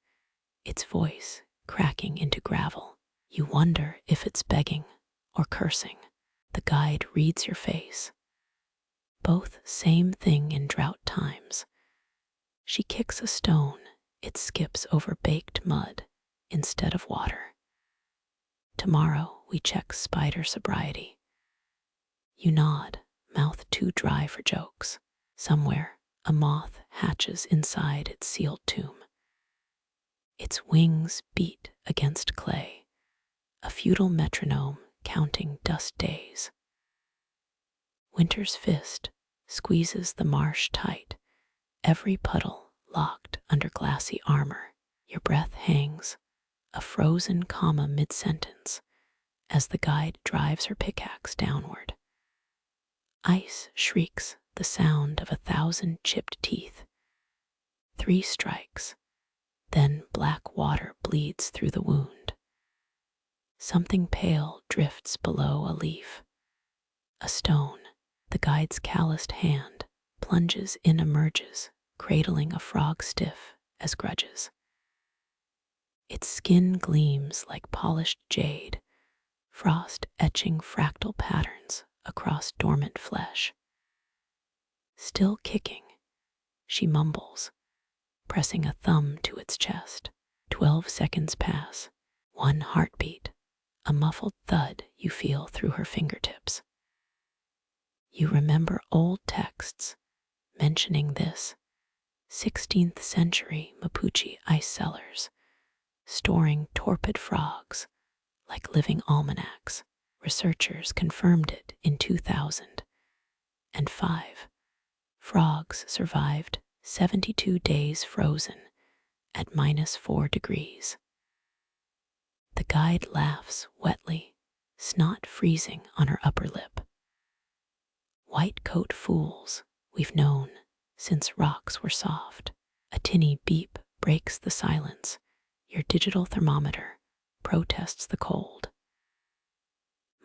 its voice cracking into gravel. You wonder if it's begging or cursing. The guide reads your face. Both same thing in drought times. She kicks a stone, it skips over baked mud instead of water. Tomorrow we check spider sobriety. You nod, mouth too dry for jokes. Somewhere, a moth hatches inside its sealed tomb. Its wings beat against clay, a futile metronome counting dust days. Winter's fist squeezes the marsh tight, every puddle locked under glassy armor. Your breath hangs, a frozen comma mid-sentence, as the guide drives her pickaxe downward. Ice shrieks the sound of 1,000 chipped teeth. 3 strikes, then black water bleeds through the wound. Something pale drifts below a leaf. A stone, the guide's calloused hand, plunges in, emerges, cradling a frog stiff as grudges. Its skin gleams like polished jade, frost etching fractal patterns across dormant flesh. Still kicking, she mumbles, pressing a thumb to its chest. 12 seconds pass, 1 heartbeat, a muffled thud you feel through her fingertips. You remember old texts mentioning this 16th century Mapuche ice cellars, storing torpid frogs like living almanacs. Researchers confirmed it in 2005. Frogs survived 72 days frozen at -4 degrees. The guide laughs wetly, snot freezing on her upper lip. White coat fools we've known since rocks were soft. A tinny beep breaks the silence. Your digital thermometer protests the cold.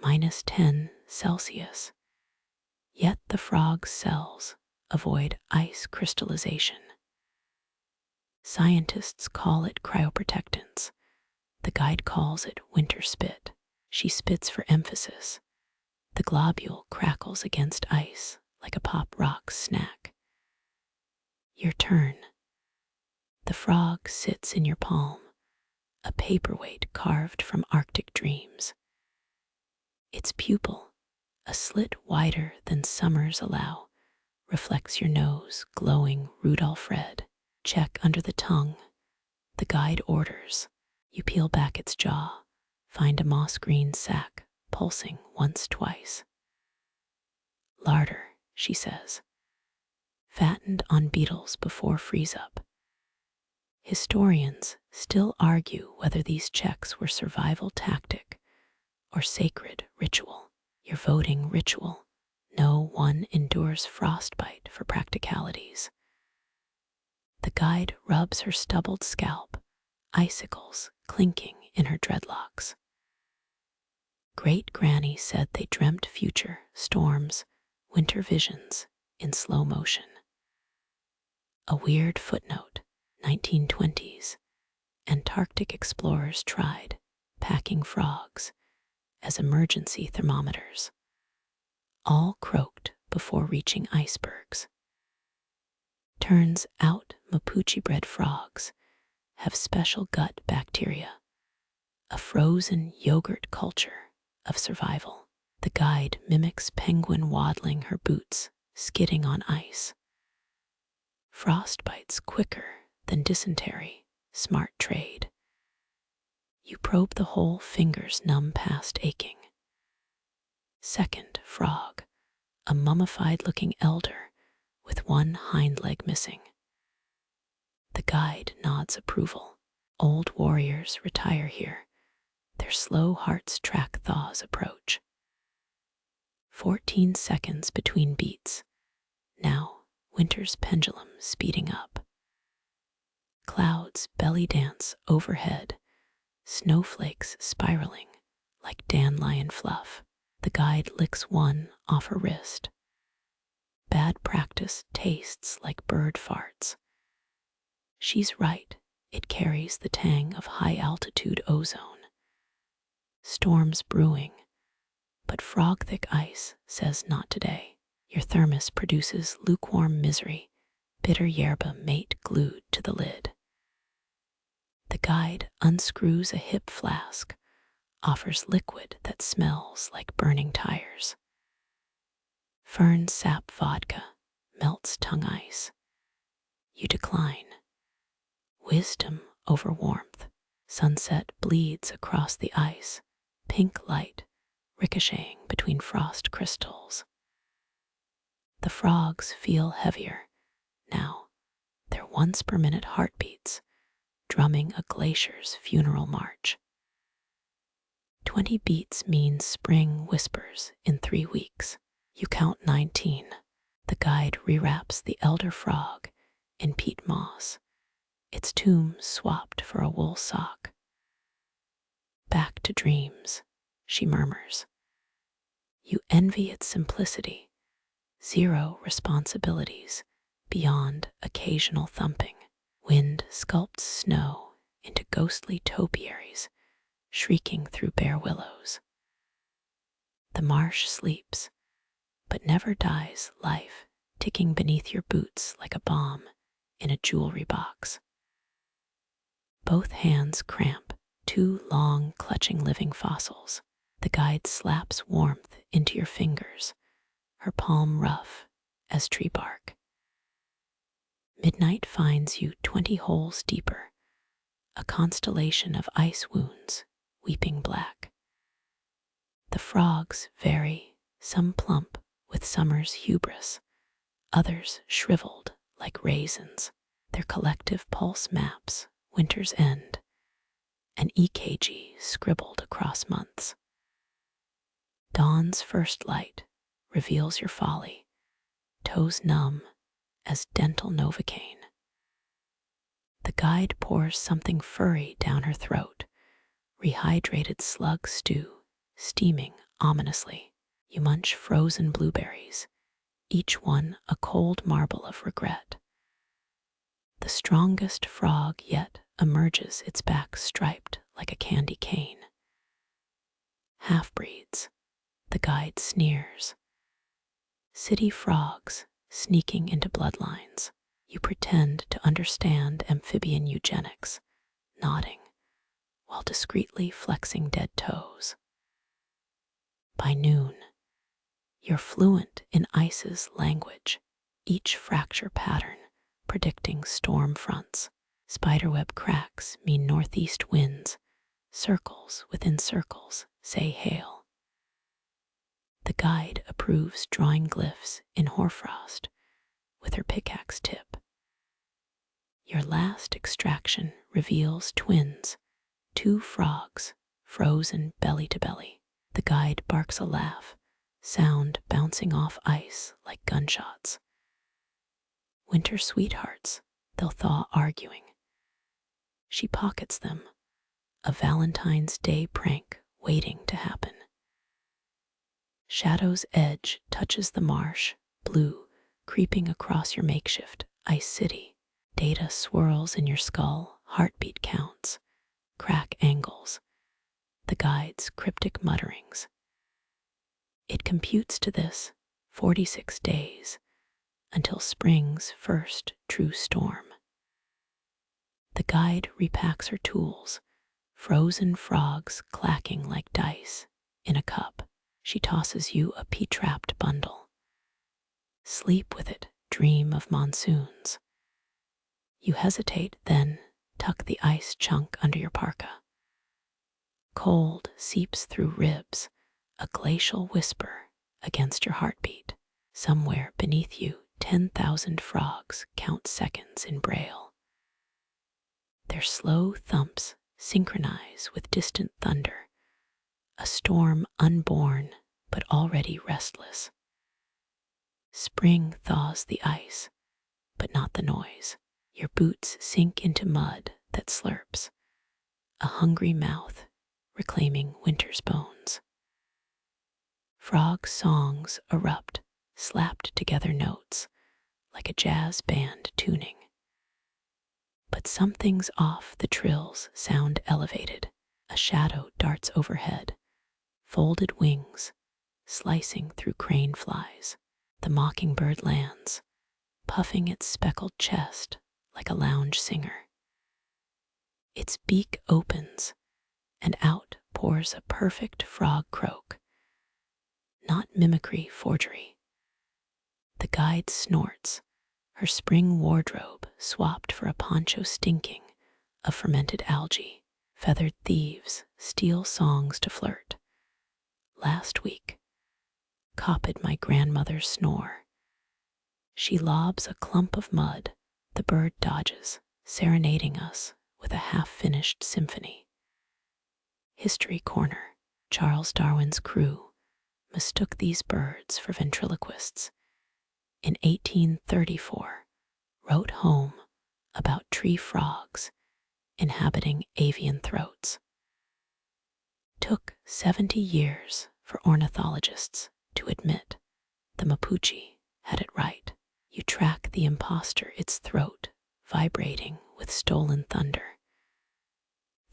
-10 Celsius. Yet the frog's cells avoid ice crystallization. Scientists call it cryoprotectants. The guide calls it winter spit. She spits for emphasis. The globule crackles against ice like a pop rock snack. Your turn. The frog sits in your palm, a paperweight carved from Arctic dreams. Its pupil, a slit wider than summers allow, reflects your nose, glowing Rudolph red. Check under the tongue. The guide orders. You peel back its jaw, find a moss-green sac, pulsing once, twice. Larder, she says, fattened on beetles before freeze-up. Historians still argue whether these checks were survival tactic or sacred ritual. Your voting ritual. No one endures frostbite for practicalities. The guide rubs her stubbled scalp, icicles clinking in her dreadlocks. Great Granny said they dreamt future storms, winter visions in slow motion. A weird footnote, 1920s. Antarctic explorers tried packing frogs as emergency thermometers. All croaked before reaching icebergs. Turns out Mapuche-bred frogs have special gut bacteria, a frozen yogurt culture of survival. The guide mimics penguin waddling her boots, skidding on ice. Frostbites quicker than dysentery, smart trade. You probe the whole, fingers numb past aching. Second frog, a mummified-looking elder with one hind leg missing. The guide nods approval. Old warriors retire here. Their slow hearts track thaw's approach. 14 seconds between beats. Now, winter's pendulum speeding up. Clouds belly dance overhead, snowflakes spiraling like dandelion fluff. The guide licks one off her wrist. Bad practice tastes like bird farts. She's right, it carries the tang of high-altitude ozone. Storms brewing, but frog-thick ice says not today. Your thermos produces lukewarm misery, bitter yerba mate glued to the lid. The guide unscrews a hip flask, offers liquid that smells like burning tires. Fern sap vodka melts tongue ice. You decline. Wisdom over warmth. Sunset bleeds across the ice, pink light ricocheting between frost crystals. The frogs feel heavier now, their once-per-minute heartbeats drumming a glacier's funeral march. 20 beats means spring whispers in 3 weeks. You count 19. The guide rewraps the elder frog in peat moss, its tomb swapped for a wool sock. Back to dreams, she murmurs. You envy its simplicity, 0 responsibilities beyond occasional thumping. Wind sculpts snow into ghostly topiaries, shrieking through bare willows. The marsh sleeps, but never dies life, ticking beneath your boots like a bomb in a jewelry box. Both hands cramp, 2 long, clutching living fossils. The guide slaps warmth into your fingers, her palm rough as tree bark. Midnight finds you 20 holes deeper, a constellation of ice wounds, weeping black. The frogs vary, some plump with summer's hubris, others shriveled like raisins. Their collective pulse maps winter's end, an EKG scribbled across months. Dawn's first light reveals your folly, toes numb as dental Novocaine. The guide pours something furry down her throat, rehydrated slug stew, steaming ominously. You munch frozen blueberries, each one a cold marble of regret. The strongest frog yet emerges, its back striped like a candy cane. Half-breeds, the guide sneers. City frogs sneaking into bloodlines. You pretend to understand amphibian eugenics, nodding, while discreetly flexing dead toes. By noon, you're fluent in ice's language, each fracture pattern predicting storm fronts. Spiderweb cracks mean northeast winds, circles within circles say hail. The guide approves drawing glyphs in hoarfrost with her pickaxe tip. Your last extraction reveals twins, 2 frogs frozen belly to belly. The guide barks a laugh, sound bouncing off ice like gunshots. Winter sweethearts, they'll thaw arguing. She pockets them, a Valentine's Day prank waiting to happen. Shadow's edge touches the marsh, blue, creeping across your makeshift ice city. Data swirls in your skull, heartbeat counts, crack angles, the guide's cryptic mutterings. It computes to this 46 days until spring's first true storm. The guide repacks her tools, frozen frogs clacking like dice in a cup. She tosses you a pea-trapped bundle. Sleep with it, dream of monsoons. You hesitate, then tuck the ice chunk under your parka. Cold seeps through ribs, a glacial whisper against your heartbeat. Somewhere beneath you, 10,000 frogs count seconds in braille. Their slow thumps synchronize with distant thunder, a storm unborn but already restless. Spring thaws the ice, but not the noise. Your boots sink into mud that slurps, a hungry mouth reclaiming winter's bones. Frog songs erupt, slapped together notes, like a jazz band tuning. But something's off, the trills sound elevated. A shadow darts overhead, folded wings, slicing through crane flies. The mockingbird lands, puffing its speckled chest like a lounge singer. Its beak opens, and out pours a perfect frog croak. Not mimicry, forgery. The guide snorts, her spring wardrobe swapped for a poncho stinking of fermented algae. Feathered thieves steal songs to flirt. Last week, copied my grandmother's snore. She lobs a clump of mud, the bird dodges, serenading us with a half-finished symphony. History Corner. Charles Darwin's crew mistook these birds for ventriloquists. In 1834, wrote home about tree frogs inhabiting avian throats. Took 70 years for ornithologists to admit the Mapuche had it right. You track the imposter, its throat vibrating with stolen thunder.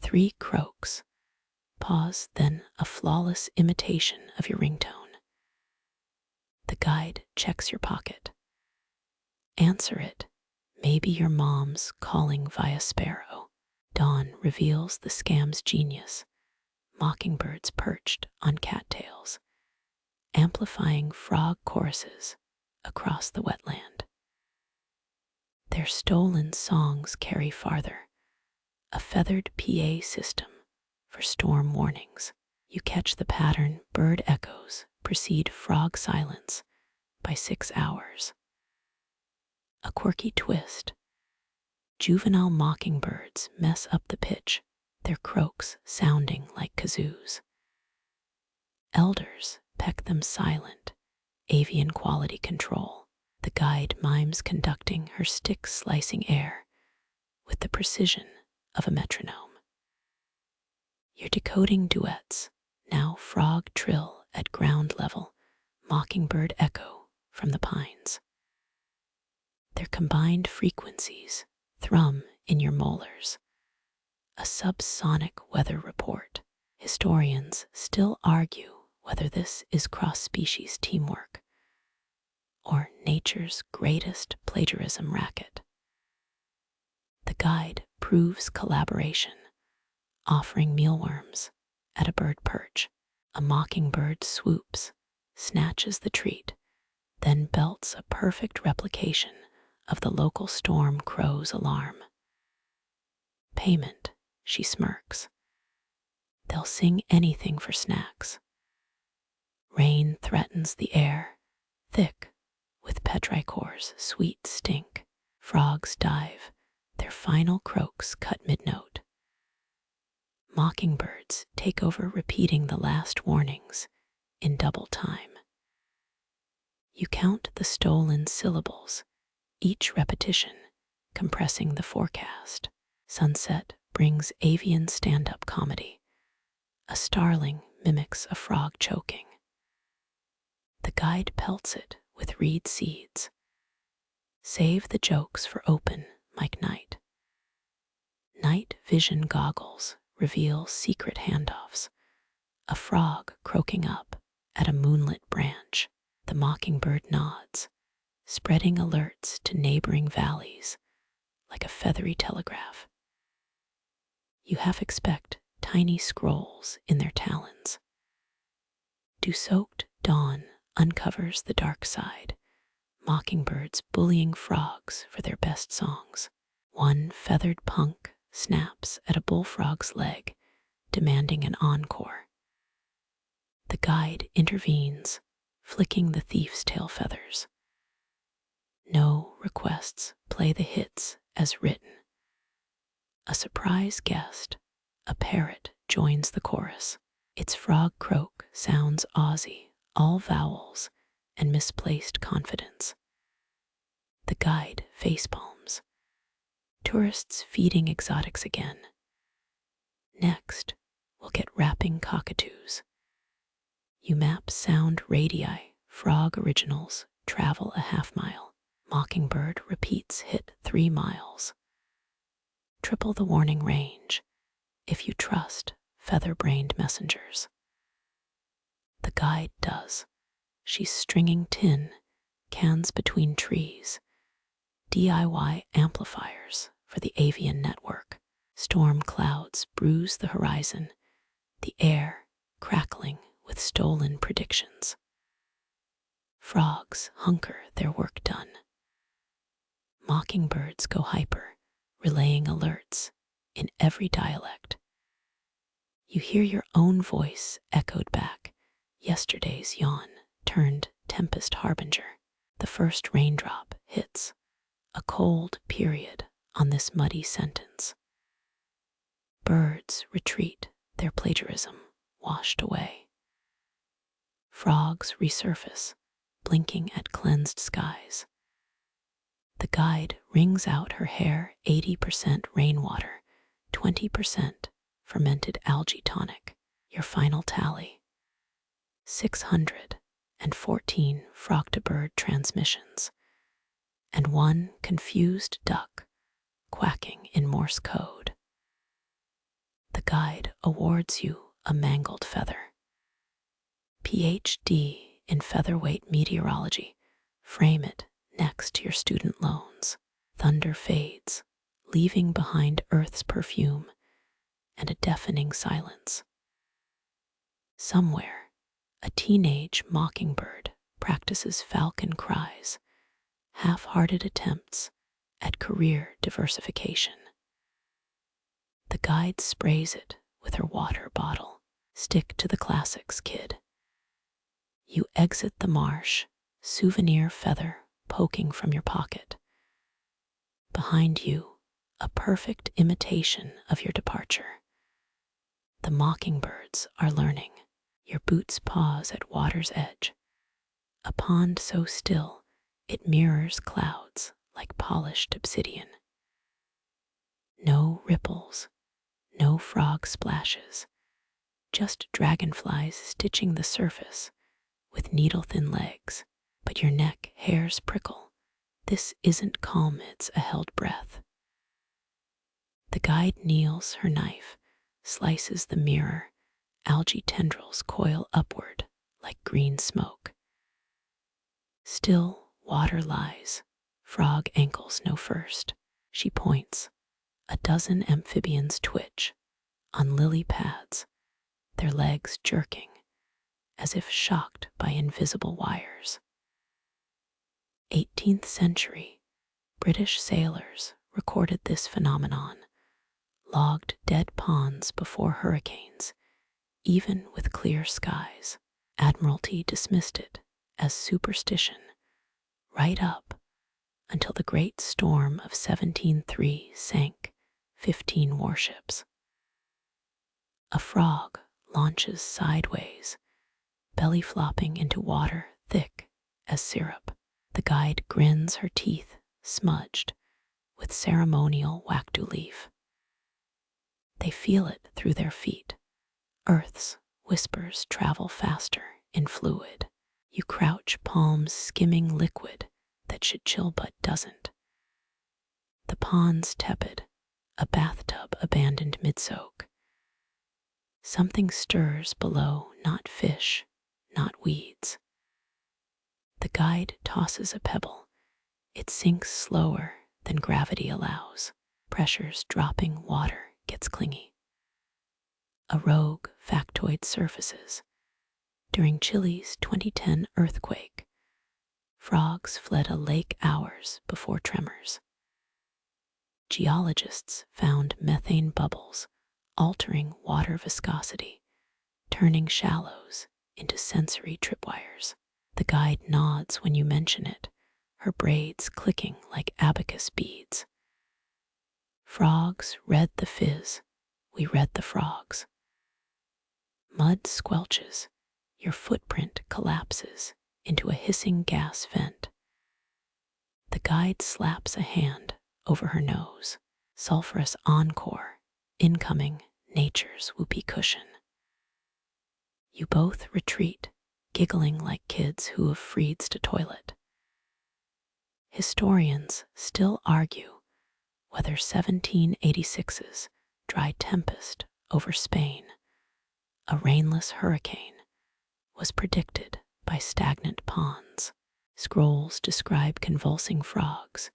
3 croaks, pause, then a flawless imitation of your ringtone. The guide checks your pocket. Answer it. Maybe your mom's calling via sparrow. Dawn reveals the scam's genius. Mockingbirds perched on cattails, amplifying frog choruses across the wetland. Their stolen songs carry farther. A feathered PA system for storm warnings. You catch the pattern. Bird echoes precede frog silence by 6 hours. A quirky twist. Juvenile mockingbirds mess up the pitch, their croaks sounding like kazoos. Elders peck them silent, avian quality control. The guide mimes conducting her stick slicing air with the precision of a metronome. You're decoding duets, now frog trill at ground level, mockingbird echo from the pines. Their combined frequencies thrum in your molars. A subsonic weather report. Historians still argue whether this is cross-species teamwork or nature's greatest plagiarism racket. The guide proves collaboration, offering mealworms at a bird perch. A mockingbird swoops, snatches the treat, then belts a perfect replication of the local storm crow's alarm. Payment, she smirks. They'll sing anything for snacks. Rain threatens the air, thick with petrichor's sweet stink. Frogs dive, their final croaks cut mid-note. Mockingbirds take over, repeating the last warnings in double time. You count the stolen syllables, each repetition compressing the forecast. Sunset brings avian stand-up comedy. A starling mimics a frog choking. The guide pelts it with reed seeds. Save the jokes for open mic night. Night vision goggles reveal secret handoffs. A frog croaking up at a moonlit branch. The mockingbird nods, spreading alerts to neighboring valleys like a feathery telegraph. You half expect tiny scrolls in their talons. Dew-soaked dawn uncovers the dark side, mockingbirds bullying frogs for their best songs. One feathered punk snaps at a bullfrog's leg, demanding an encore. The guide intervenes, flicking the thief's tail feathers. No requests, play the hits as written. A surprise guest, a parrot, joins the chorus. Its frog croak sounds Aussie, all vowels and misplaced confidence. The guide facepalms. Tourists feeding exotics again. Next, we'll get rapping cockatoos. You map sound radii, frog originals, travel a half-mile. Mockingbird repeats hit 3 miles. Triple the warning range if you trust feather-brained messengers. The guide does. She's stringing tin, cans between trees, DIY amplifiers for the avian network. Storm clouds bruise the horizon, the air crackling with stolen predictions. Frogs hunker their work done. Mockingbirds go hyper, relaying alerts in every dialect. You hear your own voice echoed back, yesterday's yawn turned tempest harbinger. The first raindrop hits, a cold period on this muddy sentence. Birds retreat, their plagiarism washed away. Frogs resurface, blinking at cleansed skies. The guide wrings out her hair 80% rainwater, 20% fermented algae tonic. Your final tally: 614 frog-to-bird transmissions, and one confused duck quacking in Morse code. The guide awards you a mangled feather. PhD in featherweight meteorology. Frame it next to your student loans. Thunder fades, leaving behind Earth's perfume and a deafening silence. Somewhere, a teenage mockingbird practices falcon cries, half-hearted attempts at career diversification. The guide sprays it with her water bottle. Stick to the classics, kid. You exit the marsh, souvenir feather poking from your pocket. Behind you, a perfect imitation of your departure. The mockingbirds are learning. Your boots pause at water's edge. A pond so still, it mirrors clouds like polished obsidian. No ripples, no frog splashes, just dragonflies stitching the surface with needle-thin legs. But your neck hairs prickle. This isn't calm, it's a held breath. The guide kneels, her knife slices the mirror. Algae tendrils coil upward like green smoke. Still water lies, frog ankles know first. She points. A dozen amphibians twitch on lily pads, their legs jerking as if shocked by invisible wires. 18th century, British sailors recorded this phenomenon, logged dead ponds before hurricanes, even with clear skies. Admiralty dismissed it as superstition, right up until the Great Storm of 1703 sank 15 warships. A frog launches sideways, belly flopping into water thick as syrup. The guide grins, her teeth smudged with ceremonial wakdu leaf. They feel it through their feet. Earth's whispers travel faster in fluid. You crouch, palms skimming liquid that should chill but doesn't. The pond's tepid, a bathtub abandoned mid-soak. Something stirs below, not fish, not weeds. The guide tosses a pebble. It sinks slower than gravity allows. Pressure's dropping water gets clingy. A rogue factoid surfaces. During Chile's 2010 earthquake, frogs fled a lake hours before tremors. Geologists found methane bubbles altering water viscosity, turning shallows into sensory tripwires. The guide nods when you mention it, her braids clicking like abacus beads. Frogs read the fizz, we read the frogs. Mud squelches, your footprint collapses into a hissing gas vent. The guide slaps a hand over her nose. Sulphurous encore, incoming nature's whoopee cushion. You both retreat, giggling like kids who have freezed a toilet. Historians still argue whether 1786's dry tempest over Spain, a rainless hurricane, was predicted by stagnant ponds. Scrolls describe convulsing frogs,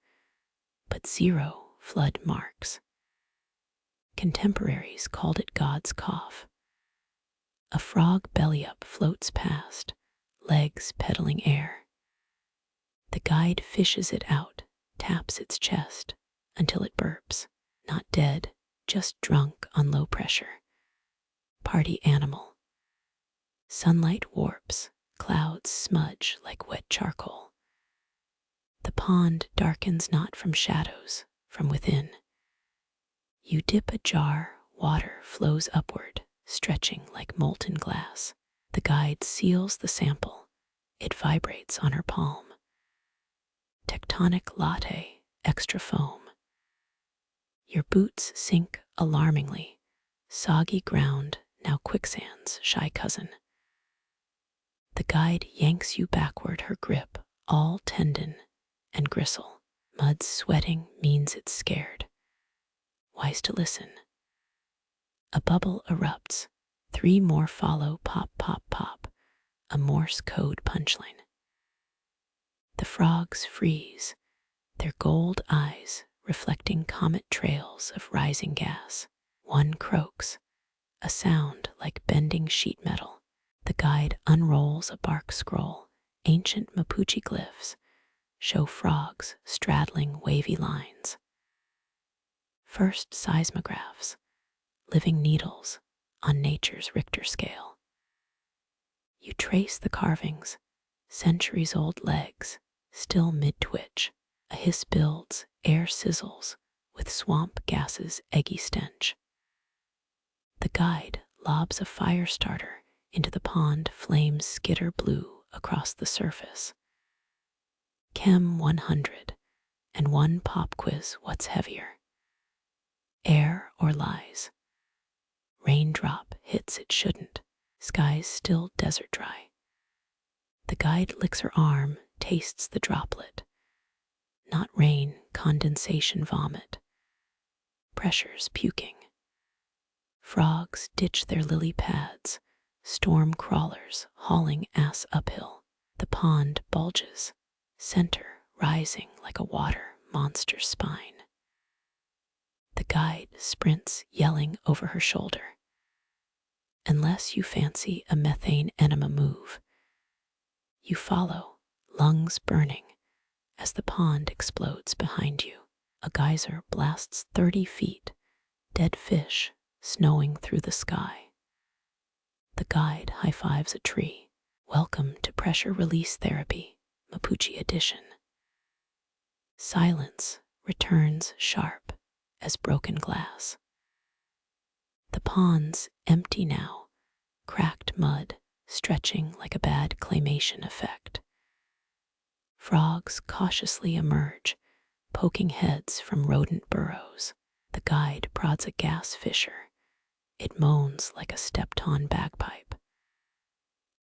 but zero flood marks. Contemporaries called it God's cough. A frog belly up floats past, legs pedaling air. The guide fishes it out, taps its chest until it burps. Not dead, just drunk on low pressure. Party animal. Sunlight warps, clouds smudge like wet charcoal. The pond darkens not from shadows, from within. You dip a jar, water flows upward, stretching like molten glass. The guide seals the sample. It vibrates on her palm. Tectonic latte, extra foam. Your boots sink alarmingly. Soggy ground, now quicksand's shy cousin. The guide yanks you backward, her grip, all tendon and gristle. Mud's sweating means it's scared. Wise to listen. A bubble erupts. 3 more follow, pop, pop, pop. A Morse code punchline. The frogs freeze, their gold eyes reflecting comet trails of rising gas. One croaks, a sound like bending sheet metal. The guide unrolls a bark scroll. Ancient Mapuche glyphs show frogs straddling wavy lines. First seismographs, living needles on nature's Richter scale. You trace the carvings, centuries-old legs, still mid-twitch. A hiss builds, air sizzles, with swamp gases' eggy stench. The guide lobs a fire starter into the pond, flames skitter blue across the surface. Chem 100, and one pop quiz, what's heavier? Air or lies? Raindrop hits it shouldn't, skies still desert dry. The guide licks her arm, tastes the droplet. Not rain, condensation vomit. Pressure's puking. Frogs ditch their lily pads, storm crawlers hauling ass uphill. The pond bulges, center rising like a water monster's spine. The guide sprints, yelling over her shoulder. Unless you fancy a methane enema move, you follow, lungs burning, as the pond explodes behind you. A geyser blasts 30 feet, dead fish snowing through the sky. The guide high-fives a tree. Welcome to pressure release therapy, Mapuche edition. Silence returns sharp as broken glass. The pond's empty now, cracked mud stretching like a bad claymation effect. Frogs cautiously emerge, poking heads from rodent burrows. The guide prods a gas fissure. It moans like a stepped-on bagpipe.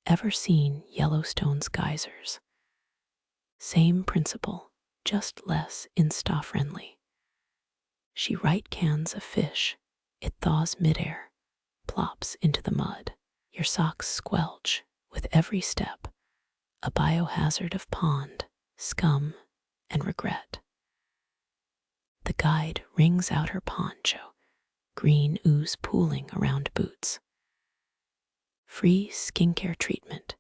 Ever seen Yellowstone's geysers? Same principle, just less Insta-friendly. She right cans a fish. It thaws midair, plops into the mud. Your socks squelch with every step, a biohazard of pond, scum, and regret. The guide wrings out her poncho, green ooze pooling around boots. Free skincare treatment,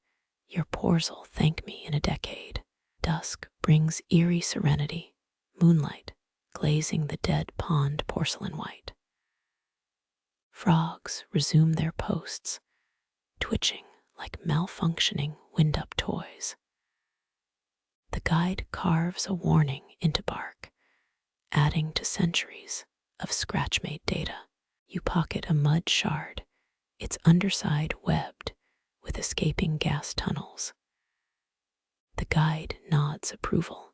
your pores'll thank me in a decade. Dusk brings eerie serenity, moonlight glazing the dead pond porcelain white. Frogs resume their posts, twitching like malfunctioning wind-up toys. The guide carves a warning into bark, adding to centuries of scratch-made data. You pocket a mud shard, its underside webbed with escaping gas tunnels. The guide nods approval.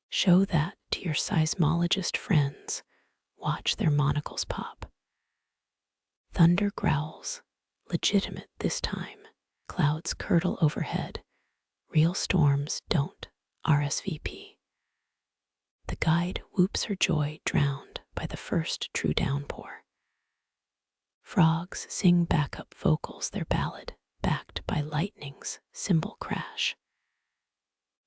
Show that to your seismologist friends. Watch their monocles pop. Thunder growls, legitimate this time. Clouds curdle overhead. Real storms don't RSVP. The guide whoops her joy, drowned by the first true downpour. Frogs sing backup vocals, their ballad, backed by lightning's cymbal crash.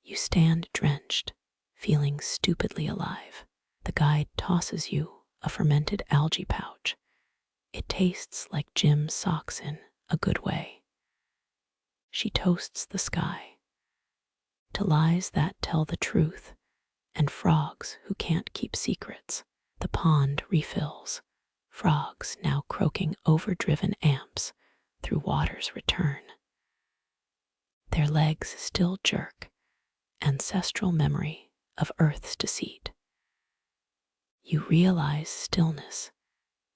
You stand drenched, feeling stupidly alive. The guide tosses you a fermented algae pouch. It tastes like Jim's socks in a good way. She toasts the sky to lies that tell the truth, and frogs who can't keep secrets. The pond refills, frogs now croaking overdriven amps through water's return. Their legs still jerk, ancestral memory of Earth's deceit. You realize stillness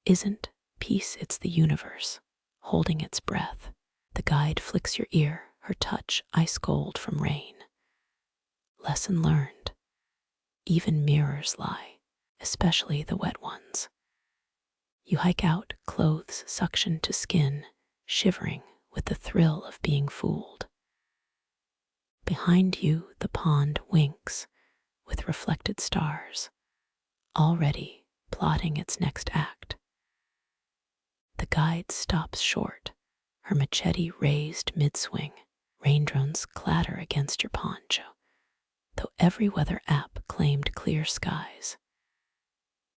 isn't peace, it's the universe holding its breath. The guide flicks your ear, her touch ice cold from rain. Lesson learned. Even mirrors lie, especially the wet ones. You hike out, clothes suction to skin, shivering with the thrill of being fooled. Behind you, the pond winks with reflected stars, already plotting its next act. The guide stops short, her machete raised mid-swing. Raindrops clatter against your poncho, though every weather app claimed clear skies.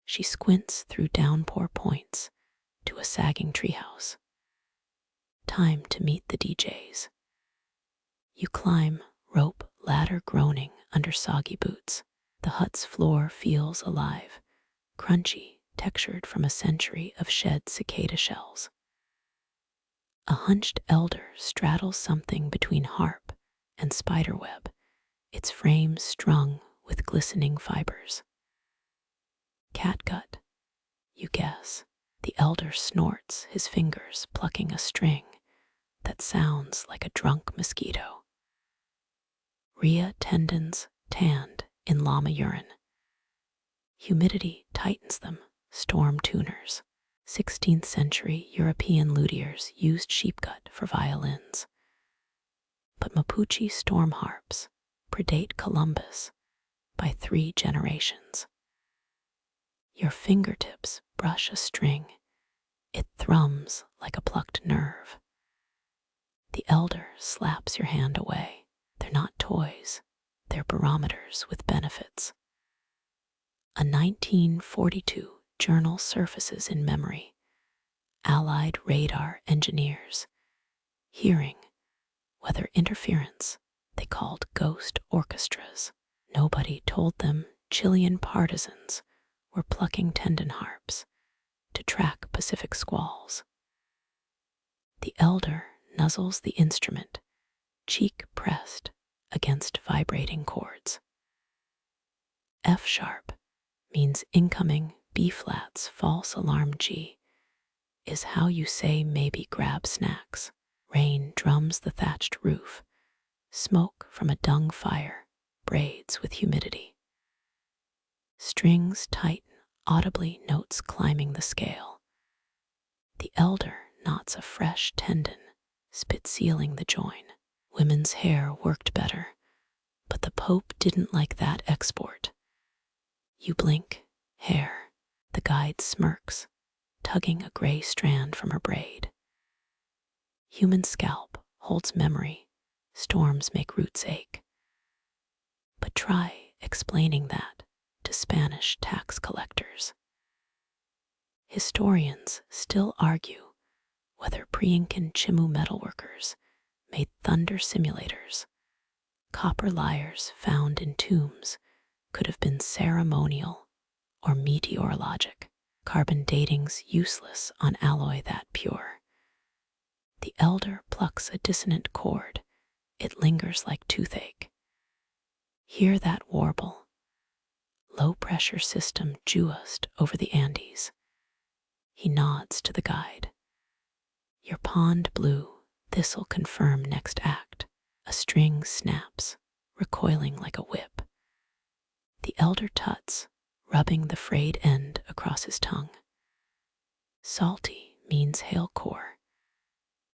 She squints through downpour points to a sagging treehouse. Time to meet the DJs. You climb, rope ladder groaning under soggy boots. The hut's floor feels alive, crunchy, textured from a century of shed cicada shells. A hunched elder straddles something between harp and spiderweb, its frame strung with glistening fibers. Catgut, you guess. The elder snorts, his fingers plucking a string that sounds like a drunk mosquito. Rhea tendons tanned in llama urine. Humidity tightens them, storm tuners. 16th century European luthiers used sheepgut for violins. But Mapuche storm harps predate Columbus by 3 generations. Your fingertips brush a string. It thrums like a plucked nerve. The elder slaps your hand away. They're not toys, they're barometers with benefits. A 1942 journal surfaces in memory. Allied radar engineers, hearing weather interference they called ghost orchestras. Nobody told them Chilean partisans were plucking tendon harps to track Pacific squalls. The elder nuzzles the instrument, cheek pressed against vibrating chords. F sharp means incoming. B flat's false alarm. G is how you say maybe grab snacks. Rain drums the thatched roof. Smoke from a dung fire braids with humidity. Strings tighten audibly, notes climbing the scale. The elder knots a fresh tendon, spit sealing the join. Women's hair worked better, but the Pope didn't like that export. You blink, hair. The guide smirks, tugging a gray strand from her braid. Human scalp holds memory. Storms make roots ache. But try explaining that to Spanish tax collectors. Historians still argue whether pre-Incan Chimu metalworkers made thunder simulators. Copper lyres found in tombs could have been ceremonial or meteorologic. Carbon dating's useless on alloy that pure. The elder plucks a dissonant chord. It lingers like toothache. Hear that warble. Low pressure system just over the Andes. He nods to the guide. Your pond blue, this'll confirm next act. A string snaps, recoiling like a whip. The elder tuts, rubbing the frayed end across his tongue. Salty means hail core.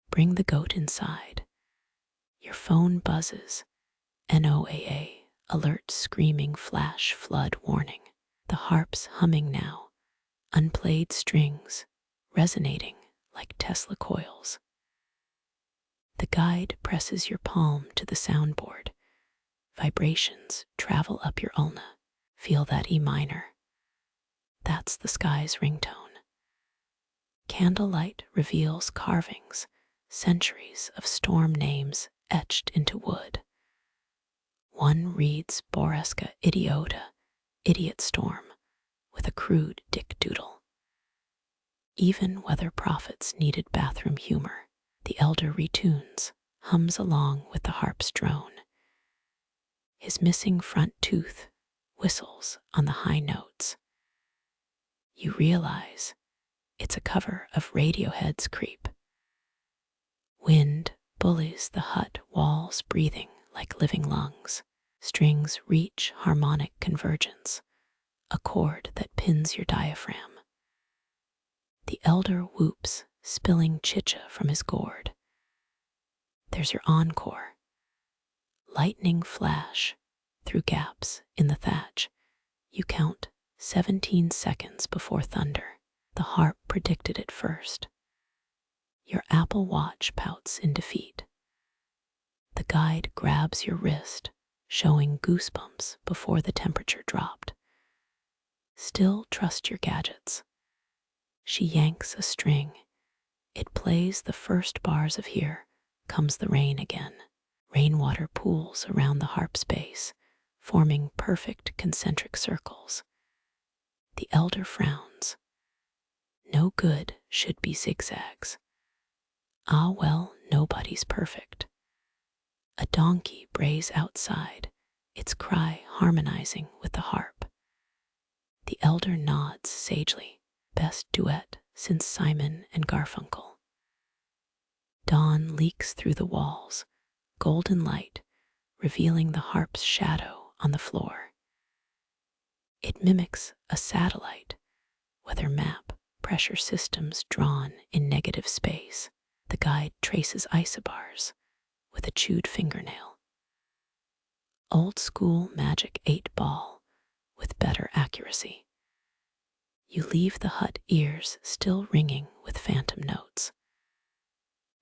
Bring the goat inside. Your phone buzzes. NOAA, alert screaming flash flood warning. The harp's humming now, unplayed strings resonating like Tesla coils. The guide presses your palm to the soundboard. Vibrations travel up your ulna. Feel that E minor. That's the sky's ringtone. Candlelight reveals carvings, centuries of storm names etched into wood. One reads Boresca idiota, idiot storm, with a crude dick doodle. Even weather prophets needed bathroom humor. The elder retunes, hums along with the harp's drone. His missing front tooth whistles on the high notes. You realize it's a cover of Radiohead's Creep. Wind bullies the hut walls, breathing like living lungs. Strings reach harmonic convergence, a chord that pins your diaphragm. The elder whoops, spilling chicha from his gourd. There's your encore. Lightning flash through gaps in the thatch. You count 17 seconds before thunder. The harp predicted it first. Your Apple Watch pouts in defeat. The guide grabs your wrist, showing goosebumps before the temperature dropped. Still trust your gadgets. She yanks a string. It plays the first bars of Here Comes the Rain Again. Rainwater pools around the harp's base, forming perfect concentric circles. The elder frowns. No good should be zigzags. Ah well, nobody's perfect. A donkey brays outside, its cry harmonizing with the harp. The elder nods sagely. Best duet since Simon and Garfunkel. Dawn leaks through the walls, golden light revealing the harp's shadow on the floor. It mimics a satellite, weather map, pressure systems drawn in negative space. The guide traces isobars with a chewed fingernail. Old school magic 8-ball with better accuracy. You leave the hut, ears still ringing with phantom notes.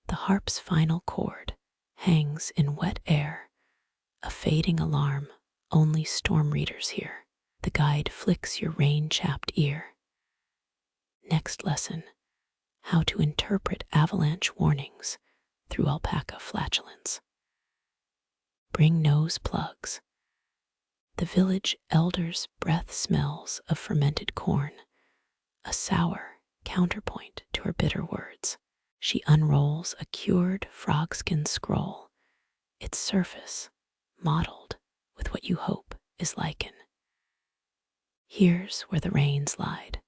The harp's final chord hangs in wet air, a fading alarm only storm readers hear. The guide flicks your rain-chapped ear. Next lesson, how to interpret avalanche warnings through alpaca flatulence. Bring nose plugs. The village elder's breath smells of fermented corn, a sour counterpoint to her bitter words. She unrolls a cured frogskin scroll, its surface mottled with what you hope is lichen. Here's where the rains lied.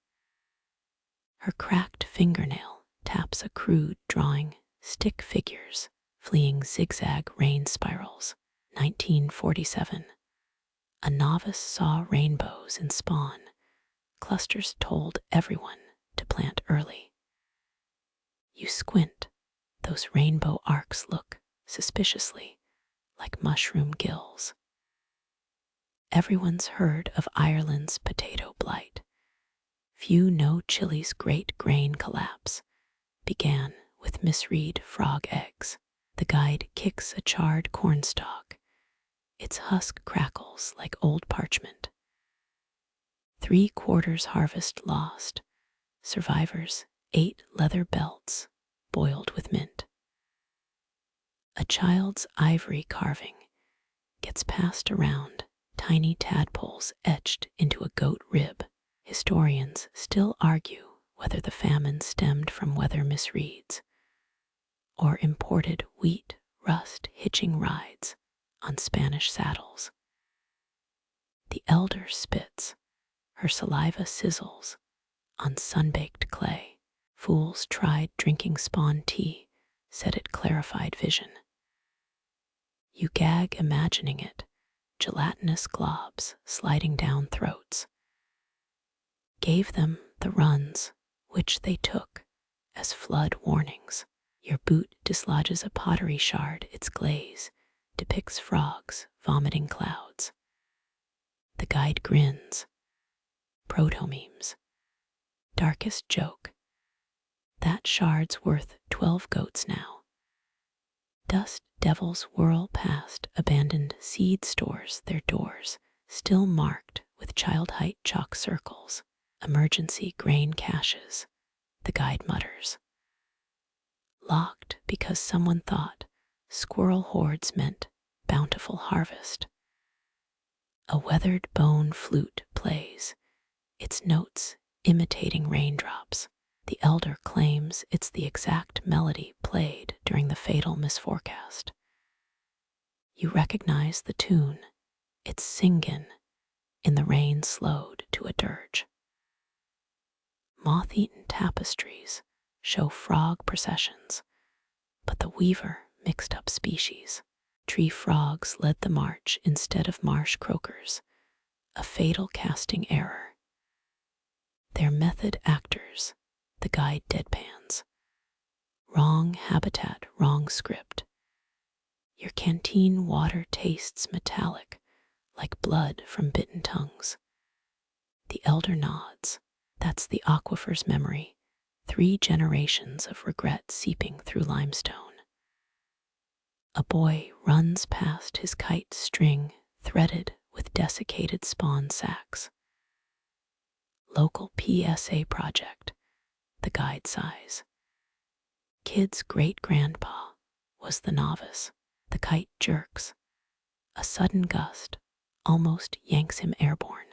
Her cracked fingernail taps a crude drawing, stick figures fleeing zigzag rain spirals. 1947. A novice saw rainbows in spawn. Clusters told everyone to plant early. You squint. Those rainbow arcs look suspiciously like mushroom gills. Everyone's heard of Ireland's potato blight. Few know Chile's great grain collapse began with misread frog eggs. The guide kicks a charred cornstalk. Its husk crackles like old parchment. 3/4 harvest lost. Survivors 8 leather belts boiled with mint. A child's ivory carving gets passed around, tiny tadpoles etched into a goat rib. Historians still argue whether the famine stemmed from weather misreads or imported wheat rust hitching rides on Spanish saddles. The elder spits. Her saliva sizzles on sun-baked clay. Fools tried drinking spawn tea, said it clarified vision. You gag imagining it, gelatinous globs sliding down throats. Gave them the runs, which they took as flood warnings. Your boot dislodges a pottery shard, its glaze depicts frogs vomiting clouds. The guide grins. Proto-memes. Darkest joke. That shard's worth 12 goats now. Dust devils whirl past abandoned seed stores, their doors still marked with child-height chalk circles. Emergency grain caches, the guide mutters. Locked because someone thought squirrel hordes meant bountiful harvest. A weathered bone flute plays, its notes imitating raindrops. The elder claims it's the exact melody played during the fatal misforecast. You recognize the tune. It's singin' in the rain slowed to a dirge. Moth-eaten tapestries show frog processions, but the weaver mixed up species. Tree frogs led the march instead of marsh croakers, a fatal casting error. They're method actors, the guide deadpans. Wrong habitat, wrong script. Your canteen water tastes metallic, like blood from bitten tongues. The elder nods. That's the aquifer's memory, 3 generations of regret seeping through limestone. A boy runs past his kite string threaded with desiccated spawn sacks. Local PSA project, the guide sighs. Kid's great-grandpa was the novice. The kite jerks. A sudden gust almost yanks him airborne.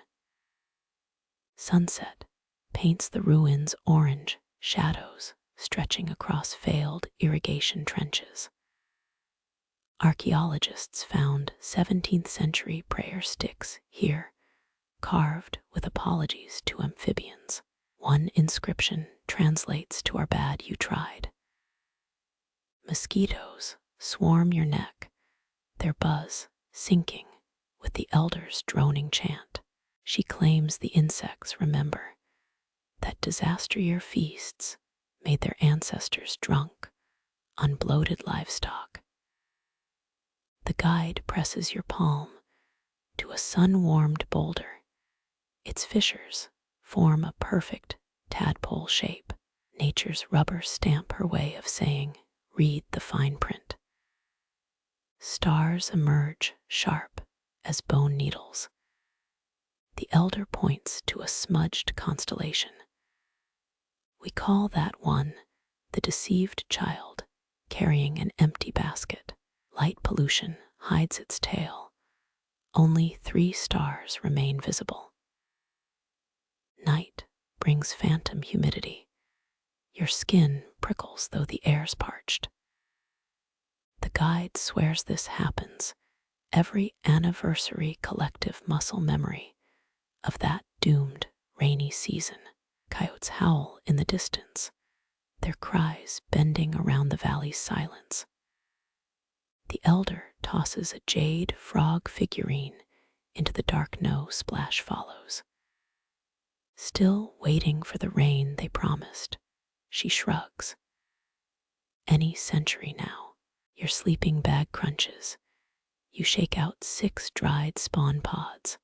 Sunset paints the ruins orange, shadows stretching across failed irrigation trenches. Archaeologists found 17th century prayer sticks here, carved with apologies to amphibians. One inscription translates to "Our bad you tried." Mosquitoes swarm your neck, their buzz syncing with the elder's droning chant. She claims the insects remember that disaster year feasts made their ancestors drunk on bloated livestock. The guide presses your palm to a sun-warmed boulder. Its fissures form a perfect tadpole shape. Nature's rubber stamp her way of saying, read the fine print. Stars emerge sharp as bone needles. The elder points to a smudged constellation. We call that one the deceived child carrying an empty basket. Light pollution hides its tail. Only 3 stars remain visible. Night brings phantom humidity. Your skin prickles though the air's parched. The guide swears this happens every anniversary collective muscle memory of that doomed rainy season. Coyotes howl in the distance, their cries bending around the valley's silence. The elder tosses a jade frog figurine into the dark no splash follows. Still waiting for the rain they promised, she shrugs. Any century now, your sleeping bag crunches. You shake out 6 dried spawn pods.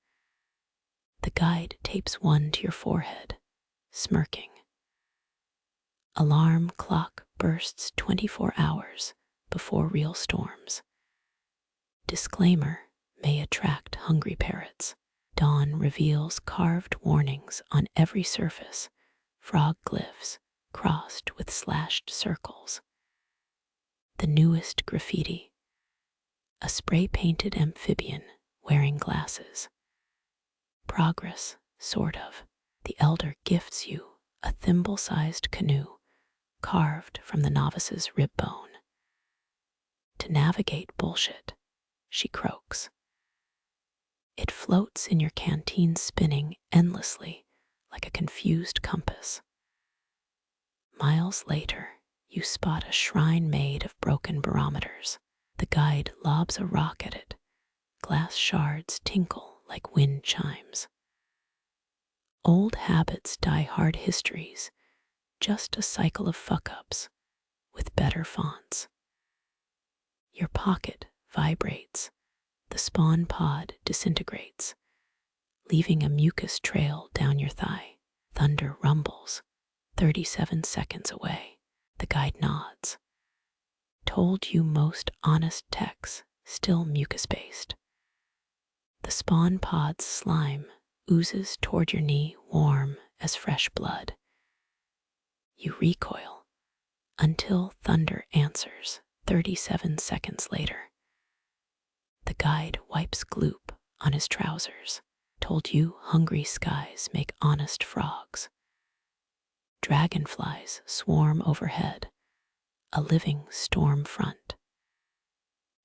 The guide tapes one to your forehead, smirking. Alarm clock bursts 24 hours before real storms. Disclaimer may attract hungry parrots. Dawn reveals carved warnings on every surface, frog glyphs crossed with slashed circles. The newest graffiti, a spray-painted amphibian wearing glasses. Progress, sort of. The elder gifts you a thimble-sized canoe carved from the novice's rib bone. To navigate bullshit, she croaks. It floats in your canteen, spinning endlessly like a confused compass. Miles later, you spot a shrine made of broken barometers. The guide lobs a rock at it. Glass shards tinkle like wind chimes. Old habits die hard histories, just a cycle of fuck-ups with better fonts. Your pocket vibrates. The spawn pod disintegrates, leaving a mucus trail down your thigh. Thunder rumbles, 37 seconds away. The guide nods. Told you most honest techs, still mucus-based. The spawn pod's slime oozes toward your knee, warm as fresh blood. You recoil until thunder answers 37 seconds later. The guide wipes gloop on his trousers. Told you hungry skies make honest frogs. Dragonflies swarm overhead, a living storm front.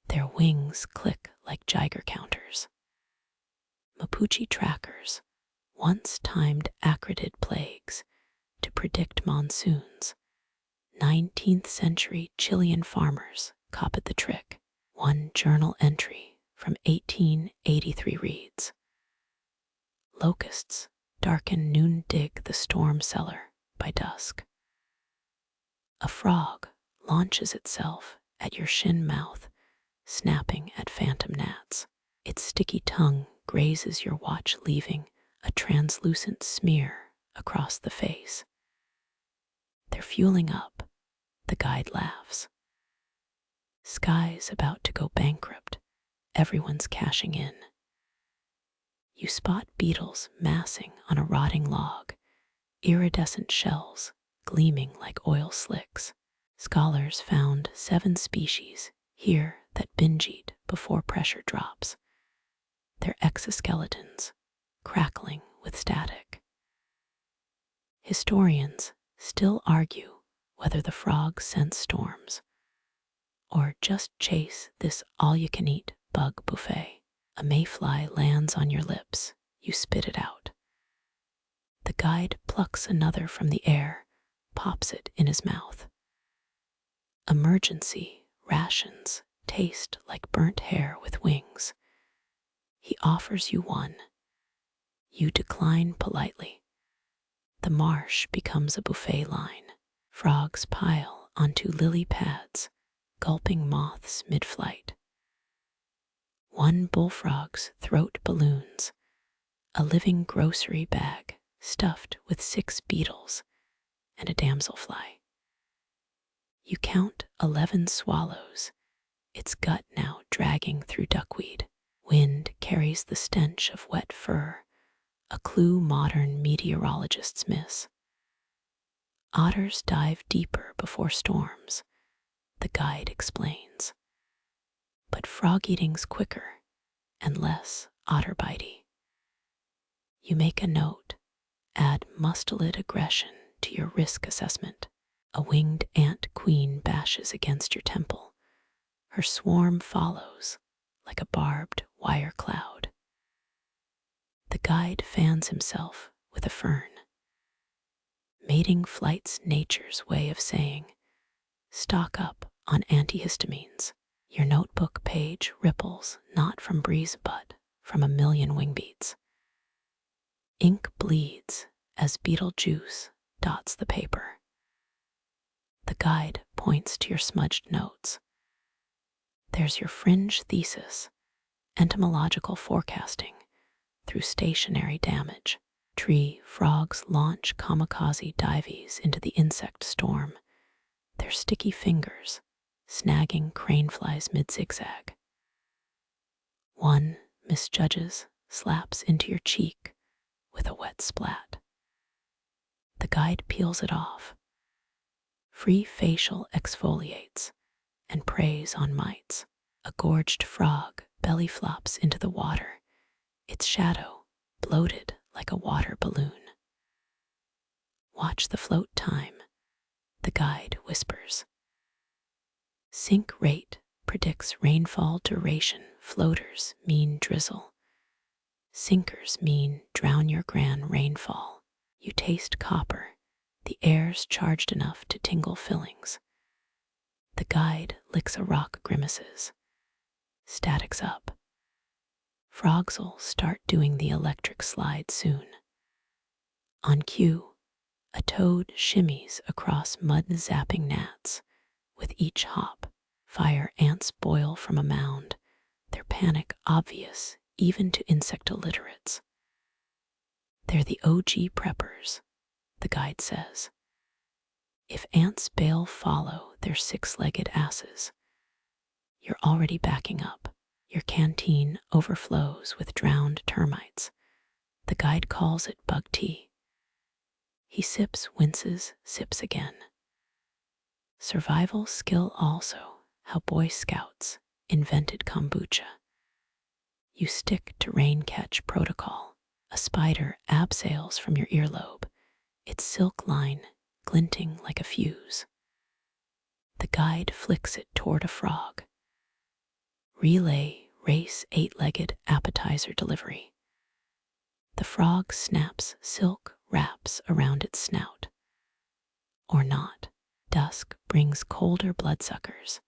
Their wings click like Geiger counters. Mapuche trackers once timed acridid plagues to predict monsoons. 19th century Chilean farmers copied the trick. One journal entry from 1883 reads, "Locusts darken noon, dig the storm cellar by dusk. A frog launches itself at your shin mouth, snapping at phantom gnats. Its sticky tongue grazes your watch, leaving a translucent smear across the face." They're fueling up. The guide laughs. Sky's about to go bankrupt. Everyone's cashing in. You spot beetles massing on a rotting log, iridescent shells gleaming like oil slicks. Scholars found 7 species here that binge eat before pressure drops, their exoskeletons crackling with static. Historians still argue whether the frogs sense storms or just chase this all-you-can-eat bug buffet. A mayfly lands on your lips. You spit it out. The guide plucks another from the air, pops it in his mouth. Emergency rations taste like burnt hair with wings. He offers you one. You decline politely. The marsh becomes a buffet line. Frogs pile onto lily pads, gulping moths mid-flight. One bullfrog's throat balloons, a living grocery bag stuffed with 6 beetles and a damselfly. You count 11 swallows, its gut now dragging through duckweed. Wind carries the stench of wet fur, a clue modern meteorologists miss. Otters dive deeper before storms, the guide explains. But frog eating's quicker and less otter-bitey. You make a note, add mustelid aggression to your risk assessment. A winged ant queen bashes against your temple. Her swarm follows like a barbed wire cloud. The guide fans himself with a fern. Mating flight's nature's way of saying, stock up on antihistamines. Your notebook page ripples not from breeze but from a million wing beats. Ink bleeds as beetle juice dots the paper. The guide points to your smudged notes. There's your fringe thesis, entomological forecasting through stationary damage. Tree frogs launch kamikaze dives into the insect storm, their sticky fingers snagging craneflies mid-zigzag. One misjudges, slaps into your cheek with a wet splat. The guide peels it off. Free facial exfoliates and preys on mites. A gorged frog belly flops into the water, its shadow bloated like a water balloon. Watch the float time, the guide whispers. Sink rate predicts rainfall duration. Floaters mean drizzle. Sinkers mean drown your grand rainfall. You taste copper. The air's charged enough to tingle fillings. The guide licks a rock, grimaces. Statics up. Frogs'll start doing the electric slide soon. On cue, a toad shimmies across mud, zapping gnats. With each hop, fire ants boil from a mound, their panic obvious even to insect illiterates. They're the OG preppers, the guide says. If ants bail follow their six-legged asses, you're already backing up. Your canteen overflows with drowned termites. The guide calls it bug tea. He sips, winces, sips again. Survival skill also, how Boy Scouts invented kombucha. You stick to rain catch protocol. A spider abseils from your earlobe, its silk line glinting like a fuse. The guide flicks it toward a frog. Relay, race, eight-legged appetizer delivery. The frog snaps silk wraps around its snout. Or not. Dusk brings colder bloodsuckers.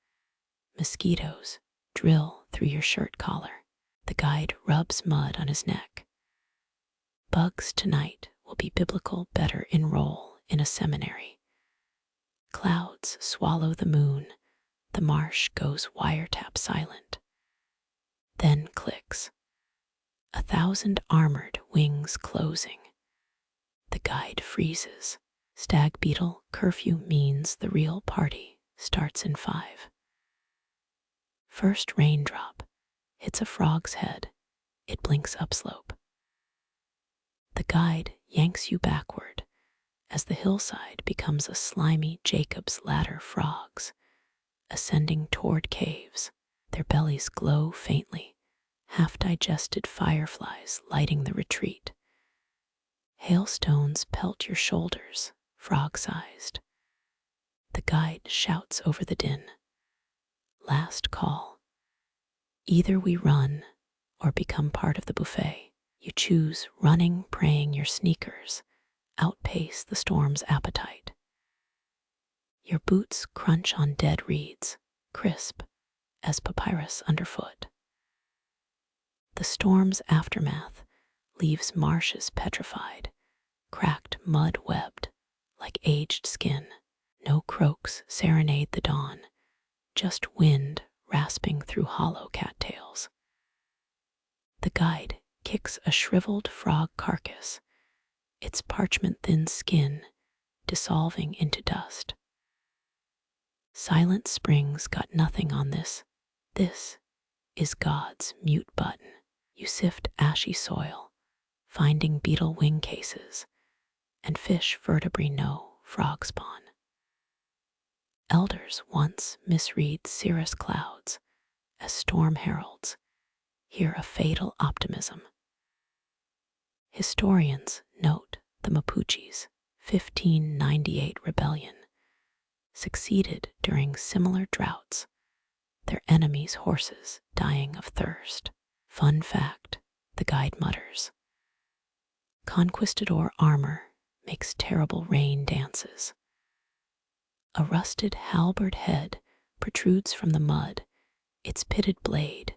Mosquitoes drill through your shirt collar. The guide rubs mud on his neck. Bugs tonight will be biblical better enroll in a seminary. Clouds swallow the moon. The marsh goes wiretap silent. Then clicks. 1,000 armored wings closing. The guide freezes. Stag beetle curfew means the real party starts in 5. First raindrop hits a frog's head. It blinks upslope. The guide yanks you backward as the hillside becomes a slimy Jacob's ladder. Frogs ascending toward caves. Their bellies glow faintly, half-digested fireflies lighting the retreat. Hailstones pelt your shoulders, frog-sized. The guide shouts over the din. Last call. Either we run or become part of the buffet. You choose running, praying your sneakers outpace the storm's appetite. Your boots crunch on dead reeds, crisp as papyrus underfoot. The storm's aftermath leaves marshes petrified, cracked mud webbed like aged skin. No croaks serenade the dawn, just wind rasping through hollow cattails. The guide kicks a shriveled frog carcass, its parchment-thin skin dissolving into dust. Silent Springs got nothing on this. This is God's mute button. You sift ashy soil, finding beetle wing cases, and fish vertebrae no frog spawn. Elders once misread cirrus clouds as storm heralds, hear a fatal optimism. Historians note the Mapuche's 1598 rebellion succeeded during similar droughts, their enemies' horses dying of thirst. Fun fact, the guide mutters. Conquistador armor makes terrible rain dances. A rusted halberd head protrudes from the mud, its pitted blade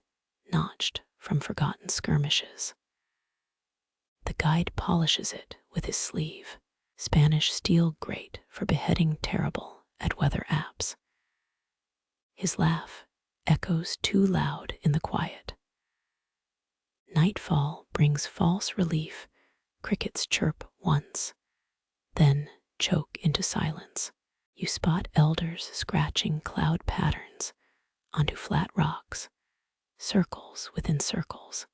notched from forgotten skirmishes. The guide polishes it with his sleeve. Spanish steel great for beheading terrible at weather apps. His laugh echoes too loud in the quiet. Nightfall brings false relief. Crickets chirp once, then choke into silence. You spot elders scratching cloud patterns onto flat rocks, circles within circles.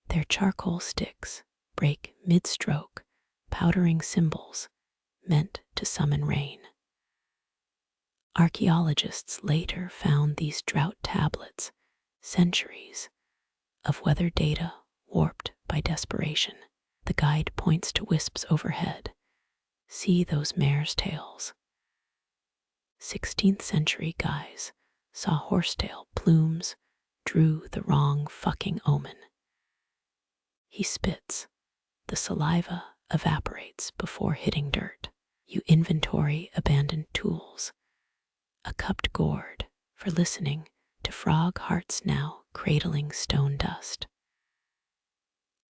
Their charcoal sticks break mid-stroke, powdering symbols meant to summon rain. Archaeologists later found these drought tablets, centuries of weather data warped by desperation. The guide points to wisps overhead. See those mare's tails. 16th century guys saw horsetail plumes, drew the wrong fucking omen. He spits. The saliva evaporates before hitting dirt. You inventory abandoned tools. A cupped gourd for listening to frog hearts now cradling stone dust.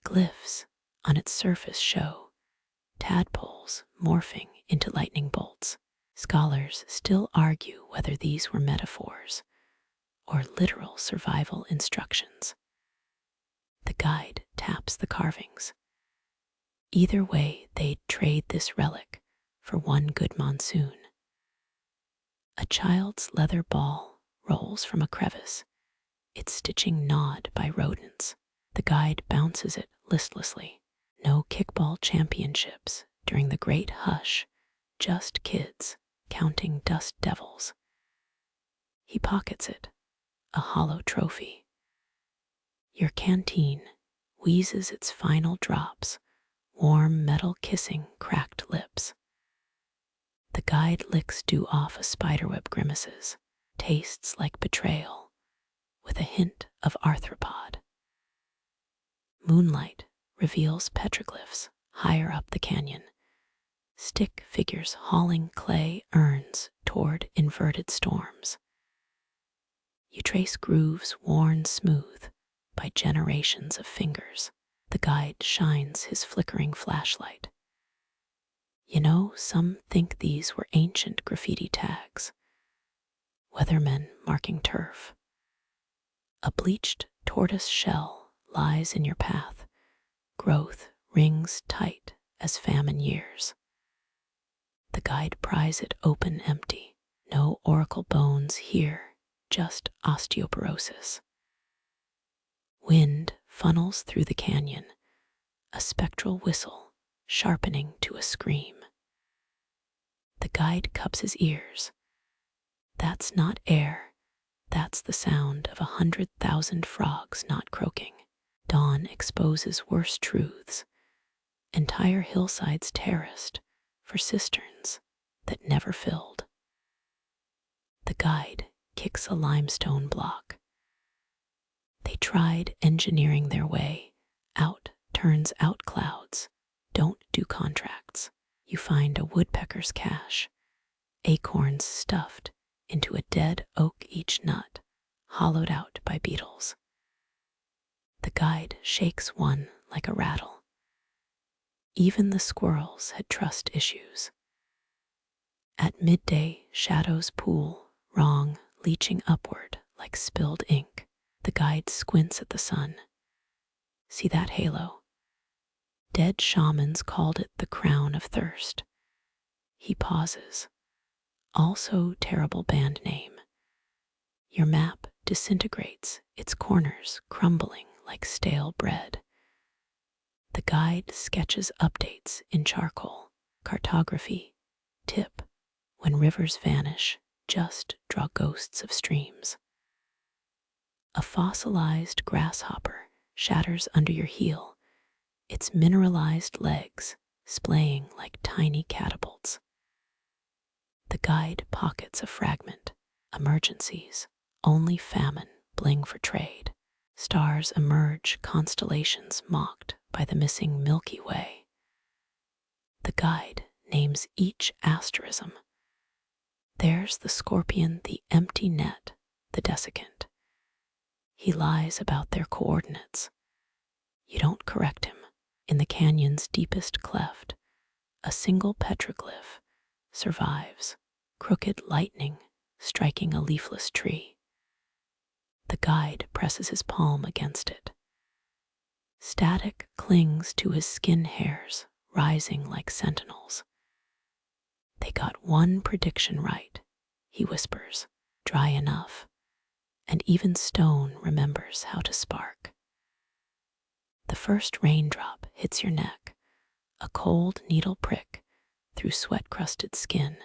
Glyphs on its surface show tadpoles morphing into lightning bolts. Scholars still argue whether these were metaphors or literal survival instructions. The guide taps the carvings. Either way, they'd trade this relic for one good monsoon. A child's leather ball rolls from a crevice, its stitching gnawed by rodents. The guide bounces it listlessly. No kickball championships during the great hush, just kids counting dust devils. He pockets it, a hollow trophy. Your canteen wheezes its final drops, warm metal kissing cracked lips. The guide licks dew off a spiderweb grimaces, tastes like betrayal, with a hint of arthropod. Moonlight reveals petroglyphs higher up the canyon, stick figures hauling clay urns toward inverted storms. You trace grooves worn smooth by generations of fingers. The guide shines his flickering flashlight. You know, some think these were ancient graffiti tags, weathermen marking turf. A bleached tortoise shell lies in your path. Growth rings tight as famine years. The guide pries it open empty. No oracle bones here, just osteoporosis. Wind funnels through the canyon, a spectral whistle sharpening to a scream. The guide cups his ears. That's not air, that's the sound of 100,000 frogs not croaking. Dawn exposes worse truths. Entire hillsides terraced for cisterns that never filled. The guide kicks a limestone block. They tried engineering their way. Out turns out clouds. Don't do contracts. You find a woodpecker's cache, acorns stuffed into a dead oak, each nut hollowed out by beetles. The guide shakes one like a rattle. Even the squirrels had trust issues. At midday, shadows pool, wrong, leaching upward like spilled ink. The guide squints at the sun. See that halo? Dead shamans called it the crown of thirst. He pauses. Also terrible band name. Your map disintegrates, its corners crumbling like stale bread. The guide sketches updates in charcoal. Cartography. Tip. When rivers vanish, just draw ghosts of streams. A fossilized grasshopper shatters under your heel, its mineralized legs splaying like tiny catapults. The guide pockets a fragment. Emergencies. Only famine bling for trade. Stars emerge, constellations mocked by the missing Milky Way. The guide names each asterism. There's the scorpion, the empty net, the desiccant. He lies about their coordinates. You don't correct him. In the canyon's deepest cleft, a single petroglyph survives, crooked lightning striking a leafless tree. The guide presses his palm against it. Static clings to his skin hairs, rising like sentinels. They got one prediction right, he whispers, dry enough, and even stone remembers how to spark. The first raindrop hits your neck, a cold needle prick through sweat-crusted skin.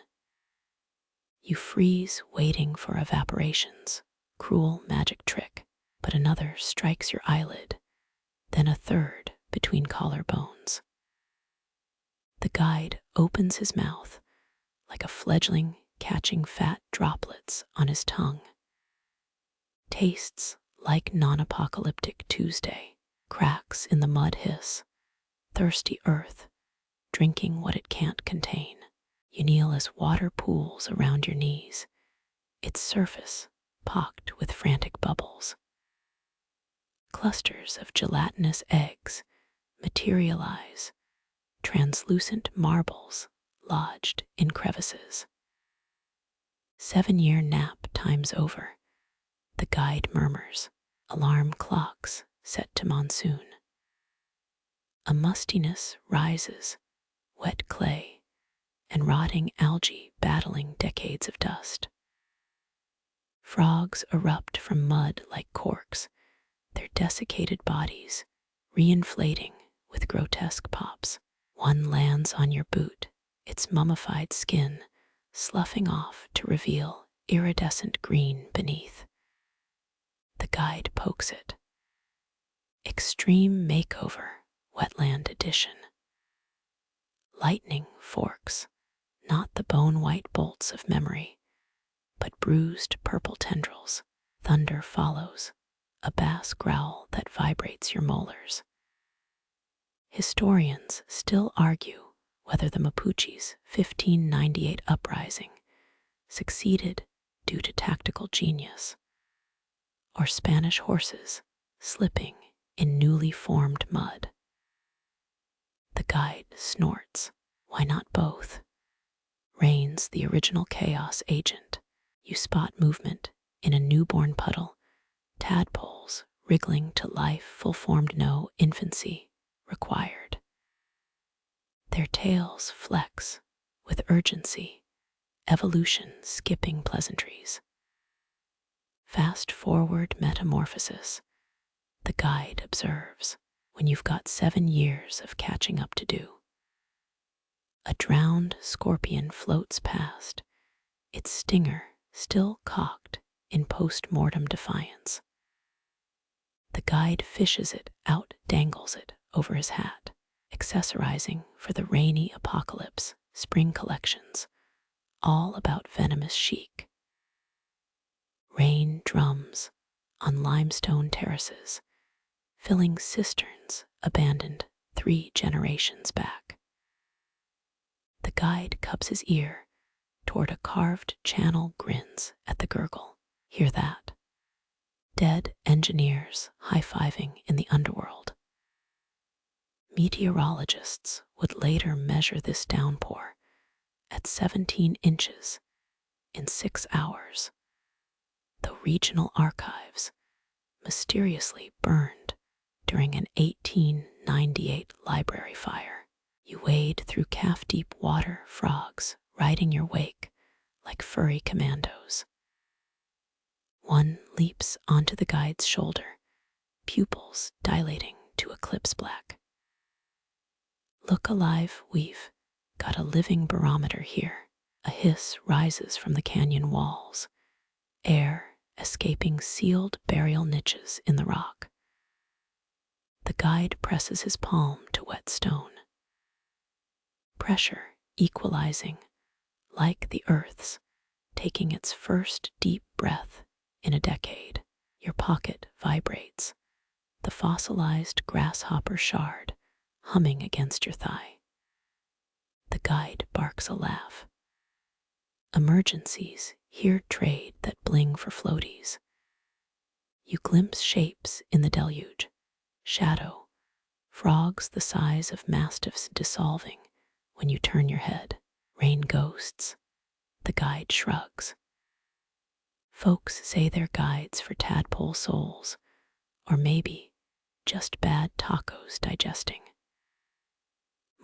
You freeze waiting for evaporations, cruel magic trick, but another strikes your eyelid, then a third between collarbones. The guide opens his mouth like a fledgling catching fat droplets on his tongue. Tastes like non-apocalyptic Tuesday, cracks in the mud hiss, thirsty earth drinking what it can't contain. You kneel as water pools around your knees, its surface pocked with frantic bubbles. Clusters of gelatinous eggs materialize, translucent marbles lodged in crevices. 7-year nap time's over. The guide murmurs. Alarm clocks set to monsoon. A mustiness rises, wet clay, and rotting algae battling decades of dust. Frogs erupt from mud like corks, their desiccated bodies reinflating with grotesque pops. One lands on your boot, its mummified skin sloughing off to reveal iridescent green beneath. The guide pokes it. Extreme Makeover, Wetland Edition. Lightning forks, not the bone-white bolts of memory, but bruised purple tendrils. Thunder follows, a bass growl that vibrates your molars. Historians still argue whether the Mapuche's 1598 uprising succeeded due to tactical genius, or Spanish horses slipping in newly formed mud. The guide snorts. Why not both? Rain's the original chaos agent. You spot movement in a newborn puddle, tadpoles wriggling to life, full-formed, no infancy required. Their tails flex with urgency, evolution skipping pleasantries. Fast forward metamorphosis, the guide observes, when you've got 7 years of catching up to do. A drowned scorpion floats past, its stinger still cocked in post-mortem defiance. The guide fishes it out, dangles it over his hat, accessorizing for the rainy apocalypse. Spring collections, all about venomous chic. Rain drums on limestone terraces, filling cisterns abandoned 3 generations back. The guide cups his ear toward a carved channel, grins at the gurgle. Hear that? Dead engineers high-fiving in the underworld. Meteorologists would later measure this downpour at 17 inches in 6 hours, though regional archives mysteriously burned during an 1898 library fire. You wade through calf-deep water, frogs riding your wake like furry commandos. One leaps onto the guide's shoulder, pupils dilating to eclipse black. Look alive, we've got a living barometer here. A hiss rises from the canyon walls, air escaping sealed burial niches in the rock. The guide presses his palm to wet stone. Pressure equalizing, like the Earth's taking its first deep breath in a decade. Your pocket vibrates, the fossilized grasshopper shard humming against your thigh. The guide barks a laugh. Emergencies here trade that bling for floaties. You glimpse shapes in the deluge, shadow, frogs the size of mastiffs dissolving when you turn your head. Rain ghosts. The guide shrugs. Folks say they're guides for tadpole souls, or maybe just bad tacos digesting.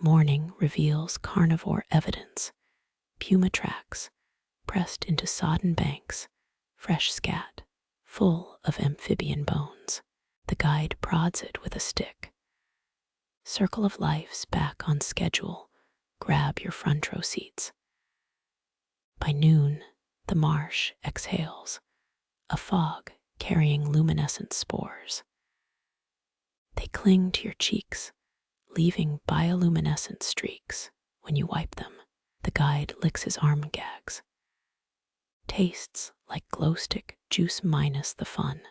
Morning reveals carnivore evidence, puma tracks pressed into sodden banks, fresh scat full of amphibian bones. The guide prods it with a stick. Circle of Life's back on schedule. Grab your front row seats. By noon, the marsh exhales, a fog carrying luminescent spores. They cling to your cheeks, leaving bioluminescent streaks when you wipe them. The guide licks his arm gags. Tastes like glow stick juice minus the fun.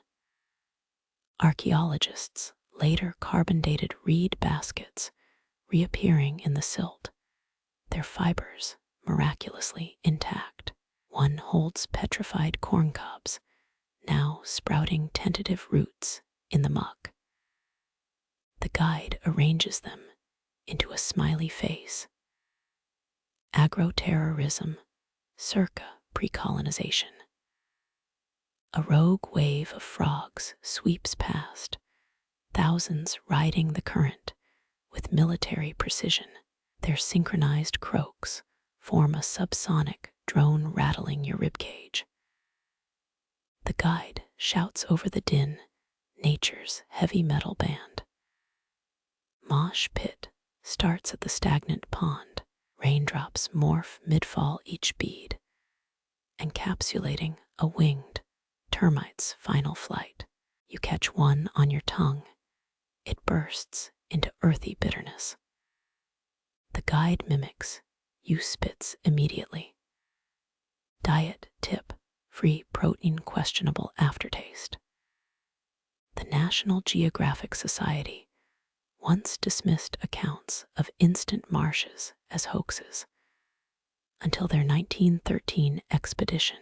Archaeologists later carbon-dated reed baskets reappearing in the silt, their fibers miraculously intact. One holds petrified corn cobs, now sprouting tentative roots in the muck. The guide arranges them into a smiley face. Agroterrorism, circa pre-colonization. A rogue wave of frogs sweeps past, thousands riding the current with military precision. Their synchronized croaks form a subsonic drone rattling your ribcage. The guide shouts over the din, nature's heavy metal band. Mosh pit starts at the stagnant pond. Raindrops morph mid-fall each bead, encapsulating a winged termite's final flight. You catch one on your tongue. It bursts into earthy bitterness. The guide mimics. You spits immediately. Diet tip: free protein, questionable aftertaste. The National Geographic Society once dismissed accounts of instant marshes as hoaxes, until their 1913 expedition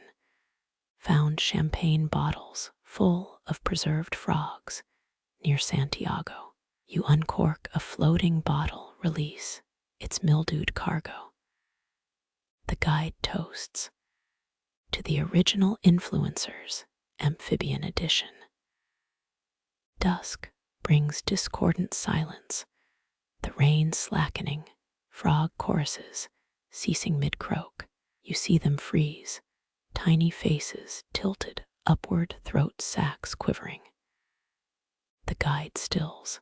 found champagne bottles full of preserved frogs near Santiago. You uncork a floating bottle, release its mildewed cargo. The guide toasts to the original influencers, amphibian edition. Dusk brings discordant silence, the rain slackening, frog choruses ceasing mid-croak. You see them freeze, tiny faces tilted upward, throat sacs quivering. The guide stills.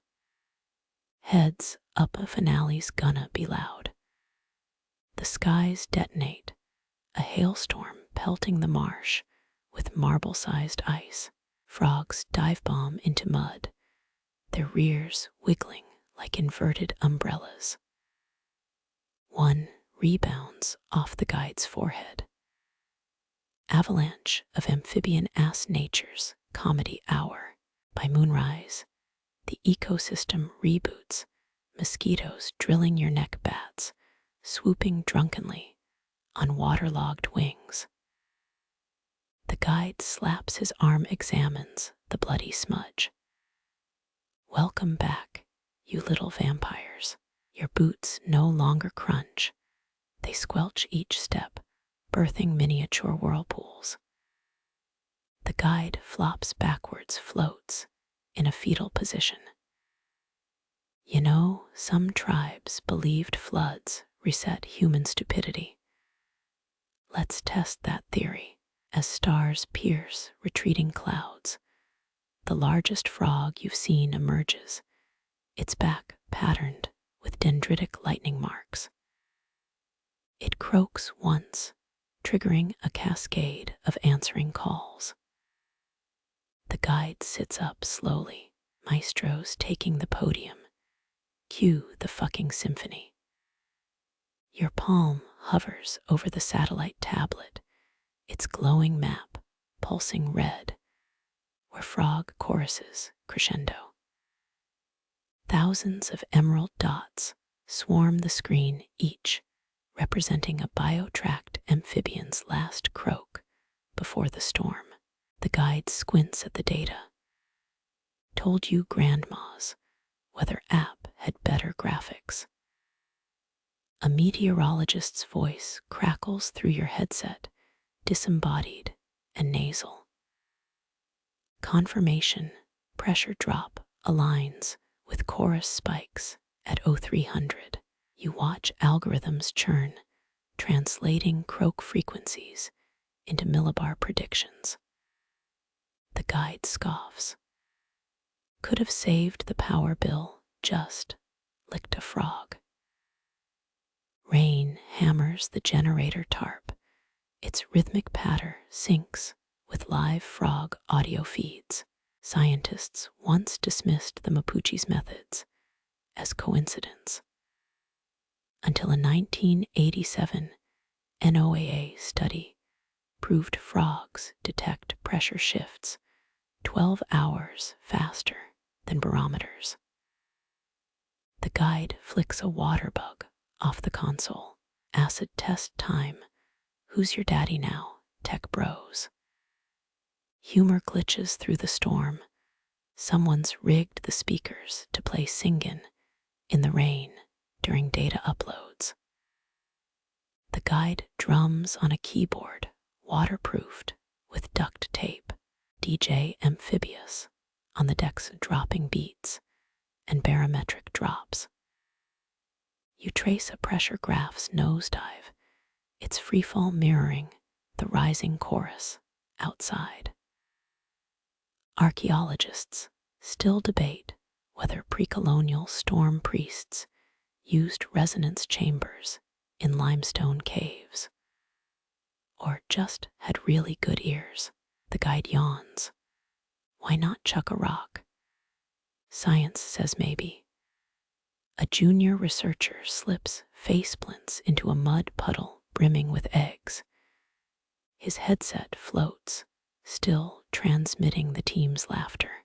Heads up, a finale's gonna be loud. The skies detonate, a hailstorm pelting the marsh with marble-sized ice. Frogs dive bomb into mud, their rears wiggling like inverted umbrellas. One rebounds off the guide's forehead. Avalanche of amphibian ass nature's comedy hour. By moonrise, the ecosystem reboots, mosquitoes drilling your neck, bats swooping drunkenly on waterlogged wings. The guide slaps his arm, examines the bloody smudge. Welcome back, you little vampires. Your boots no longer crunch. They squelch each step, birthing miniature whirlpools. The guide flops backwards, floats in a fetal position. You know, some tribes believed floods reset human stupidity. Let's test that theory. As stars pierce retreating clouds, the largest frog you've seen emerges, its back patterned with dendritic lightning marks. It croaks once, triggering a cascade of answering calls. The guide sits up slowly, maestros taking the podium. Cue the fucking symphony. Your palm hovers over the satellite tablet, its glowing map pulsing red, where frog choruses crescendo. Thousands of emerald dots swarm the screen, each representing a bio-tracked amphibian's last croak before the storm. The guide squints at the data. Told you grandma's weather app had better graphics. A meteorologist's voice crackles through your headset, disembodied and nasal. Confirmation pressure drop aligns with chorus spikes at 0300. You watch algorithms churn, translating croak frequencies into millibar predictions. The guide scoffs. Could have saved the power bill, just licked a frog. Rain hammers the generator tarp. Its rhythmic patter syncs with live frog audio feeds. Scientists once dismissed the Mapuche's methods as coincidence, until a 1987 NOAA study proved frogs detect pressure shifts 12 hours faster than barometers. The guide flicks a water bug off the console. Acid test time. Who's your daddy now, tech bros? Humor glitches through the storm. Someone's rigged the speakers to play Singin' in the rain during data uploads. The guide drums on a keyboard, waterproofed with duct tape. DJ amphibious on the deck's dropping beats and barometric drops. You trace a pressure graph's nosedive, its freefall mirroring the rising chorus outside. Archaeologists still debate whether pre-colonial storm priests used resonance chambers in limestone caves, or just had really good ears. The guide yawns. Why not chuck a rock? Science says maybe. A junior researcher slips face splints into a mud puddle brimming with eggs. His headset floats, still transmitting the team's laughter.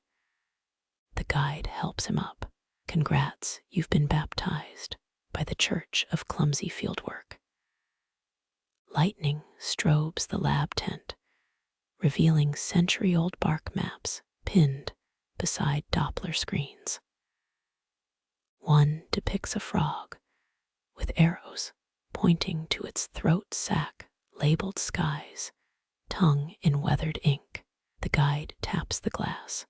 The guide helps him up. Congrats, you've been baptized by the Church of Clumsy Fieldwork. Lightning strobes the lab tent, revealing century-old bark maps pinned beside Doppler screens. One depicts a frog with arrows pointing to its throat sac labeled skies, tongue in weathered ink. The guide taps the glass.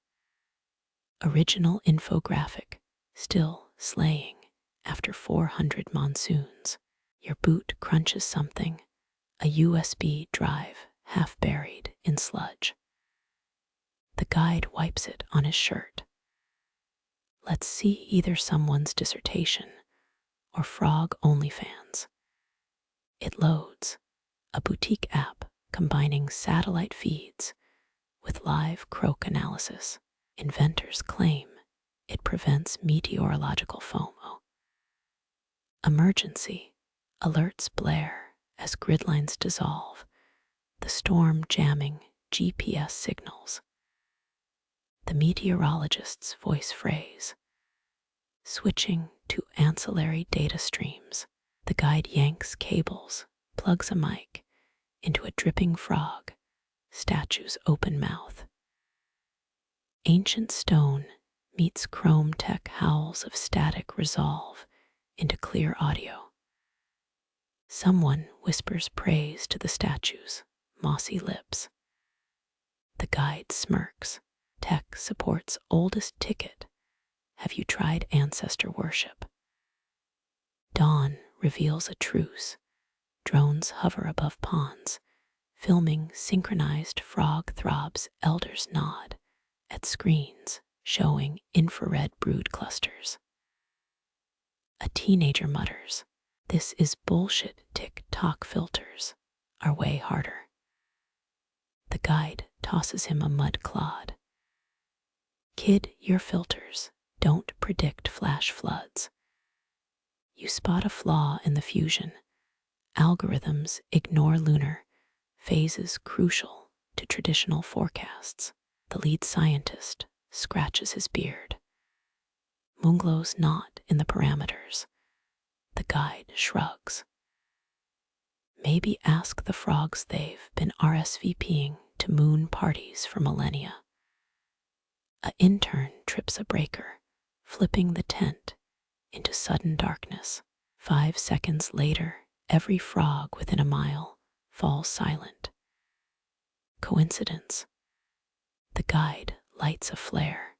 Original infographic, still slaying after 400 monsoons. Your boot crunches something, a USB drive half buried in sludge. The guide wipes it on his shirt. Let's see either someone's dissertation or frog OnlyFans. It loads, a boutique app combining satellite feeds with live croak analysis. Inventors claim it prevents meteorological FOMO. Emergency alerts blare as gridlines dissolve, the storm jamming GPS signals. The meteorologist's voice phrase, switching to ancillary data streams. The guide yanks cables, plugs a mic into a dripping frog, statue's open mouth. Ancient stone meets chrome tech howls of static resolve into clear audio. Someone whispers praise to the statue's mossy lips. The guide smirks. Tech supports oldest ticket. Have you tried ancestor worship? Dawn reveals a truce. Drones hover above ponds, filming synchronized frog throbs. Elders nod at screens showing infrared brood clusters. A teenager mutters, "This is bullshit. TikTok filters are way harder." The guide tosses him a mud clod. Kid, your filters don't predict flash floods. You spot a flaw in the fusion. Algorithms ignore lunar phases crucial to traditional forecasts. The lead scientist scratches his beard. Munglow's not in the parameters. The guide shrugs. Maybe ask the frogs, they've been RSVPing to moon parties for millennia. An intern trips a breaker, flipping the tent into sudden darkness. 5 seconds later, every frog within a mile falls silent. Coincidence? The guide lights a flare.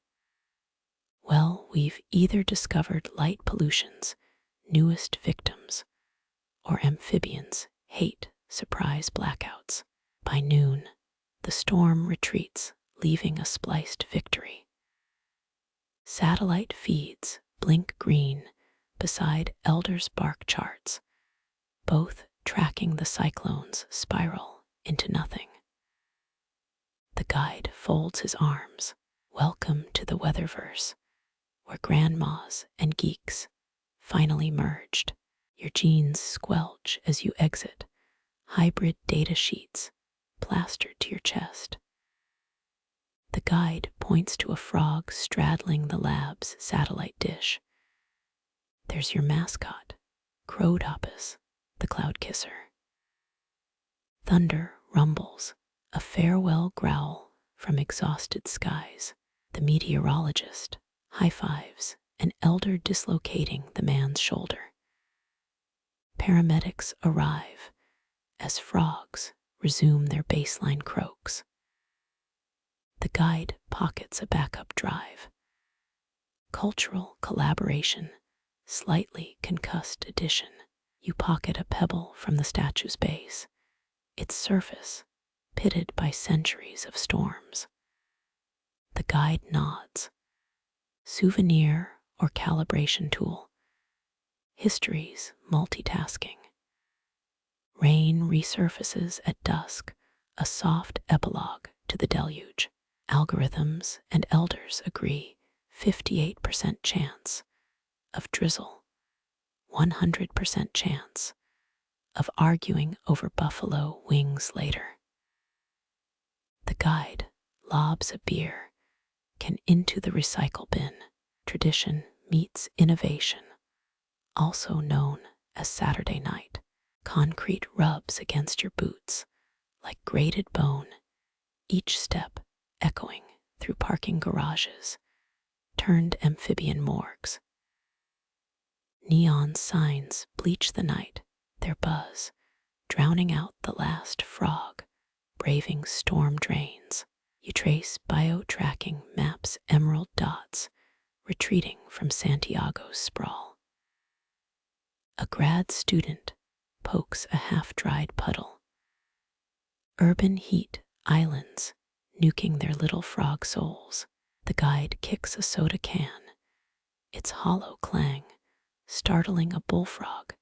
Well, we've either discovered light pollution's newest victims, or amphibians hate surprise blackouts. By noon, the storm retreats, leaving a spliced victory. Satellite feeds blink green beside elders' bark charts, both tracking the cyclone's spiral into nothing. The guide folds his arms. Welcome to the Weatherverse, where grandmas and geeks finally merged. Your jeans squelch as you exit, hybrid data sheets plastered to your chest. The guide points to a frog straddling the lab's satellite dish. There's your mascot, Crowdopus, the cloud kisser. Thunder rumbles, a farewell growl from exhausted skies. The meteorologist high-fives an elder dislocating the man's shoulder. Paramedics arrive as frogs resume their baseline croaks. The guide pockets a backup drive. Cultural collaboration, slightly concussed addition. You pocket a pebble from the statue's base, its surface pitted by centuries of storms. The guide nods. Souvenir or calibration tool. History's multitasking. Rain resurfaces at dusk, a soft epilogue to the deluge. Algorithms and elders agree 58% chance of drizzle, 100% chance of arguing over buffalo wings later. The guide lobs a beer can into the recycle bin. Tradition meets innovation, also known as Saturday night. Concrete rubs against your boots like grated bone, each step echoing through parking garages, turned amphibian morgues. Neon signs bleach the night, their buzz drowning out the last frog braving storm drains. You trace bio-tracking maps emerald dots retreating from Santiago's sprawl. A grad student pokes a half-dried puddle. Urban heat islands nuking their little frog souls. The guide kicks a soda can, its hollow clang startling a bullfrog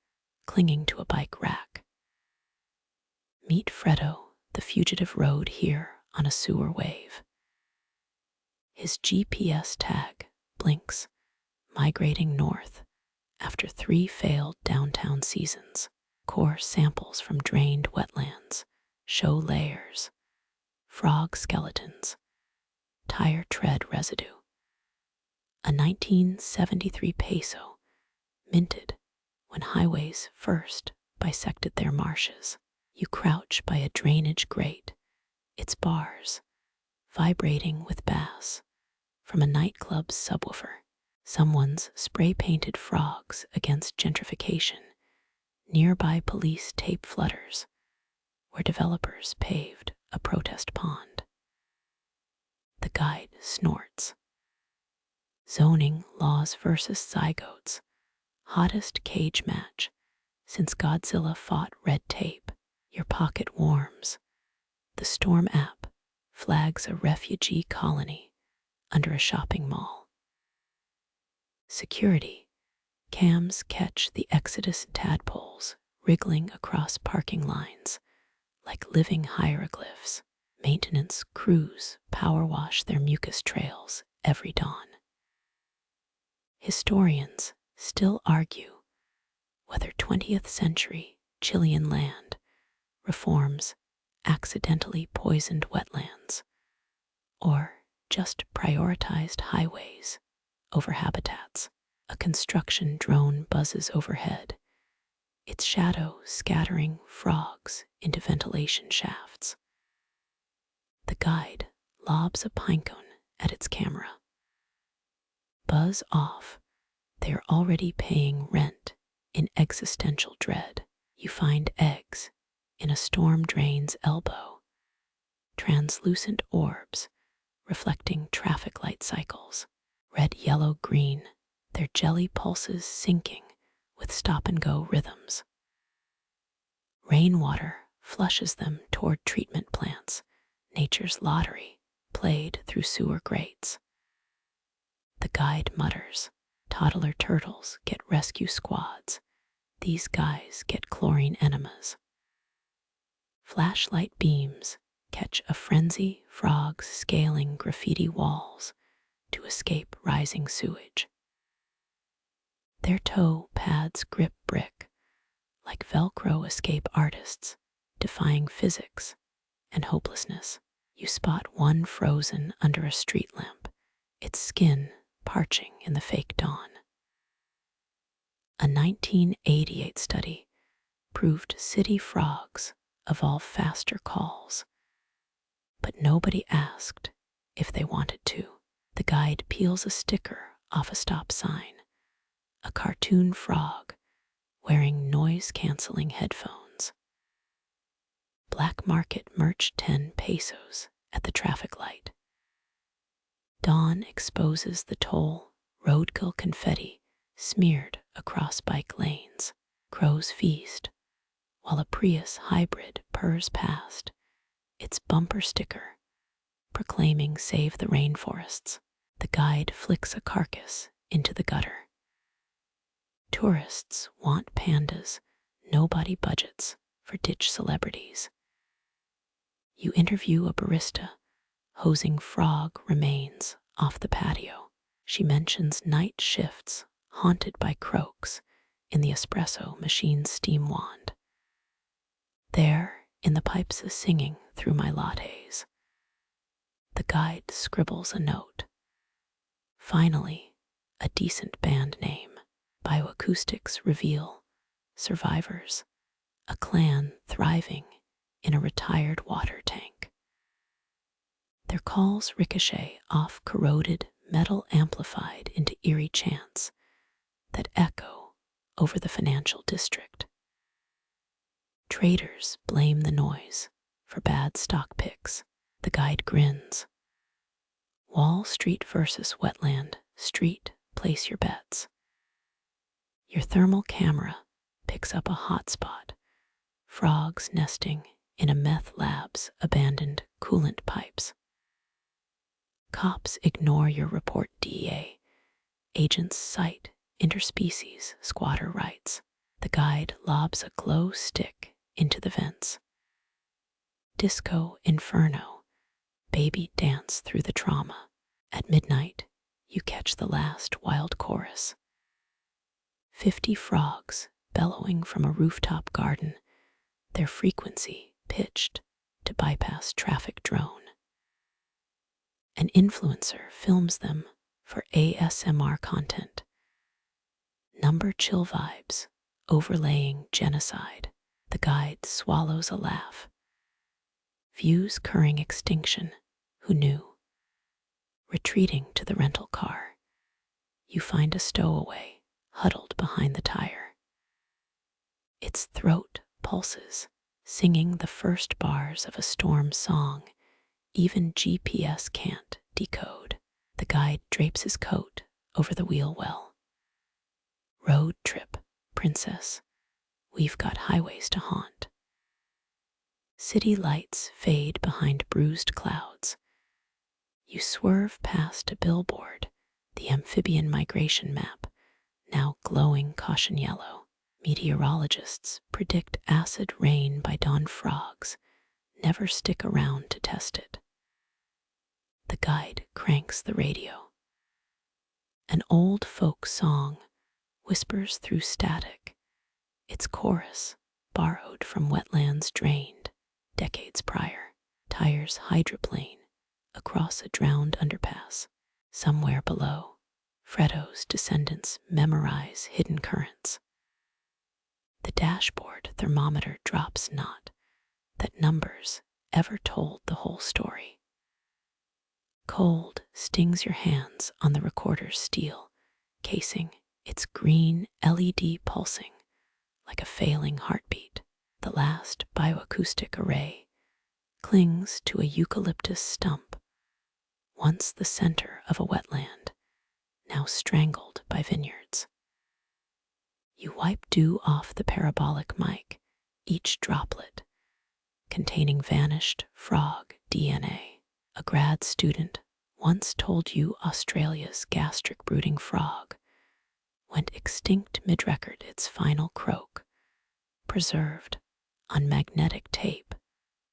clinging to a bike rack. Meet Fredo, the fugitive road here on a sewer wave. His GPS tag blinks, migrating north after 3 failed downtown seasons. Core samples from drained wetlands show layers, frog skeletons, tire tread residue. A 1973 peso, minted when highways first bisected their marshes. You crouch by a drainage grate, its bars vibrating with bass from a nightclub's subwoofer. Someone's spray-painted frogs against gentrification. Nearby police tape flutters where developers paved a protest pond. The guide snorts. Zoning laws versus zygotes, hottest cage match since Godzilla fought red tape. Your pocket warms. The Storm app flags a refugee colony under a shopping mall. Security cams catch the Exodus tadpoles wriggling across parking lines like living hieroglyphs. Maintenance crews power wash their mucus trails every dawn. Historians still argue whether 20th century Chilean land reforms accidentally poisoned wetlands or just prioritized highways over habitats. A construction drone buzzes overhead, its shadow scattering frogs into ventilation shafts. The guide lobs a pinecone at its camera. Buzz off, they're already paying rent in existential dread. You find eggs in a storm drain's elbow, translucent orbs reflecting traffic light cycles. Red, yellow, green, their jelly pulses syncing with stop-and-go rhythms. Rainwater flushes them toward treatment plants, nature's lottery played through sewer grates. The guide mutters, toddler turtles get rescue squads, these guys get chlorine enemas. Flashlight beams catch a frenzy frogs scaling graffiti walls to escape rising sewage. Their toe pads grip brick like Velcro escape artists, defying physics and hopelessness. You spot one frozen under a street lamp, its skin parching in the fake dawn. A 1988 study proved city frogs evolve faster calls, but nobody asked if they wanted to. The guide peels a sticker off a stop sign, a cartoon frog wearing noise-canceling headphones. Black market merch 10 pesos at the traffic light. Dawn exposes the toll, roadkill confetti smeared across bike lanes. Crows feast, while a Prius hybrid purrs past, its bumper sticker proclaiming save the rainforests. The guide flicks a carcass into the gutter. Tourists want pandas, nobody budgets for ditch celebrities. You interview a barista hosing frog remains off the patio. She mentions night shifts haunted by croaks in the espresso machine's steam wand. There, in the pipes is singing through my lattes. The guide scribbles a note. Finally, a decent band name. Bioacoustics reveal survivors, a clan thriving in a retired water tank. Their calls ricochet off corroded metal amplified into eerie chants that echo over the financial district. Traders blame the noise for bad stock picks. The guide grins. Wall Street versus Wetland Street, place your bets. Your thermal camera picks up a hotspot, frogs nesting in a meth lab's abandoned coolant pipes. Cops ignore your report. DEA agents cite interspecies squatter rights. The guide lobs a glow stick into the vents. Disco Inferno, baby dance through the trauma. At midnight, you catch the last wild chorus. 50 frogs bellowing from a rooftop garden, their frequency pitched to bypass traffic drone. An influencer films them for ASMR content. Number chill vibes, overlaying genocide. The guide swallows a laugh. Views curring extinction, who knew? Retreating to the rental car, you find a stowaway huddled behind the tire. Its throat pulses, singing the first bars of a storm song even GPS can't decode. The guide drapes his coat over the wheel well. Road trip, princess. We've got highways to haunt. City lights fade behind bruised clouds. You swerve past a billboard, the amphibian migration map, now glowing caution yellow. Meteorologists predict acid rain by dawn. Frogs never stick around to test it. The guide cranks the radio. An old folk song whispers through static, its chorus borrowed from wetlands drained decades prior. Tires hydroplane across a drowned underpass. Somewhere below, Fredo's descendants memorize hidden currents. The dashboard thermometer drops not that numbers ever told the whole story. Cold stings your hands on the recorder's steel casing, its green LED pulsing like a failing heartbeat. The last bioacoustic array clings to a eucalyptus stump, once the center of a wetland, now strangled by vineyards. You wipe dew off the parabolic mic, each droplet containing vanished frog DNA. A grad student once told you Australia's gastric brooding frog went extinct mid-record, its final croak, preserved on magnetic tape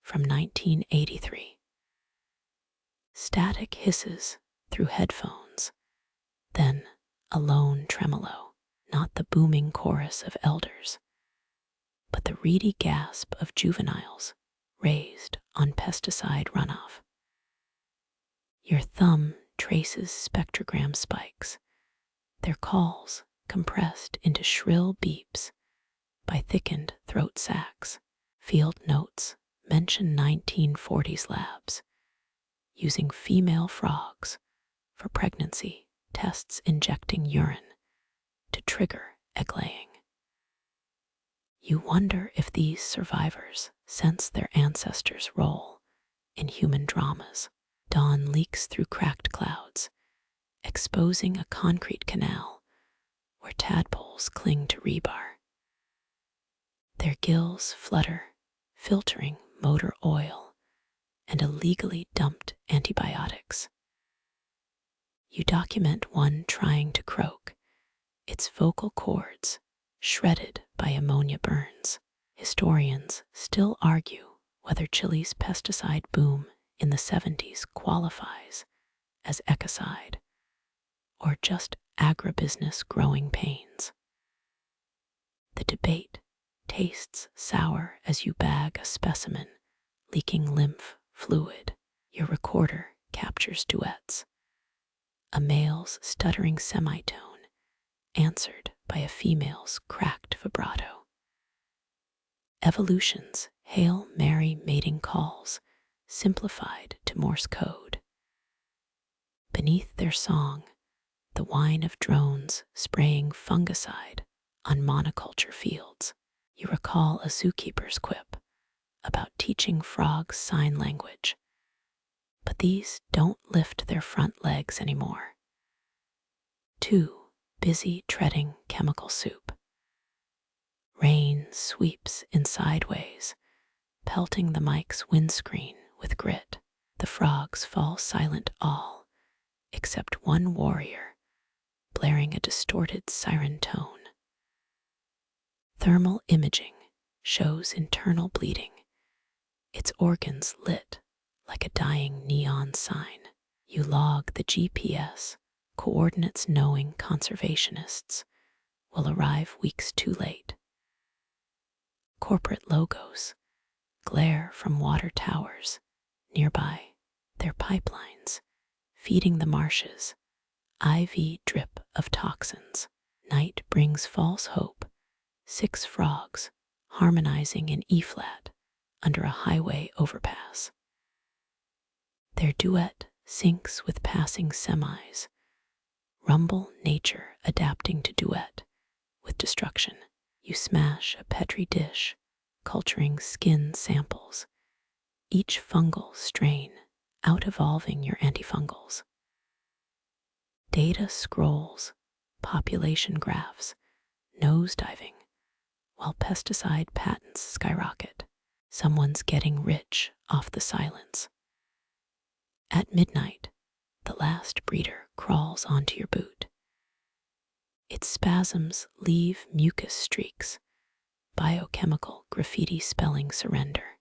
from 1983. Static hisses through headphones, then a lone tremolo, not the booming chorus of elders, but the reedy gasp of juveniles raised on pesticide runoff. Your thumb traces spectrogram spikes, their calls compressed into shrill beeps by thickened throat sacs. Field notes mention 1940s labs using female frogs for pregnancy tests, injecting urine to trigger egg laying. You wonder if these survivors sense their ancestors' role in human dramas. Dawn leaks through cracked clouds, exposing a concrete canal where tadpoles cling to rebar. Their gills flutter, filtering motor oil and illegally dumped antibiotics. You document one trying to croak, its vocal cords shredded by ammonia burns. Historians still argue whether Chile's pesticide boom in the 70s qualifies as ecocide or just agribusiness growing pains. The debate tastes sour as you bag a specimen leaking lymph fluid. Your recorder captures duets, a male's stuttering semitone answered by a female's cracked vibrato. Evolution's Hail Mary mating calls simplified to Morse code. Beneath their song, the whine of drones spraying fungicide on monoculture fields. You recall a zookeeper's quip about teaching frogs sign language, but these don't lift their front legs anymore. Too busy treading chemical soup. Rain sweeps in sideways, pelting the mic's windscreen with grit. The frogs fall silent all, except one warrior, blaring a distorted siren tone. Thermal imaging shows internal bleeding, its organs lit like a dying neon sign. You log the GPS, coordinates knowing conservationists will arrive weeks too late. Corporate logos glare from water towers nearby, their pipelines feeding the marshes, IV drip of toxins. Night brings false hope, 6 frogs harmonizing in E-flat under a highway overpass. Their duet syncs with passing semis, rumble nature adapting to duet with destruction. You smash a Petri dish, culturing skin samples, each fungal strain out-evolving your antifungals. Data scrolls, population graphs, nosediving, while pesticide patents skyrocket. Someone's getting rich off the silence. At midnight, the last breeder crawls onto your boot. Its spasms leave mucus streaks, biochemical graffiti spelling surrender.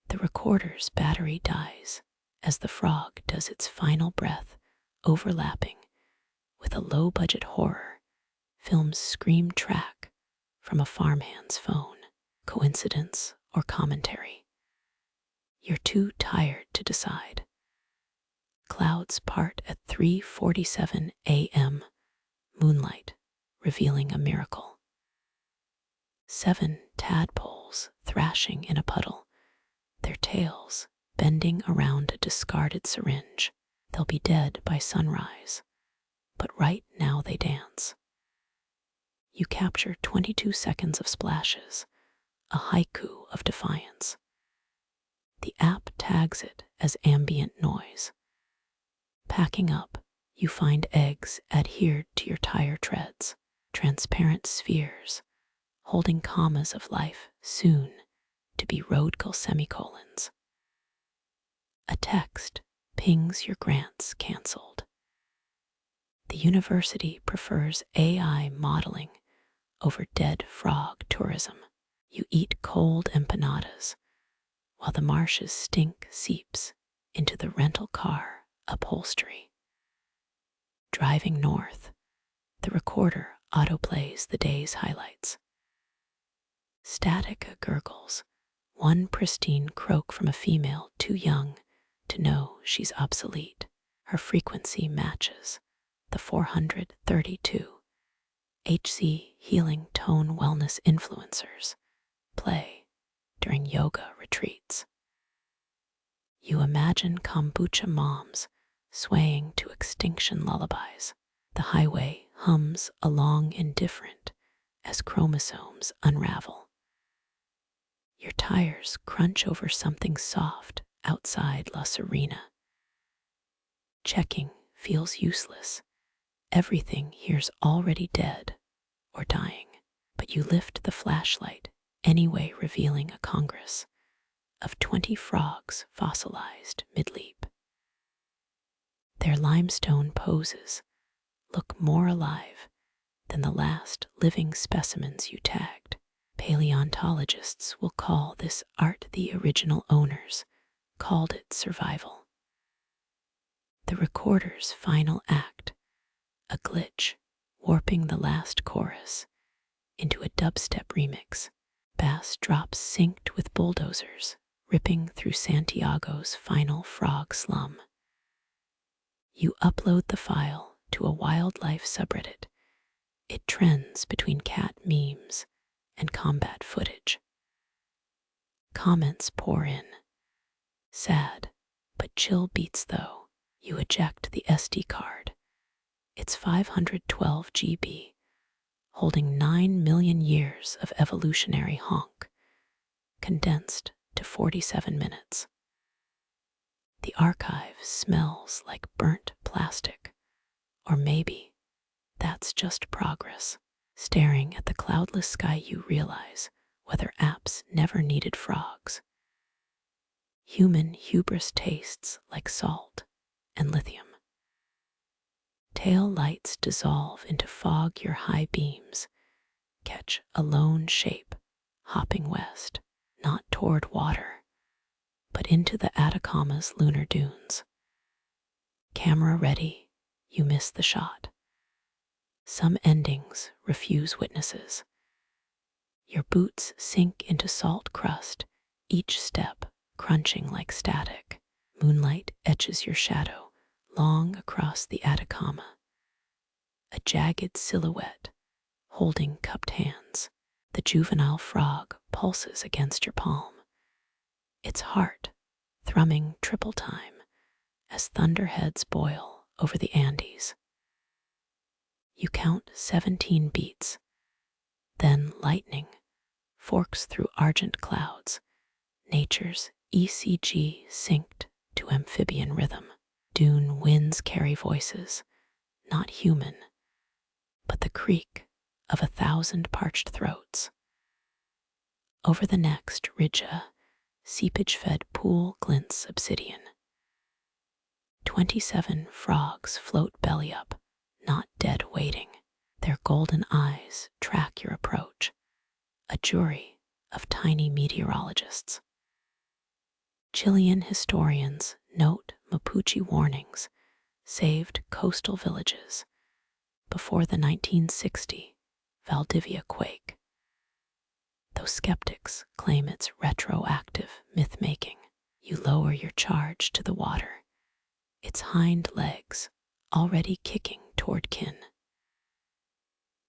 The recorder's battery dies as the frog does its final breath, overlapping with a low-budget horror film's scream track from a farmhand's phone. Coincidence or commentary? You're too tired to decide. Clouds part at 3:47 a.m., moonlight revealing a miracle. 7 tadpoles thrashing in a puddle, their tails bending around a discarded syringe. They'll be dead by sunrise, but right now they dance. You capture 22 seconds of splashes, a haiku of defiance. The app tags it as ambient noise. Packing up, you find eggs adhered to your tire treads, transparent spheres, holding commas of life soon to be roadkill semicolons. A text pings your grants canceled. The university prefers AI modeling over dead frog tourism. You eat cold empanadas while the marshes stink seeps into the rental car upholstery. Driving north, the recorder autoplays the day's highlights. Statica gurgles, one pristine croak from a female too young to know she's obsolete. Her frequency matches the 432 HC healing tone wellness influencers play during yoga retreats. You imagine kombucha moms swaying to extinction lullabies. The highway hums along indifferent as chromosomes unravel. Your tires crunch over something soft outside La Serena. Checking feels useless. Everything here's already dead or dying. But you lift the flashlight anyway, revealing a congress of 20 frogs fossilized mid-leap. Their limestone poses look more alive than the last living specimens you tagged. Paleontologists will call this art. The original owners called it survival. The recorder's final act, a glitch warping the last chorus into a dubstep remix. Bass drops synced with bulldozers ripping through Santiago's final frog slum. You upload the file to a wildlife subreddit. It trends between cat memes and combat footage. Comments pour in. Sad, but chill beats though. You eject the SD card. It's 512 GB, holding 9 million years of evolutionary honk, condensed to 47 minutes. The archive smells like burnt plastic, or maybe that's just progress. Staring at the cloudless sky, you realize weather apps never needed frogs. Human hubris tastes like salt and lithium. Tail lights dissolve into fog. Your high beams catch a lone shape hopping west, not toward water, but into the Atacama's lunar dunes. Camera ready, you miss the shot. Some endings refuse witnesses. Your boots sink into salt crust, each step crunching like static. Moonlight etches your shadow long across the Atacama, a jagged silhouette holding cupped hands. The juvenile frog pulses against your palm, its heart thrumming triple time as thunderheads boil over the Andes. You count 17 beats, then lightning forks through argent clouds, nature's ECG synced to amphibian rhythm. Dune winds carry voices, not human, but the creak of 1,000 parched throats. Over the next ridge, a seepage-fed pool glints obsidian. 27 frogs float belly up, not dead waiting. Their golden eyes track your approach, a jury of tiny meteorologists. Chilean historians note Mapuche warnings saved coastal villages before the 1960 Valdivia quake, though skeptics claim it's retroactive myth-making. You lower your charge to the water, its hind legs already kicking toward kin.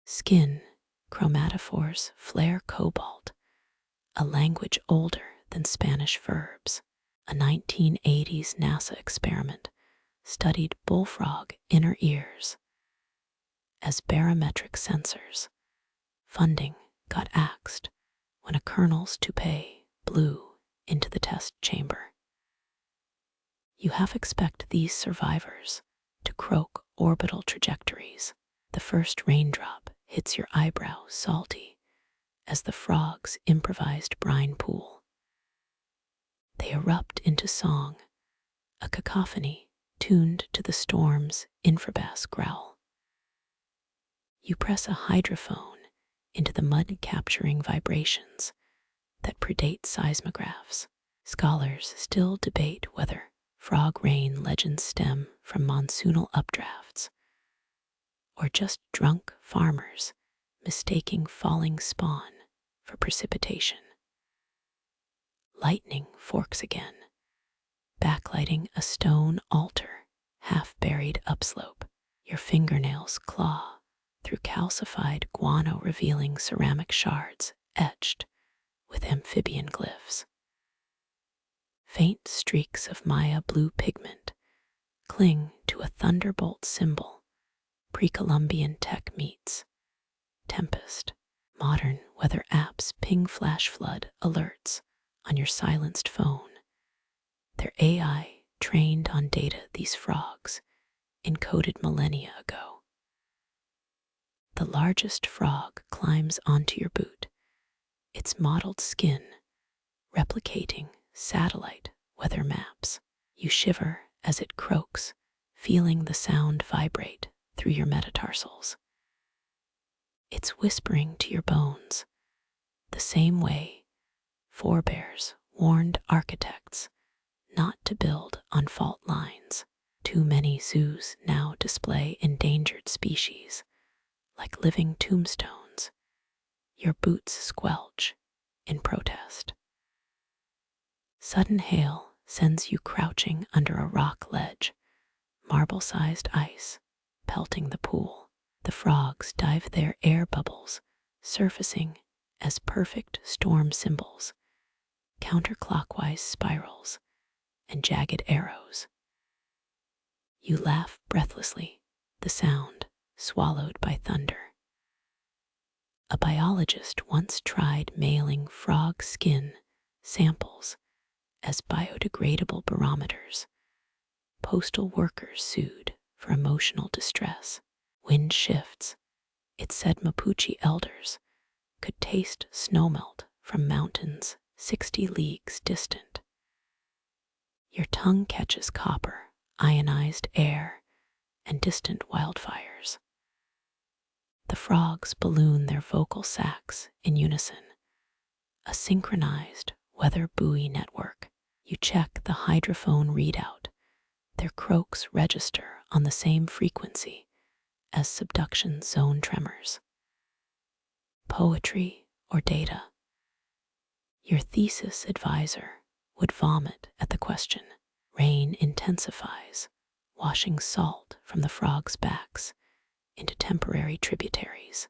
Skin chromatophores flare cobalt, a language older than Spanish verbs. A 1980s NASA experiment studied bullfrog inner ears as barometric sensors. Funding got axed when a colonel's toupee blew into the test chamber. You half expect these survivors to croak orbital trajectories. The first raindrop hits your eyebrow salty as the frogs' improvised brine pool. They erupt into song, a cacophony tuned to the storm's infrabass growl. You press a hydrophone into the mud, capturing vibrations that predate seismographs. Scholars still debate whether frog rain legends stem from monsoonal updrafts or just drunk farmers mistaking falling spawn for precipitation. Lightning forks again, backlighting a stone altar half buried upslope. Your fingernails claw through calcified guano, revealing ceramic shards etched with amphibian glyphs. Faint streaks of Maya blue pigment cling to a thunderbolt symbol. Pre-Columbian tech meets Tempest. Modern weather apps ping flash flood alerts on your silenced phone. Their AI trained on data these frogs encoded millennia ago. The largest frog climbs onto your boot, its mottled skin replicating satellite weather maps. You shiver as it croaks, feeling the sound vibrate through your metatarsals. It's whispering to your bones, the same way forebears warned architects not to build on fault lines. Too many zoos now display endangered species, like living tombstones. Your boots squelch in protest. Sudden hail sends you crouching under a rock ledge, marble-sized ice pelting the pool. The frogs dive their air bubbles, surfacing as perfect storm symbols, counterclockwise spirals, and jagged arrows. You laugh breathlessly, the sound swallowed by thunder. A biologist once tried mailing frog skin samples as biodegradable barometers. Postal workers sued for emotional distress. Wind shifts, it said Mapuche elders could taste snowmelt from mountains 60 leagues distant. Your tongue catches copper, ionized air, and distant wildfires. The frogs balloon their vocal sacs in unison, a synchronized weather buoy network. You check the hydrophone readout. Their croaks register on the same frequency as subduction zone tremors. Poetry or data? Your thesis advisor would vomit at the question. Rain intensifies, washing salt from the frogs' backs into temporary tributaries.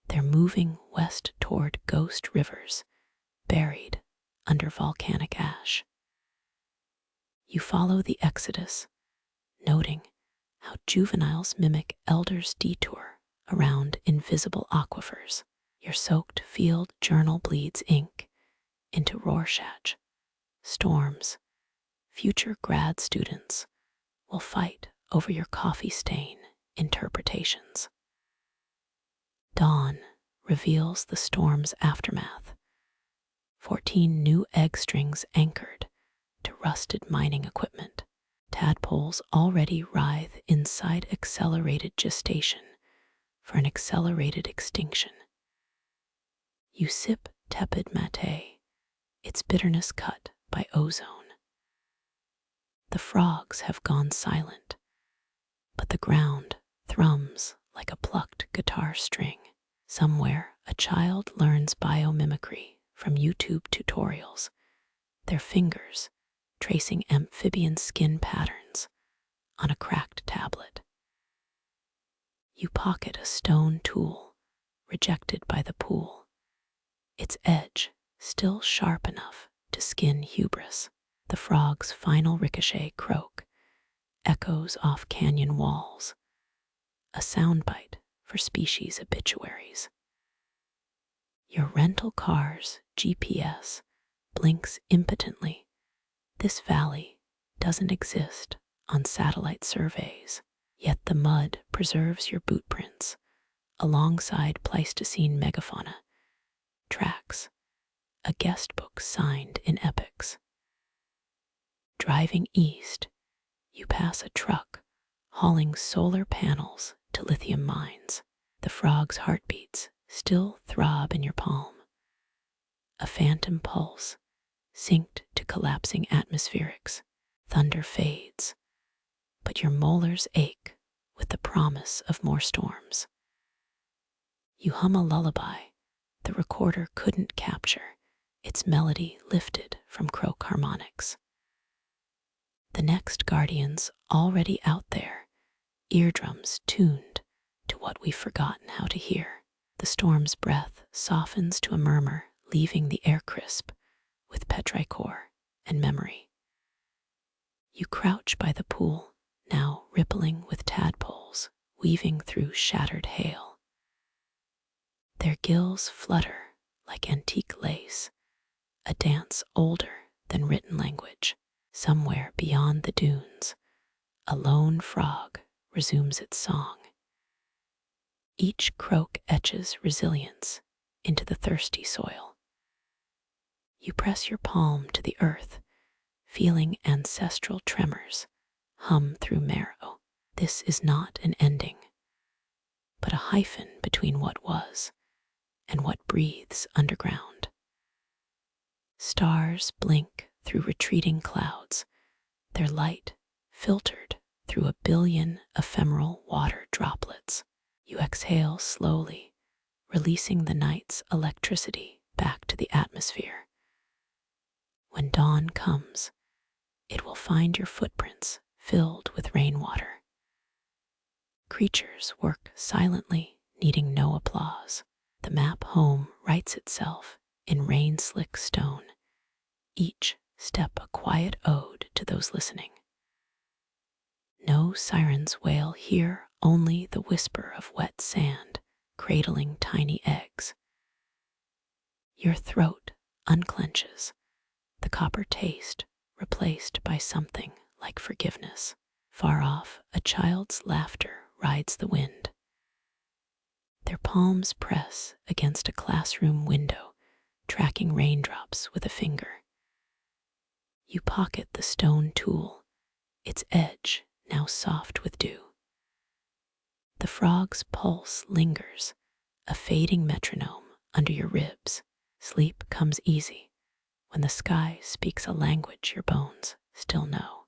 They're moving west toward ghost rivers, buried under volcanic ash. You follow the exodus, noting how juveniles mimic elders' detour around invisible aquifers. Your soaked field journal bleeds ink into Rorschach. Storms. Future grad students will fight over your coffee stain interpretations. Dawn reveals the storm's aftermath. 14 new egg strings anchored to rusted mining equipment. Tadpoles already writhe inside accelerated gestation for an accelerated extinction. You sip tepid mate, its bitterness cut by ozone. The frogs have gone silent, but the ground thrums like a plucked guitar string. Somewhere, a child learns biomimicry from YouTube tutorials, their fingers tracing amphibian skin patterns on a cracked tablet. You pocket a stone tool rejected by the pool, its edge still sharp enough to skin hubris. The frog's final ricochet croak echoes off canyon walls, a soundbite for species obituaries. Your rental car's GPS blinks impotently. This valley doesn't exist on satellite surveys, yet the mud preserves your boot prints alongside Pleistocene megafauna tracks, a guest book signed in epics. Driving east, you pass a truck hauling solar panels to lithium mines. The frog's heartbeats still throb in your palm, a phantom pulse synced to collapsing atmospherics. Thunder fades, but your molars ache with the promise of more storms. You hum a lullaby the recorder couldn't capture, its melody lifted from croak harmonics. The next guardian's already out there, eardrums tuned to what we've forgotten how to hear. The storm's breath softens to a murmur, leaving the air crisp with petrichor and memory. You crouch by the pool, now rippling with tadpoles weaving through shattered hail. Their gills flutter like antique lace, a dance older than written language. Somewhere beyond the dunes, a lone frog resumes its song. Each croak etches resilience into the thirsty soil. You press your palm to the earth, feeling ancestral tremors hum through marrow. This is not an ending, but a hyphen between what was and what breathes underground. Stars blink through retreating clouds, their light filtered through a billion ephemeral water droplets. You exhale slowly, releasing the night's electricity back to the atmosphere. When dawn comes, it will find your footprints filled with rainwater. Creatures work silently, needing no applause. The map home writes itself in rain-slick stone, each step a quiet ode to those listening. No sirens wail here, only the whisper of wet sand cradling tiny eggs. Your throat unclenches, the copper taste replaced by something like forgiveness. Far off, a child's laughter rides the wind. Their palms press against a classroom window, tracking raindrops with a finger. You pocket the stone tool, its edge now soft with dew. The frog's pulse lingers, a fading metronome under your ribs. Sleep comes easy when the sky speaks a language your bones still know.